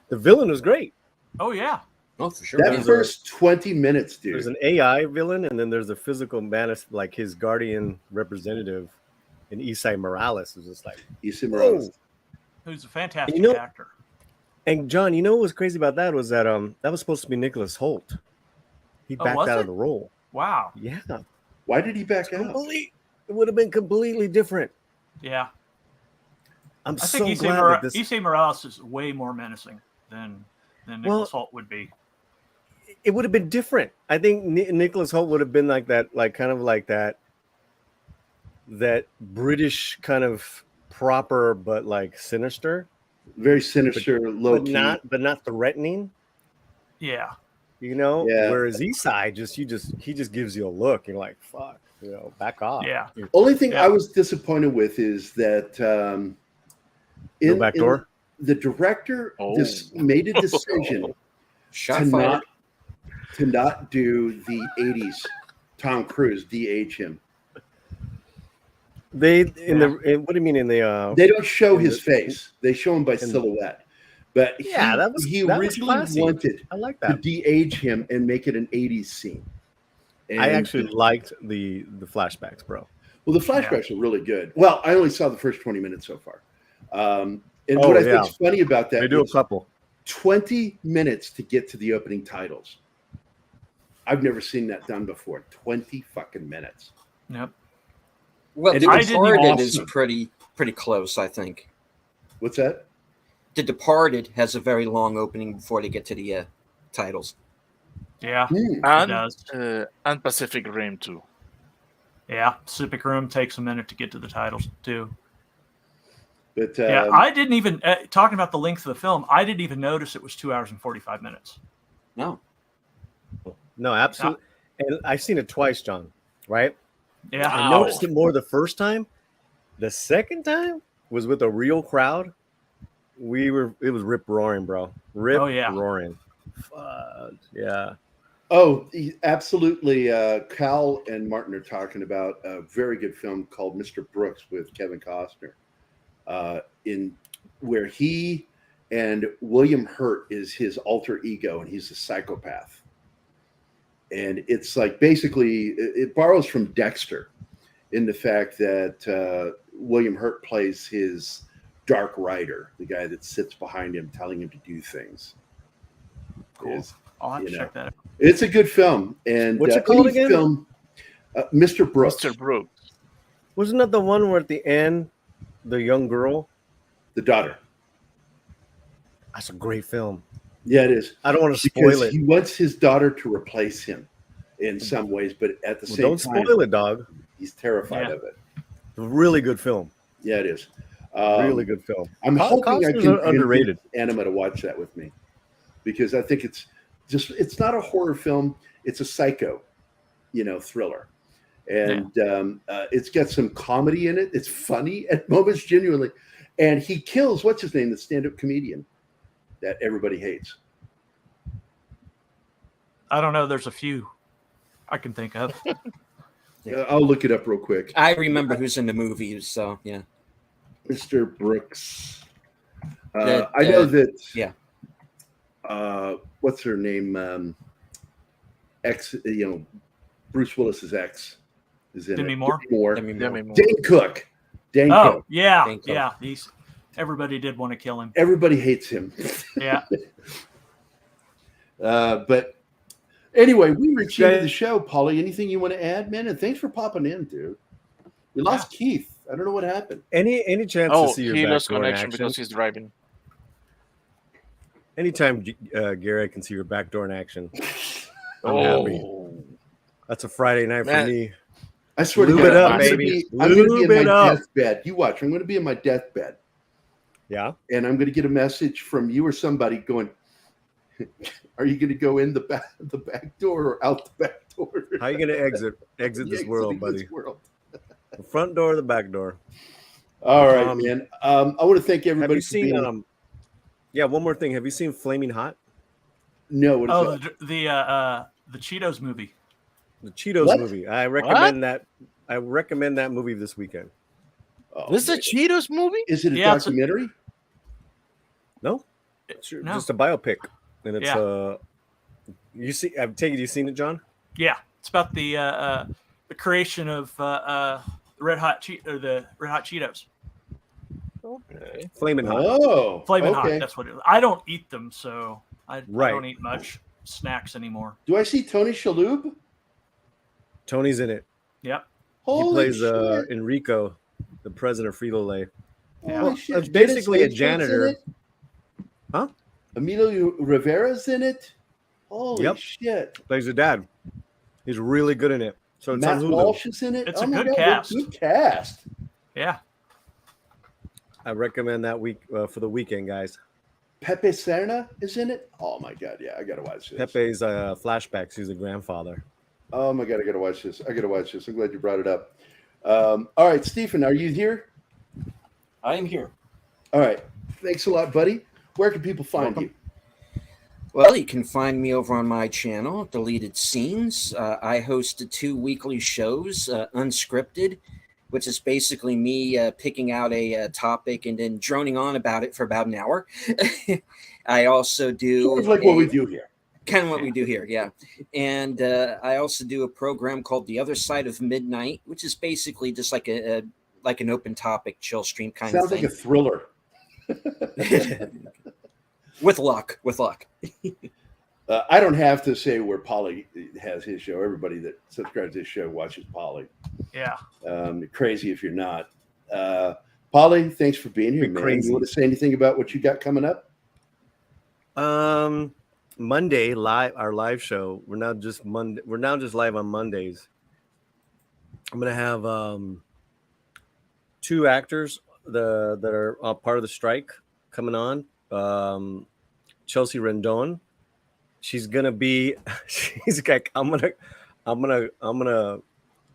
The villain was great. Oh yeah. Oh, for sure. That first 20 minutes, dude. There's an AI villain, and then there's a physical man, like his guardian representative, and Isai Morales is just like Isai Morales. Who's a fantastic actor. And John, you know what was crazy about that was that that was supposed to be Nicholas Hoult. He backed out of the role. Wow. Yeah. Why did he back out? It would have been completely different. Yeah. I think so glad that Isai Morales is way more menacing than Nicholas Hoult would be. It would have been different. I think Nicholas Hoult would have been like that, like kind of like that British kind of proper, but like sinister. Very sinister, low key. But not threatening. Yeah. You know? Yeah. Whereas Isai he just gives you a look. You're like, fuck, back off. Yeah. Only thing I was disappointed with is that no back door? The director made a decision to not do the 80s Tom Cruise DH him. What do you mean in the they don't show his face. They show him by silhouette. But he originally wanted I like that. to de-age him and make it an 80s scene. And I actually liked the flashbacks, bro. Well, the flashbacks are really good. Well, I only saw the first 20 minutes so far. What I think is funny about that, they do a couple. 20 minutes to get to the opening titles. I've never seen that done before. 20 fucking minutes. Yep. Well, And The it didn't Departed even- is pretty close, I think. What's that? The Departed has a very long opening before they get to the titles. Yeah, it does. And Pacific Rim too. Yeah, Pacific Rim takes a minute to get to the titles too. But yeah, I didn't even talking about the length of the film. I didn't even notice it was 2 hours and 45 minutes. No, absolutely. And I've seen it twice, John. Right? Yeah, I noticed it more the first time. The second time was with a real crowd. It was rip roaring, bro. Roaring. Yeah. Oh, absolutely. Cal and Martin are talking about a very good film called Mr. Brooks with Kevin Costner, in where he and William Hurt is his alter ego, and he's a psychopath. And it's like basically it borrows from Dexter in the fact that William Hurt plays his dark rider, the guy that sits behind him telling him to do things. Cool. I'll have to check that out. It's a good film. And what's it called again? Film, Mr. Brooks. Mr. Brooks. Wasn't that the one where at the end, the young girl? The daughter. That's a great film. Yeah, it is. I don't want to spoil it. He wants his daughter to replace him in some ways, but at the same don't time, spoil it, dog. He's terrified of it. Really good film. Yeah, it is. Really good film. I'm hoping I can underrated. Anima to watch that with me, because I think it's not a horror film. It's a psycho, thriller. And it's got some comedy in it. It's funny at moments, genuinely. And he kills, what's his name, the stand-up comedian that everybody hates. I don't know. There's a few I can think of. I'll look it up real quick. I remember who's in the movie, so yeah. Mr. Brooks. I know that. Yeah. What's her name? Ex. Bruce Willis's ex is in Demi it. Moore? Demi Moore. Dane Cook. Dane Oh, Cook. yeah. Dane Cook. Yeah. Everybody did want to kill him. Everybody hates him. Yeah. But Anyway, we reached into the show, Paulie. Anything you want to add, man? And thanks for popping in, dude. We lost Keith. I don't know what happened. Any chance to see your he lost backdoor in connection action? because he's driving. Anytime, Gary, I can see your backdoor in action. I'm happy. That's a Friday night for me. I swear Lube to God, it up, I'm baby. going to be in my Lube deathbed. You watch. I'm going to be in my deathbed. Yeah. And I'm going to get a message from you or somebody going, are you going to go in the back door or out the back door? How are you going to exit this world, buddy? This world. The front door or the back door? All right, man. I want to thank everybody for being. Yeah, one more thing. Have you seen Flaming Hot? No. What is that? The Cheetos movie. The Cheetos movie. I recommend that. I recommend that movie this weekend. Oh, this is a Cheetos movie? Is it a documentary? No, just a biopic, and it's You see? I take it you've seen it, John? Yeah, it's about the creation of the Red Hot Cheetos. Okay. Flaming Hot. Oh, Flaming Hot. That's what it is. I don't eat them, so I don't eat much snacks anymore. Do I see Tony Shalhoub? Tony's in it. Yep. Holy he plays shit. Enrico, the president of Frito-Lay. Holy shit. It's basically a janitor. Huh? Emilio Rivera's in it. Holy shit. Plays the dad. He's really good in it. So it's Matt on Hulu. Walsh is in it. It's a good cast. Good cast. Yeah. I recommend that week for the weekend, guys. Pepe Serna is in it. Oh my god, yeah, I gotta watch this. Pepe's flashbacks. He's a grandfather. Oh my god, I gotta watch this. I'm glad you brought it up. All right, Stephen, are you here? I am here. All right, thanks a lot, buddy. Where can people find you? Well, you can find me over on my channel, Deleted Scenes. I host 2 weekly shows, Unscripted, which is basically me picking out a topic and then droning on about it for about an hour. I also do... Sort of like what we do here. Kind of what we do here, yeah. And I also do a program called The Other Side of Midnight, which is basically just like an open topic, chill stream kind of thing. Sounds like a thriller. With luck. I don't have to say where Polly has his show. Everybody that subscribes to this show watches Polly. Yeah. Crazy if you're not. Polly, thanks for being here, man. Crazy. You want to say anything about what you got coming up? Monday our live show. We're now just live on Mondays. I'm gonna have 2 actors that are part of the strike coming on. Chelsea Rendon. She's gonna be. She's like, I'm gonna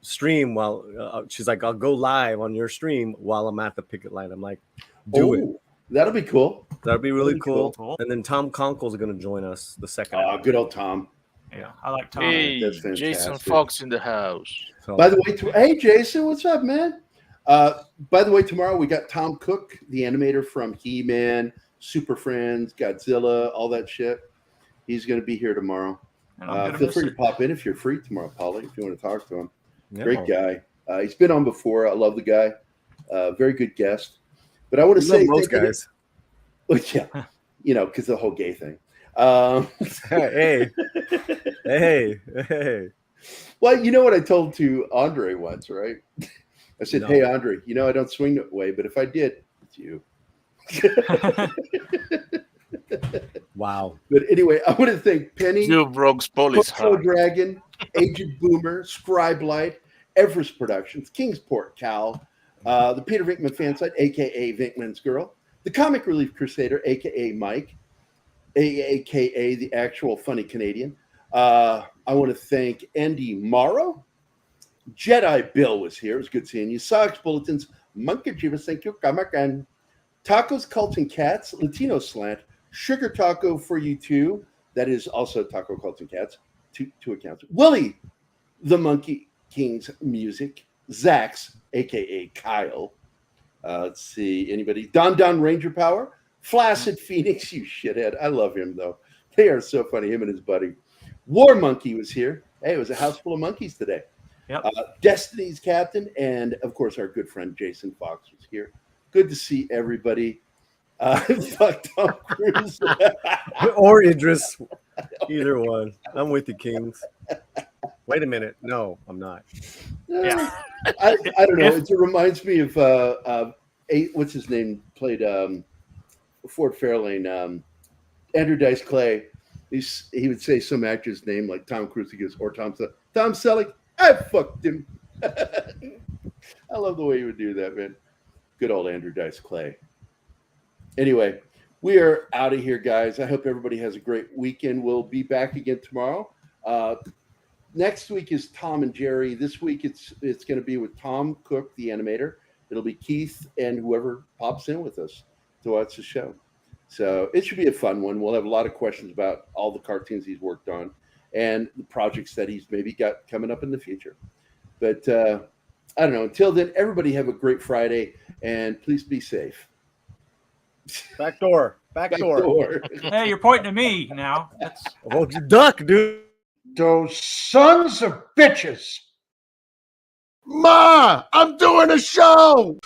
stream while she's like, I'll go live on your stream while I'm at the picket line. I'm like, do it. That'll be cool. That'll be really cool. And then Tom Conkle's gonna join us the second. Oh, good old Tom. Yeah, I like Tom. Hey, That's fantastic. Jason Fox in the house. So, By the way, hey Jason, what's up, man? By the way, tomorrow we got Tom Cook, the animator from He-Man, Super Friends, Godzilla, all that shit. He's going to be here tomorrow. Feel free to pop in if you're free tomorrow, Polly, if you want to talk to him. Yeah. Great guy. He's been on before. I love the guy. Very good guest. But I want to say most guys. Yeah, because the whole gay thing. Hey. Well, you know what I told to Andre once, right? I said, Hey, Andre, I don't swing that way, but if I did, it's you. Wow. But anyway, I want to thank Penny, You broke Police Dragon, Agent Boomer, Scribe Light, Everest Productions, Kingsport Cal, the Peter Vinkman fan site, aka Vinkman's Girl, the Comic Relief Crusader, aka Mike, aka the actual funny Canadian. I want to thank Andy Morrow. Jedi Bill was here. It was good seeing you. Sox Bulletins, Monkey Jivas, thank you. Kamakan. Tacos, Cults, and Cats, Latino Slant, Sugar Taco for you too. That is also Taco, Cults, and Cats. Two accounts. Willie, the Monkey King's Music. Zax, a.k.a. Kyle. Let's see. Anybody? Don Ranger Power. Flaccid Phoenix, you shithead. I love him, though. They are so funny, him and his buddy. War Monkey was here. Hey, it was a house full of monkeys today. Yep. Destiny's Captain, and, of course, our good friend Jason Fox was here. Good to see everybody. Fuck Tom Cruise. Or Idris. Either one. I'm with you, Kings. Wait a minute. No, I'm not. Yeah. I don't know. It reminds me of what's his name played Ford Fairlane. Andrew Dice Clay. He would say some actor's name like Tom Cruise. He goes, or Tom Selleck. I fucked him. I love the way he would do that, man. Good old Andrew Dice Clay. Anyway, we are out of here, guys. I hope everybody has a great weekend. We'll be back again tomorrow. Next week is Tom and Jerry. This week it's going to be with Tom Cook, the animator. It'll be Keith and whoever pops in with us to watch the show. So it should be a fun one. We'll have a lot of questions about all the cartoons he's worked on and the projects that he's maybe got coming up in the future. But I don't know. Until then, everybody have a great Friday, and please be safe. Back door. Back door. Hey, you're pointing to me now. That's... Oh, duck, dude. Those sons of bitches. Ma, I'm doing a show.